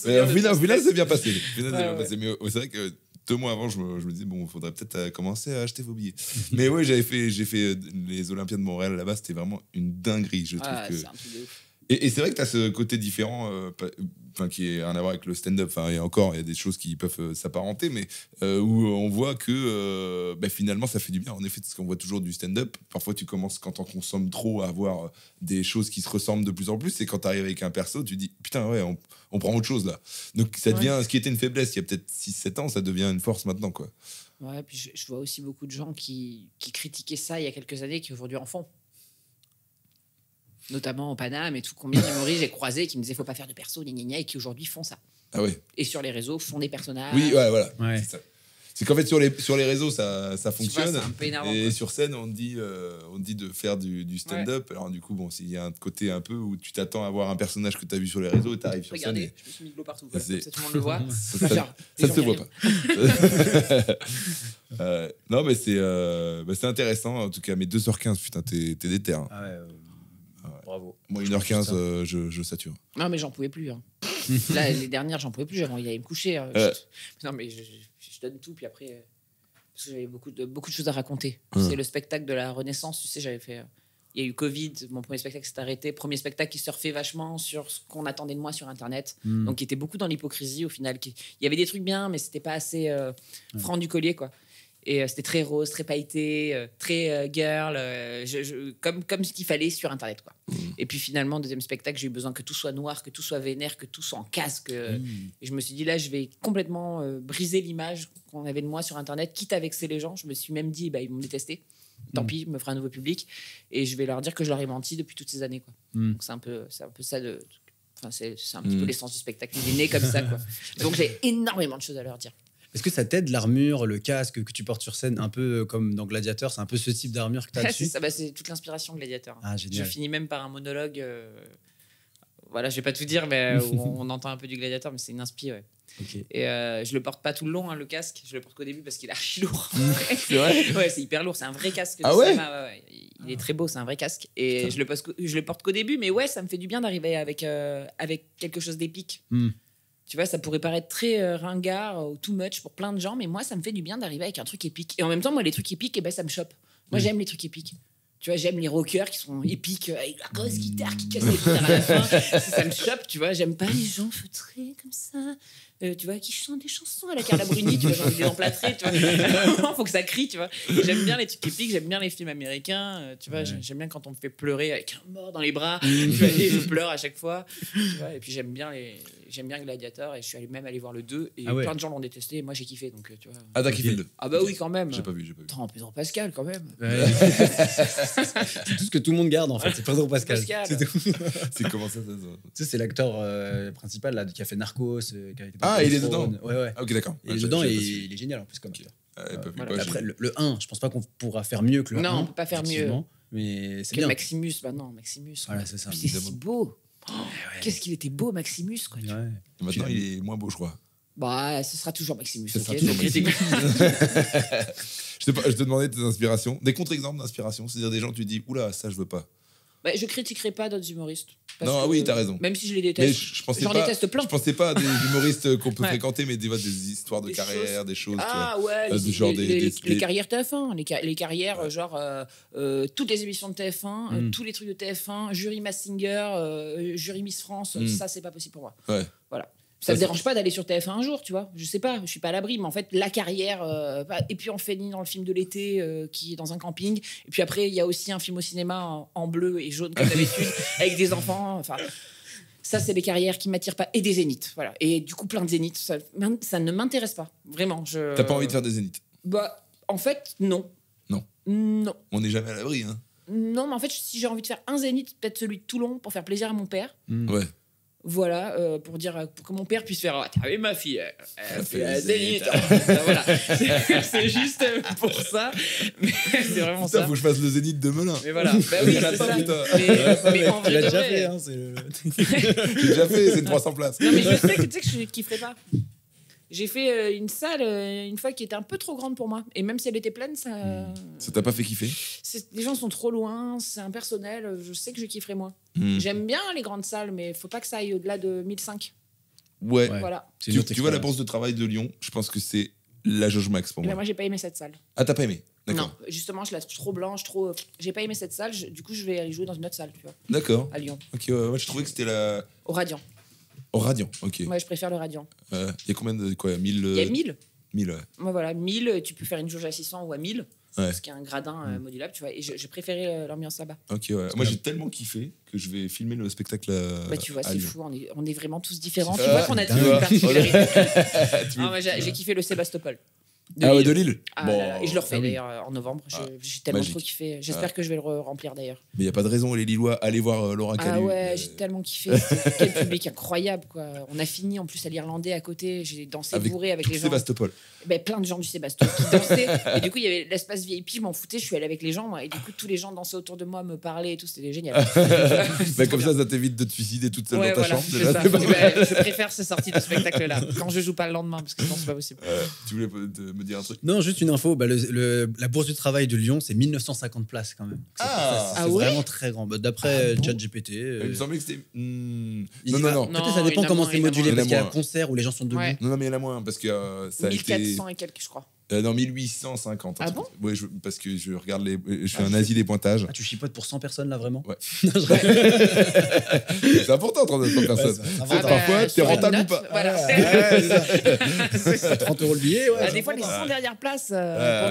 Mais au final, c'est bien passé. Ouais. Mais c'est vrai que 2 mois avant, je me disais, bon, il faudrait peut-être commencer à acheter vos billets. Mais ouais, j'ai fait les Olympiades de Montréal là-bas, c'était vraiment une dinguerie, je trouve. C'est un truc de ouf. Et c'est vrai que tu as ce côté différent, qui est rien à voir avec le stand-up. Il y a des choses qui peuvent s'apparenter, mais où on voit que finalement, ça fait du bien. En effet, parce qu'on voit toujours du stand-up. Parfois, tu commences, quand on consomme trop, à avoir des choses qui se ressemblent de plus en plus. Et quand tu arrives avec un perso, tu dis, putain, ouais, on prend autre chose là. Donc, ça devient, ce qui était une faiblesse il y a peut-être 6-7 ans, ça devient une force maintenant, quoi. Ouais, puis je vois aussi beaucoup de gens qui critiquaient ça il y a quelques années, qui aujourd'hui en font. Notamment au Paname et tout. Combien d'humoristes j'ai croisé qui me disaient faut pas faire de perso, gna gna gna, et qui aujourd'hui font ça. Ah ouais. Et sur les réseaux, font des personnages. Oui, ouais, voilà. Ouais. C'est ça. C'est qu'en fait, sur les réseaux, ça Tu vois, fonctionne. c'est un peu énervant. Et Quoi. sur scène, on te dit de faire du stand-up. Alors, du coup, bon, il y a un côté un peu où tu t'attends à voir un personnage que tu as vu sur les réseaux et tu arrives sur scène. Regardez, Et je me suis mis de l'eau partout. Voilà, C'est- comme ça, tout le monde le voit. ça ne se voit pas. Non, mais c'est intéressant. En tout cas, mais 2h15, putain, t'es déter. Hein. Ah ouais, bravo. Moi, 1h15, je sature. Non, mais j'en pouvais plus. Hein. Là, les dernières, j'en pouvais plus. J'avais envie d'aller me coucher. Hein. Non, mais je donne tout. Puis après, parce que j'avais beaucoup de choses à raconter. C'est le spectacle de la Renaissance. Tu sais, j'avais fait. Il y a eu Covid. Mon premier spectacle s'est arrêté. Premier spectacle qui surfait vachement sur ce qu'on attendait de moi sur Internet. Donc, qui était beaucoup dans l'hypocrisie au final. Il y avait des trucs bien, mais c'était pas assez franc du collier, quoi. Et c'était très rose, très pailleté, très girl, comme ce qu'il fallait sur Internet, quoi. Et puis finalement, deuxième spectacle, j'ai eu besoin que tout soit noir, que tout soit vénère, que tout soit en casque. Et je me suis dit, là, je vais complètement briser l'image qu'on avait de moi sur Internet, quitte à vexer les gens. Je me suis même dit, ils vont me détester. Tant pis, je me ferai un nouveau public. Et je vais leur dire que je leur ai menti depuis toutes ces années, quoi. Donc c'est un peu ça de... Enfin, c'est un petit peu l'essence du spectacle. Il est né comme ça, quoi. Donc j'ai énormément de choses à leur dire. Est-ce que ça t'aide, l'armure, le casque que tu portes sur scène, un peu comme dans Gladiator, c'est un peu ce type d'armure que tu as dessus? C'est toute l'inspiration Gladiator. Ah, génial. Je finis même par un monologue. Voilà, je vais pas tout dire, mais où on entend un peu du Gladiator, mais c'est une inspi, ouais. Ok. Et je le porte pas tout le long, hein, le casque. Je le porte qu'au début parce qu'il est archi lourd. C'est vrai? Ouais, c'est hyper lourd. C'est un vrai casque. De Ah ouais? cinéma, ouais. Il est très beau, c'est un vrai casque. Et je le porte qu'au début, mais ouais, ça me fait du bien d'arriver avec quelque chose d'épique. Tu vois, ça pourrait paraître très ringard ou too much pour plein de gens, mais moi, ça me fait du bien d'arriver avec un truc épique. Et en même temps, moi, les trucs épiques, ça me chope. Moi, j'aime les trucs épiques. Tu vois, j'aime les rockers qui sont épiques, avec la grosse guitare qui casse la guitare à la fin. Ça me chope, tu vois. J'aime pas les gens feutrés comme ça, tu vois, qui chantent des chansons à la Carla Bruni, tu vois, j'ai envie de les emplâtrer, tu vois. Faut que ça crie, tu vois. Et j'aime bien les trucs épiques, j'aime bien les films américains, tu vois. J'aime bien quand on me fait pleurer avec un mort dans les bras, tu vois, et je pleure à chaque fois. Tu vois, et puis j'aime bien Gladiator, et je suis même allé voir le 2, et plein de gens l'ont détesté, et moi j'ai kiffé, donc tu vois. Ah, t'as kiffé le 2? Ah bah oui, quand même. J'ai pas vu. Attends, Pedro Pascal, quand même. Ouais. C'est tout ce que tout le monde garde, en fait. C'est Pedro Pascal. C'est tout. C'est comment ça Tu sais, c'est l'acteur principal là, qui a fait Narcos. Qui a été dans Ah, Game il est of Thrones. dedans. Ouais. Ah, ok, d'accord. Et dedans, il est génial en plus comme acteur. Voilà. Après, le 1, je pense pas qu'on pourra faire mieux que le 1. Non, on peut pas faire mieux. Mais c'est Que bien. Maximus, bah non, Maximus. Voilà, c'est ça. Puis c'est si beau. Oh, qu'est-ce qu'il était beau, Maximus, quoi. Ouais. Et maintenant, il est moins beau, je crois. Bah, ce sera toujours Maximus. Ce sera ok, toujours je critique. Je te demandais tes inspirations, des contre-exemples d'inspiration, c'est-à-dire des gens que tu dis, oula, ça je veux pas. Bah, je critiquerai pas d'autres humoristes. Parce Non, que, oui, t'as raison. Même si je les Mais déteste. je pensais J'en pas, déteste plein. je pensais pas à des humoristes qu'on peut Ouais. fréquenter, mais des histoires de Des carrière, choses. des choses. Ah ouais, du genre les des- carrières TF1, les carrières genre toutes les émissions de TF1, tous les trucs de TF1, jury Mass Singer, jury Miss France, ça c'est pas possible pour moi. Ouais. Voilà. Ça Ça, me dérange pas d'aller sur TF1 un jour, tu vois. Je sais pas, je suis pas à l'abri, mais en fait la carrière. Et puis on fait dans le film de l'été qui est dans un camping. Et puis après il y a aussi un film au cinéma en bleu et jaune comme d'habitude avec des enfants. Enfin. Ça, c'est des carrières qui m'attirent pas. Et des zéniths, voilà. Et du coup, plein de zéniths. Ça ne m'intéresse pas, vraiment. T'as pas envie de faire des zéniths? Bah, en fait, non. Non. Non. On n'est jamais à l'abri, hein. Non, mais en fait, si j'ai envie de faire un zénith, peut-être celui de Toulon, pour faire plaisir à mon père. Ouais. Voilà, pour que mon père puisse faire « Ah, t'as vu ma fille, elle fait un le zénith. zénith. » Voilà. C'est juste pour ça. Mais c'est vraiment Putain, ça. faut que je fasse le zénith de Melun. Mais voilà. Bah oui, Il y en a c'est pas, ça. putain. Mais en Tu vrai, l'as de déjà vrai. fait, hein. J'ai déjà fait, c'est 300 places. Non, mais je sais que tu sais que je kifferais pas. J'ai fait une salle une fois qui était un peu trop grande pour moi. Et même si elle était pleine, ça. Ça t'a pas fait kiffer? Les gens sont trop loin, c'est impersonnel. Je sais que je kifferais moins. J'aime bien les grandes salles, mais faut pas que ça aille au-delà de 1005. Ouais. Voilà. Tu vois la bourse de travail de Lyon, je pense que c'est la jauge max pour moi. Moi, j'ai pas aimé cette salle. Ah, t'as pas aimé? D'accord. Non, justement, je la trouve trop blanche, trop. J'ai pas aimé cette salle. Du coup, je vais y jouer dans une autre salle, tu vois. D'accord. À Lyon. Ok, moi je trouvais que c'était la. Au Radiant. Au Radiant, ok. Ouais, je préfère le Radiant. Il y a combien de. Quoi, 1000 Il y a 1000. 1000, ouais. Moi, voilà, 1000. Tu peux faire une jauge à 600 ou à 1000. Ouais. Ce qui est un gradin modulable, tu vois. Et j'ai préféré l'ambiance là-bas. Ok, ouais. Moi j'ai tellement kiffé que je vais filmer le spectacle Bah, tu vois, à c'est Lyon. fou. On est vraiment tous différents. Ah, Tu vois qu'on a tous tu vois. une particularité. Tu veux- Moi, j'ai kiffé le Sébastopol. Ah ouais, de Lille. Ah, Bon, là, là. Et je le refais ah oui. d'ailleurs en novembre. Ah, J'ai tellement magique. trop kiffé. J'espère que je vais le remplir d'ailleurs. Mais il n'y a pas de raison, les Lillois, allez voir Laura Calu. Ah ouais, j'ai tellement kiffé. Quel public incroyable, quoi. On a fini en plus à l'Irlandais à côté. J'ai dansé bourré avec les gens. Sébastopol. Ben, plein de gens du Sébastopol qui dansaient. Et du coup, il y avait l'espace VIP, je m'en foutais. Je suis allée avec les gens. Moi, et du coup, tous les gens dansaient autour de moi, me parlaient et tout. C'était génial. Bah, comme ça t'évite de te suicider toute seule Ouais, dans ta voilà, chambre. c'est Déjà, ça. c'est pas mal. Ben, je préfère ces sorties de spectacle-là. Quand je joue pas le lendemain, parce que sinon, c'est pas possible. Tu voulais me dire un truc? Non, juste une info. La bourse du travail de Lyon, c'est 1950 places quand même. Ah. C'est Ah ouais vraiment très grand. Bah, d'après bon ChatGPT. Il me semblait que c'était. il Non, va- non, non. Peut-être ça Non, dépend il y en a comment moins, c'est il y en a modulé. moins. Parce qu'il y a Il y en un a concert où les gens sont debout. Ouais. Non, mais il y en a moins parce que ça a 1400 été. et quelques, je crois. Non, 1850. Ah bon? Ouais, parce que je regarde je fais un Asie des pointages. Ah, tu chipotes pour 100 personnes là vraiment? Ouais. Non, je rigole. C'est important, 39 personnes. Ouais, c'est C'est important. parfois, t'es sur une rentable ou note, pas. Voilà. C'est ça. 30 € le billet, ouais. Ah, des fois, les 100 dernières places pour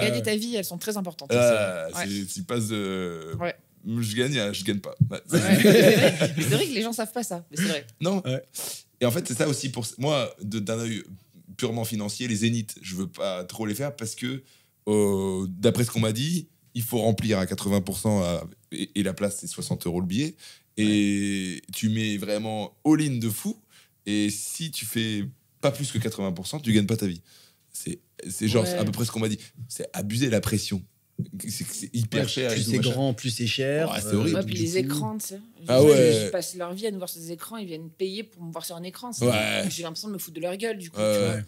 gagner ta vie, elles sont très importantes. Ouais. Tu passes de. Ouais. Je gagne pas. Ouais. Ouais. Mais c'est vrai que les gens savent pas ça. Mais c'est vrai. Non. Ouais. Et en fait, c'est ça aussi pour moi, d'un œil purement financier, les zéniths, je veux pas trop les faire parce que, d'après ce qu'on m'a dit, il faut remplir à 80% et la place, c'est 60 € le billet. Et tu mets vraiment all-in de fou. Et si tu fais pas plus que 80%, tu gagnes pas ta vie. C'est genre Ouais. à peu près ce qu'on m'a dit. C'est abuser la pression. C'est hyper cher. et Plus tout, c'est machin. grand, plus c'est cher. Ouais, c'est horrible. Ouais, puis du les coup- écrans, tu sais. Ah Les gens, ouais. Ils passent leur vie à nous voir sur des écrans, ils viennent payer pour me voir sur un écran. Ouais. J'ai l'impression de me foutre de leur gueule, du coup. Ouais, tu vois. ouais.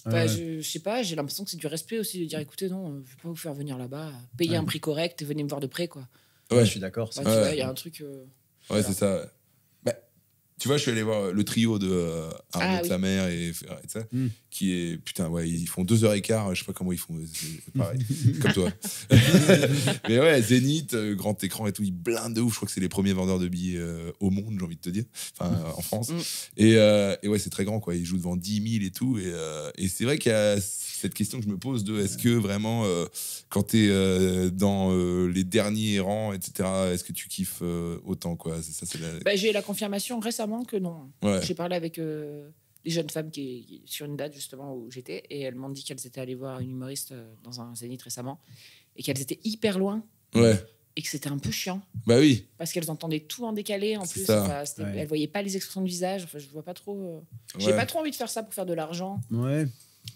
Bah, Ouais. je sais pas, j'ai l'impression que c'est du respect aussi de dire écoutez, non, je vais pas vous faire venir là-bas, payez Ouais. un prix correct et venez me voir de près, quoi. Ouais, Ouais. je suis d'accord. Bah, c'est- tu Ouais. vois, il y a un truc. Ouais, c'est ça. Bah, tu vois, je suis allé voir le trio de Arnaud de oui. sa mère et ça, Mm. qui est. Putain, ouais, ils font 2h15, je sais pas comment ils font. C'est pareil, comme toi. Mais ouais, Zénith, grand écran et tout, ils blindent de ouf. Je crois que c'est les premiers vendeurs de billets au monde, j'ai envie de te dire. Enfin, en France. Mm. Et ouais, c'est très grand, quoi. Ils jouent devant 10 000 et tout. Et c'est vrai qu'il y a cette question que je me pose de est-ce que vraiment, quand t'es dans les derniers rangs, etc., est-ce que tu kiffes autant, quoi? C'est la... Bah, j'ai eu la confirmation récemment que non. Ouais. J'ai parlé avec des jeunes femmes sur une date justement où j'étais et elles m'ont dit qu'elles étaient allées voir une humoriste dans un zénith récemment et qu'elles étaient hyper loin Ouais, et que c'était un peu chiant bah oui. parce qu'elles entendaient tout en décalé en C'est plus. ça. Enfin, Ouais. Elles voyaient pas les expressions de visage. Enfin, je vois pas trop. J'ai Ouais. pas trop envie de faire ça pour faire de l'argent. Ouais.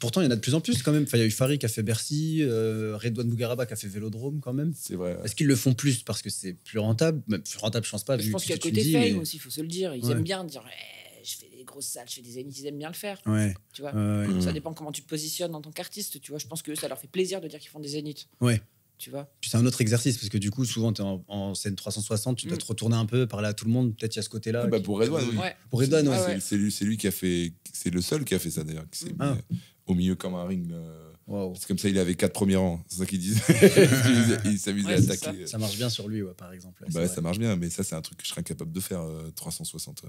Pourtant, il y en a de plus en plus quand même. Enfin, il y a eu Farid qui a fait Bercy, Redouane Bougaraba qui a fait Vélodrome quand même. C'est vrai. Est-ce qu'ils le font plus parce que c'est plus rentable? Même plus rentable, je pense pas. Je vu pense ce qu'il y a que tu côté dis, fame mais- aussi, il faut se le dire. Ils Ouais. aiment bien dire je fais des grosses salles, je fais des zéniths, ils aiment bien le faire. Ouais. Tu vois. Ouais. Ça dépend comment tu te positionnes en tant qu'artiste. Tu vois, je pense que ça leur fait plaisir de dire qu'ils font des zéniths. Ouais. Tu vois. Puis c'est un autre exercice parce que du coup, souvent, tu es en scène 360, tu dois Mm. te retourner un peu, parler à tout le monde. Peut-être il y a ce côté-là. Ah bah qui- pour Redouane, oui. Ouais. Pour Redouane, ouais. Ah ouais. C'est lui qui a fait. C'est le seul qui a fait ça d'ailleurs. Qui s'est Ah. mis au milieu comme un ring. Waouh. C'est comme ça, il avait 4 premiers rangs. C'est ça qu'il disait. il s'amusait Ouais, à c'est attaquer. Ça marche bien sur lui, ouais, par exemple. Ouais, Bah, c'est vrai. ça marche bien, mais ça, c'est un truc que je serais incapable de faire, 360.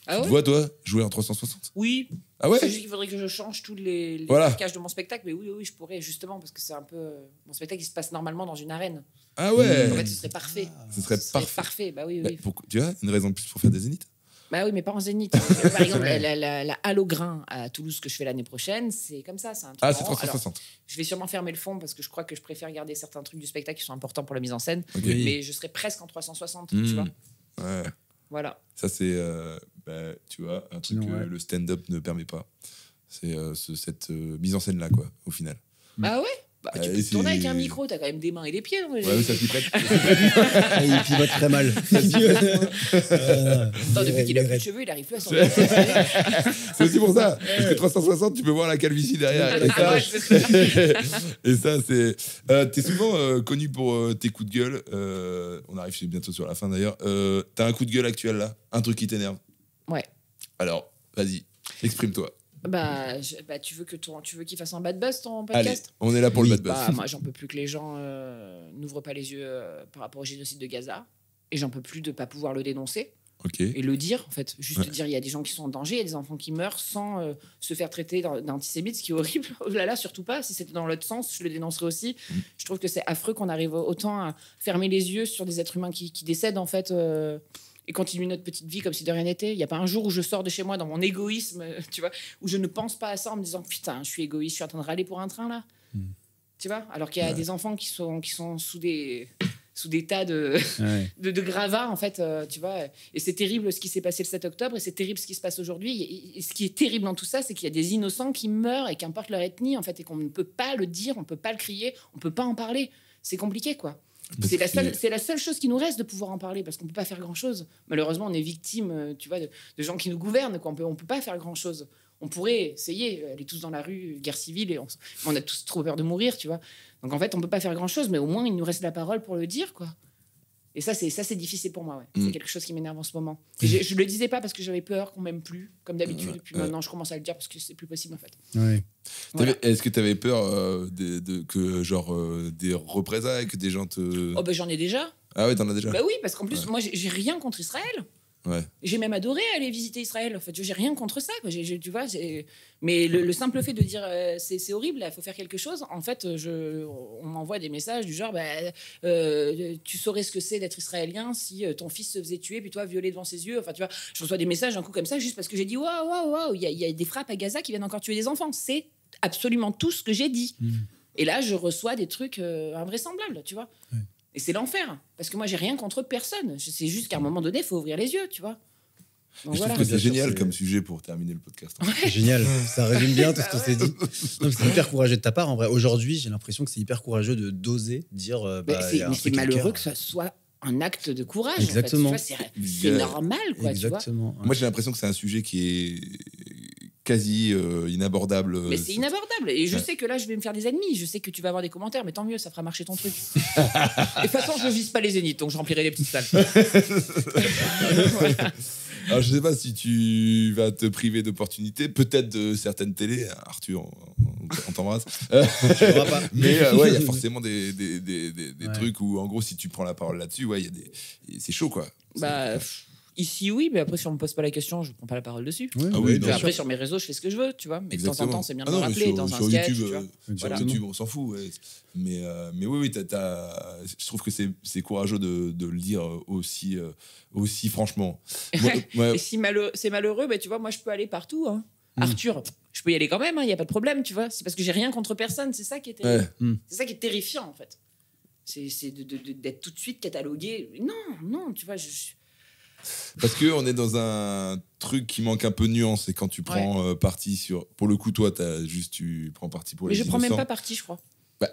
Ah Tu ouais. te vois, toi, jouer en 360? Oui. Ah ouais? C'est juste qu'il faudrait que je change tous les Voilà. marquages de mon spectacle. Mais oui, je pourrais, justement, parce que c'est un peu. Mon spectacle, il se passe normalement dans une arène. Ah ouais! En fait, ce serait parfait. Ce serait parfait. Bah oui, Bah, oui. tu vois, une raison de plus pour faire des zéniths? Bah oui, mais pas en zénith. Par exemple, la Halle au Grain à Toulouse que je fais l'année prochaine, c'est comme ça. C'est un truc Ah, c'est marrant. 360. Alors, je vais sûrement fermer le fond parce que je crois que je préfère garder certains trucs du spectacle qui sont importants pour la mise en scène. Ok. Oui. Mais je serais presque en 360, Mmh. tu vois. Ouais. Voilà. Ça, c'est, bah, tu vois, un truc Sinon, que ouais. le stand-up ne permet pas. C'est cette mise en scène-là, quoi, au final. Ah ouais. Bah, tu peux tourner avec un micro, t'as quand même des mains et des pieds. Non, ouais, ça s'y prête. Il pivote très mal. Attends, depuis qu'il a plus de cheveux, il arrive plus à s'en sortir. C'est aussi pour ça. Parce que 360, tu peux voir la calvitie derrière. Et ça, c'est. T'es souvent connu pour tes coups de gueule. On arrive bientôt sur la fin d'ailleurs. T'as un coup de gueule actuel là? Un truc qui t'énerve? Ouais. Alors, vas-y, exprime-toi. Tu veux qu'il fasse un bad buzz ton Allez, podcast? on est là pour le bad buzz. Moi, j'en peux plus que les gens n'ouvrent pas les yeux par rapport au génocide de Gaza. Et j'en peux plus de pas pouvoir le dénoncer. Ok. Et le dire, en fait. Juste dire, il y a des gens qui sont en danger, il y a des enfants qui meurent sans se faire traiter d'antisémites, ce qui est horrible. Oh là là, surtout pas. Si c'était dans l'autre sens, je le dénoncerais aussi. Je trouve que c'est affreux qu'on arrive autant à fermer les yeux sur des êtres humains qui décèdent, en fait, et continuer notre petite vie comme si de rien n'était. Il n'y a pas un jour où je sors de chez moi dans mon égoïsme, tu vois, où je ne pense pas à ça en me disant, putain, je suis égoïste, je suis en train de râler pour un train, là. Tu vois, alors qu'il y a des enfants qui sont sous des tas de gravats, en fait, tu vois. Et c'est terrible ce qui s'est passé le 7 octobre, et c'est terrible ce qui se passe aujourd'hui. Et ce qui est terrible dans tout ça, c'est qu'il y a des innocents qui meurent, et qu'importe leur ethnie, en fait, et qu'on ne peut pas le dire, on ne peut pas le crier, on ne peut pas en parler. C'est compliqué, quoi. C'est la seule chose qui nous reste de pouvoir en parler, parce qu'on ne peut pas faire grand-chose. Malheureusement, on est victime, tu vois, de gens qui nous gouvernent, quoi. On peut pas faire grand-chose. On pourrait essayer, aller tous dans la rue, guerre civile, et on a tous trop peur de mourir, tu vois. Donc en fait, on peut pas faire grand-chose, mais au moins, il nous reste la parole pour le dire, quoi. Et ça, c'est difficile pour moi, ouais. C'est quelque chose qui m'énerve en ce moment. Et je le disais pas parce que j'avais peur qu'on m'aime plus, comme d'habitude. Et puis maintenant, je commence à le dire parce que c'est plus possible, en fait. Ouais. Voilà. Est-ce que t'avais peur des représailles, que des gens te... Oh, j'en ai déjà. Ah ouais, t'en as déjà? Bah oui, parce qu'en plus, moi, j'ai rien contre Israël. Ouais. J'ai même adoré aller visiter Israël. En fait, j'ai rien contre ça, quoi. Tu vois, mais le simple fait de dire c'est horrible, il faut faire quelque chose. En fait, on m'envoie des messages du genre tu saurais ce que c'est d'être israélien si ton fils se faisait tuer puis toi violé devant ses yeux. Enfin, tu vois, je reçois des messages d'un coup comme ça juste parce que j'ai dit waouh, il y a des frappes à Gaza qui viennent encore tuer des enfants. C'est absolument tout ce que j'ai dit. Et là, je reçois des trucs invraisemblables, tu vois. Ouais. Et c'est l'enfer, parce que moi, j'ai rien contre personne. C'est juste qu'à un moment donné, il faut ouvrir les yeux, tu vois. Donc, je trouve que c'est génial comme sujet pour terminer le podcast. Ouais. Génial, ça résume bien tout ce qu'on s'est dit. C'est hyper courageux de ta part, en vrai. Aujourd'hui, j'ai l'impression que c'est hyper courageux d'oser dire... mais c'est malheureux que ça soit un acte de courage. Exactement. En fait. C'est normal, quoi. Exactement. Tu vois. Moi, j'ai l'impression que c'est un sujet qui est quasi inabordable. Mais c'est inabordable. Et je sais que là, je vais me faire des ennemis. Je sais que tu vas avoir des commentaires, mais tant mieux, ça fera marcher ton truc. Et de toute façon, je ne vise pas les zéniths, donc je remplirai les petites salles. Voilà. Alors, je sais pas si tu vas te priver d'opportunités, peut-être de certaines télés. Arthur, on t'embrasse. Mais ouais, il y a forcément des trucs où, en gros, si tu prends la parole là-dessus, ouais, c'est chaud, quoi. Ici, oui, mais après, si on me pose pas la question, je prends pas la parole dessus. Oui, après, sur mes réseaux, je fais ce que je veux, tu vois. Mais de temps en temps, c'est bien de me rappeler dans un sketch. Sur YouTube, on s'en fout. Ouais. Mais oui, je trouve que c'est courageux de le dire aussi franchement. Et si c'est malheureux, tu vois, moi, je peux aller partout. Hein. Arthur, je peux y aller quand même, il n'y a pas de problème, tu vois. C'est parce que j'ai rien contre personne, c'est ça qui est terrible. C'est ça qui est terrifiant, en fait. C'est d'être tout de suite catalogué. Non, tu vois, Parce qu'on est dans un truc qui manque un peu de nuance, et quand tu prends parti sur... Pour le coup, toi, tu prends parti pour les innocents. Mais je prends même pas parti, je crois.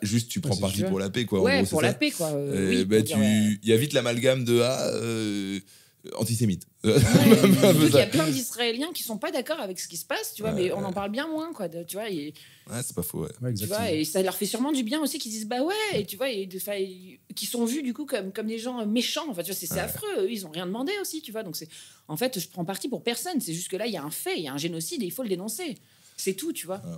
Juste, tu prends parti pour la paix, quoi. Ouais, en gros, pour la paix, quoi. Il y a vite l'amalgame de antisémite. Il y a plein d'Israéliens qui sont pas d'accord avec ce qui se passe, tu vois, mais on en parle bien moins, quoi. Tu vois, ouais, c'est pas faux, ouais. Tu vois, et ça leur fait sûrement du bien aussi qu'ils disent bah ouais, et tu vois, qui sont vus du coup comme des gens méchants. Enfin, tu vois, c'est affreux. Eux, ils ont rien demandé aussi, tu vois. Donc en fait, je prends parti pour personne. C'est juste que là, il y a un fait, il y a un génocide et il faut le dénoncer. C'est tout, tu vois. Ah ouais.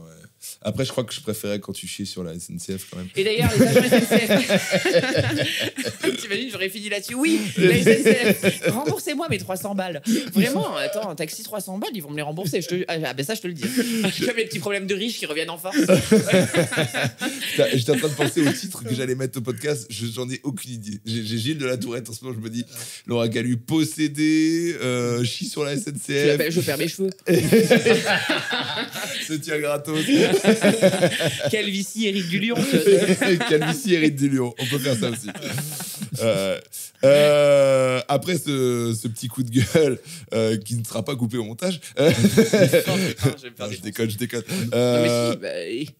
Après, je crois que je préférais quand tu chiais sur la SNCF quand même. Et d'ailleurs, les agents SNCF. T'imagines, j'aurais fini là-dessus. Oui, la SNCF. Remboursez-moi mes 300 balles. Vraiment, attends, un taxi 300 balles, ils vont me les rembourser. Ça, je te le dis. Comme les petits problèmes de riches qui reviennent en force. J'étais en train de penser au titre que j'allais mettre au podcast. J'en ai aucune idée. J'ai Gilles de la Tourette en ce moment. Je me dis, Laura Galu possédé, chie sur la SNCF. Je perds mes cheveux. Se tient gratos. Calvitie, Éric Dulion. Calvitie, Éric Dulion. On peut faire ça aussi. Après ce petit coup de gueule qui ne sera pas coupé au montage. Je déconne. Non, mais si,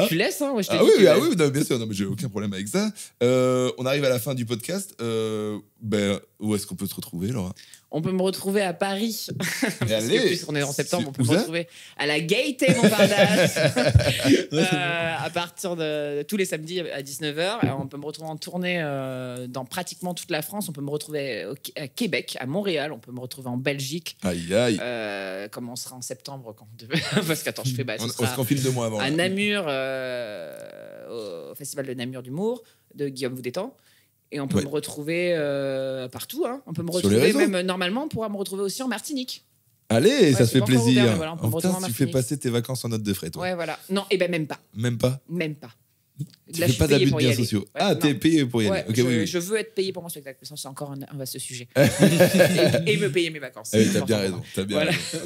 tu laisses, hein, moi je te dis. Oui, non, bien sûr, non, mais j'ai aucun problème avec ça. On arrive à la fin du podcast. Où est-ce qu'on peut se retrouver, Laura? On peut me retrouver à Paris. Parce allez, que puisqu'on est en septembre, on peut où me ça retrouver à la Gaîté Montparnasse. À partir de tous les samedis à 19h. On peut me retrouver en tournée dans pratiquement toute la France. On peut me retrouver à Québec, à Montréal. On peut me retrouver en Belgique. Aïe. Comme on sera en septembre. Parce qu'attends, je fais... On se confine 2 mois avant. À Namur, au Festival de Namur d'humour de Guillaume Voudétan. Et on peut me retrouver partout. Hein. On peut me retrouver même normalement, on pourra me retrouver aussi en Martinique. Allez, ça se fait plaisir. Ouvert, voilà, tu fais passer tes vacances en note de frais, toi. Ouais, voilà. Non, et ben même pas. Même pas. Tu fais pas d'abus de biens sociaux. T'es payé pour y aller. Ouais, je veux être payé pour mon spectacle. Ça, c'est encore un vaste sujet. et me payer mes vacances. T'as bien raison.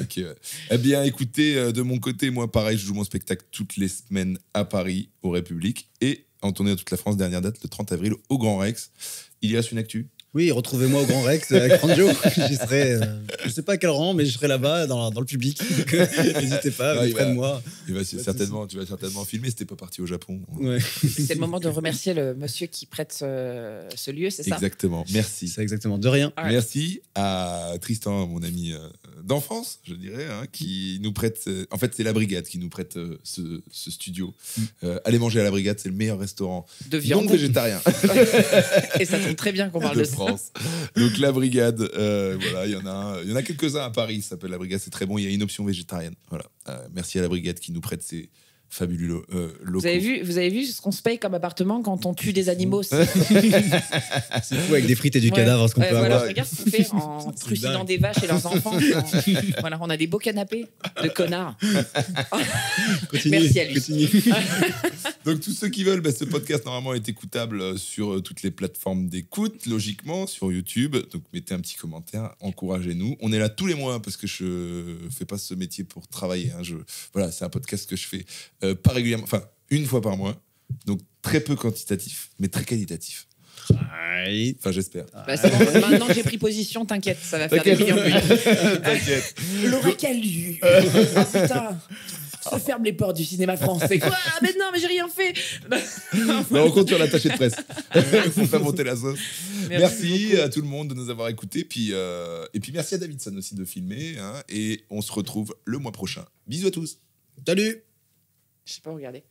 Okay, ouais. Eh bien, écoutez, de mon côté, moi, pareil, je joue mon spectacle toutes les semaines à Paris, au République, et en tournée dans toute la France. Dernière date, le 30 avril, au Grand Rex. Il y a une actu. Oui, retrouvez-moi au Grand Rex avec Franjo. J'y serai, je sais pas à quel rang, mais je serai là-bas dans le public. Donc, n'hésitez pas, près de moi. Tu vas certainement filmer si t'es pas parti au Japon. Ouais. C'est le moment de remercier le monsieur qui prête ce lieu, c'est ça? Exactement, merci. C'est exactement, de rien. Ouais. Merci à Tristan, mon ami d'enfance, je dirais, qui nous prête... en fait, c'est La Brigade qui nous prête ce studio. Allez manger à La Brigade, c'est le meilleur restaurant de viande non végétarien. Et ça tombe très bien qu'on parle de ça. France. Donc La Brigade, voilà, il y en a quelques-uns à Paris, ça s'appelle La Brigade, c'est très bon, il y a une option végétarienne. Voilà. Merci à La Brigade qui nous prête ces fabuleux locaux. Vous avez vu ce qu'on se paye comme appartement quand on tue des animaux? C'est fou avec des frites et du cadavre, ce qu'on peut avoir. Regarde ce qu'on fait en trucidant des vaches et leurs enfants. Voilà, on a des beaux canapés de connards. Merci à lui. Donc tous ceux qui veulent, ce podcast normalement est écoutable sur toutes les plateformes d'écoute, logiquement, sur YouTube. Donc mettez un petit commentaire, encouragez-nous. On est là tous les mois parce que je fais pas ce métier pour travailler. Voilà, c'est un podcast que je fais pas régulièrement, enfin une fois par mois. Donc très peu quantitatif, mais très qualitatif. Enfin, j'espère. C'est bon, maintenant que j'ai pris position, t'inquiète, ça va faire des millions de vues. T'inquiète. Laura Calu. Putain. Ça ferme les portes du cinéma français. Quoi? Mais non, mais j'ai rien fait. Non, on compte sur l'attaché de presse. Faut pas monter la sauce. Merci à tout le monde de nous avoir écoutés. Et puis merci à Davidson aussi de filmer. Et on se retrouve le mois prochain. Bisous à tous. Salut. Je sais pas regarder.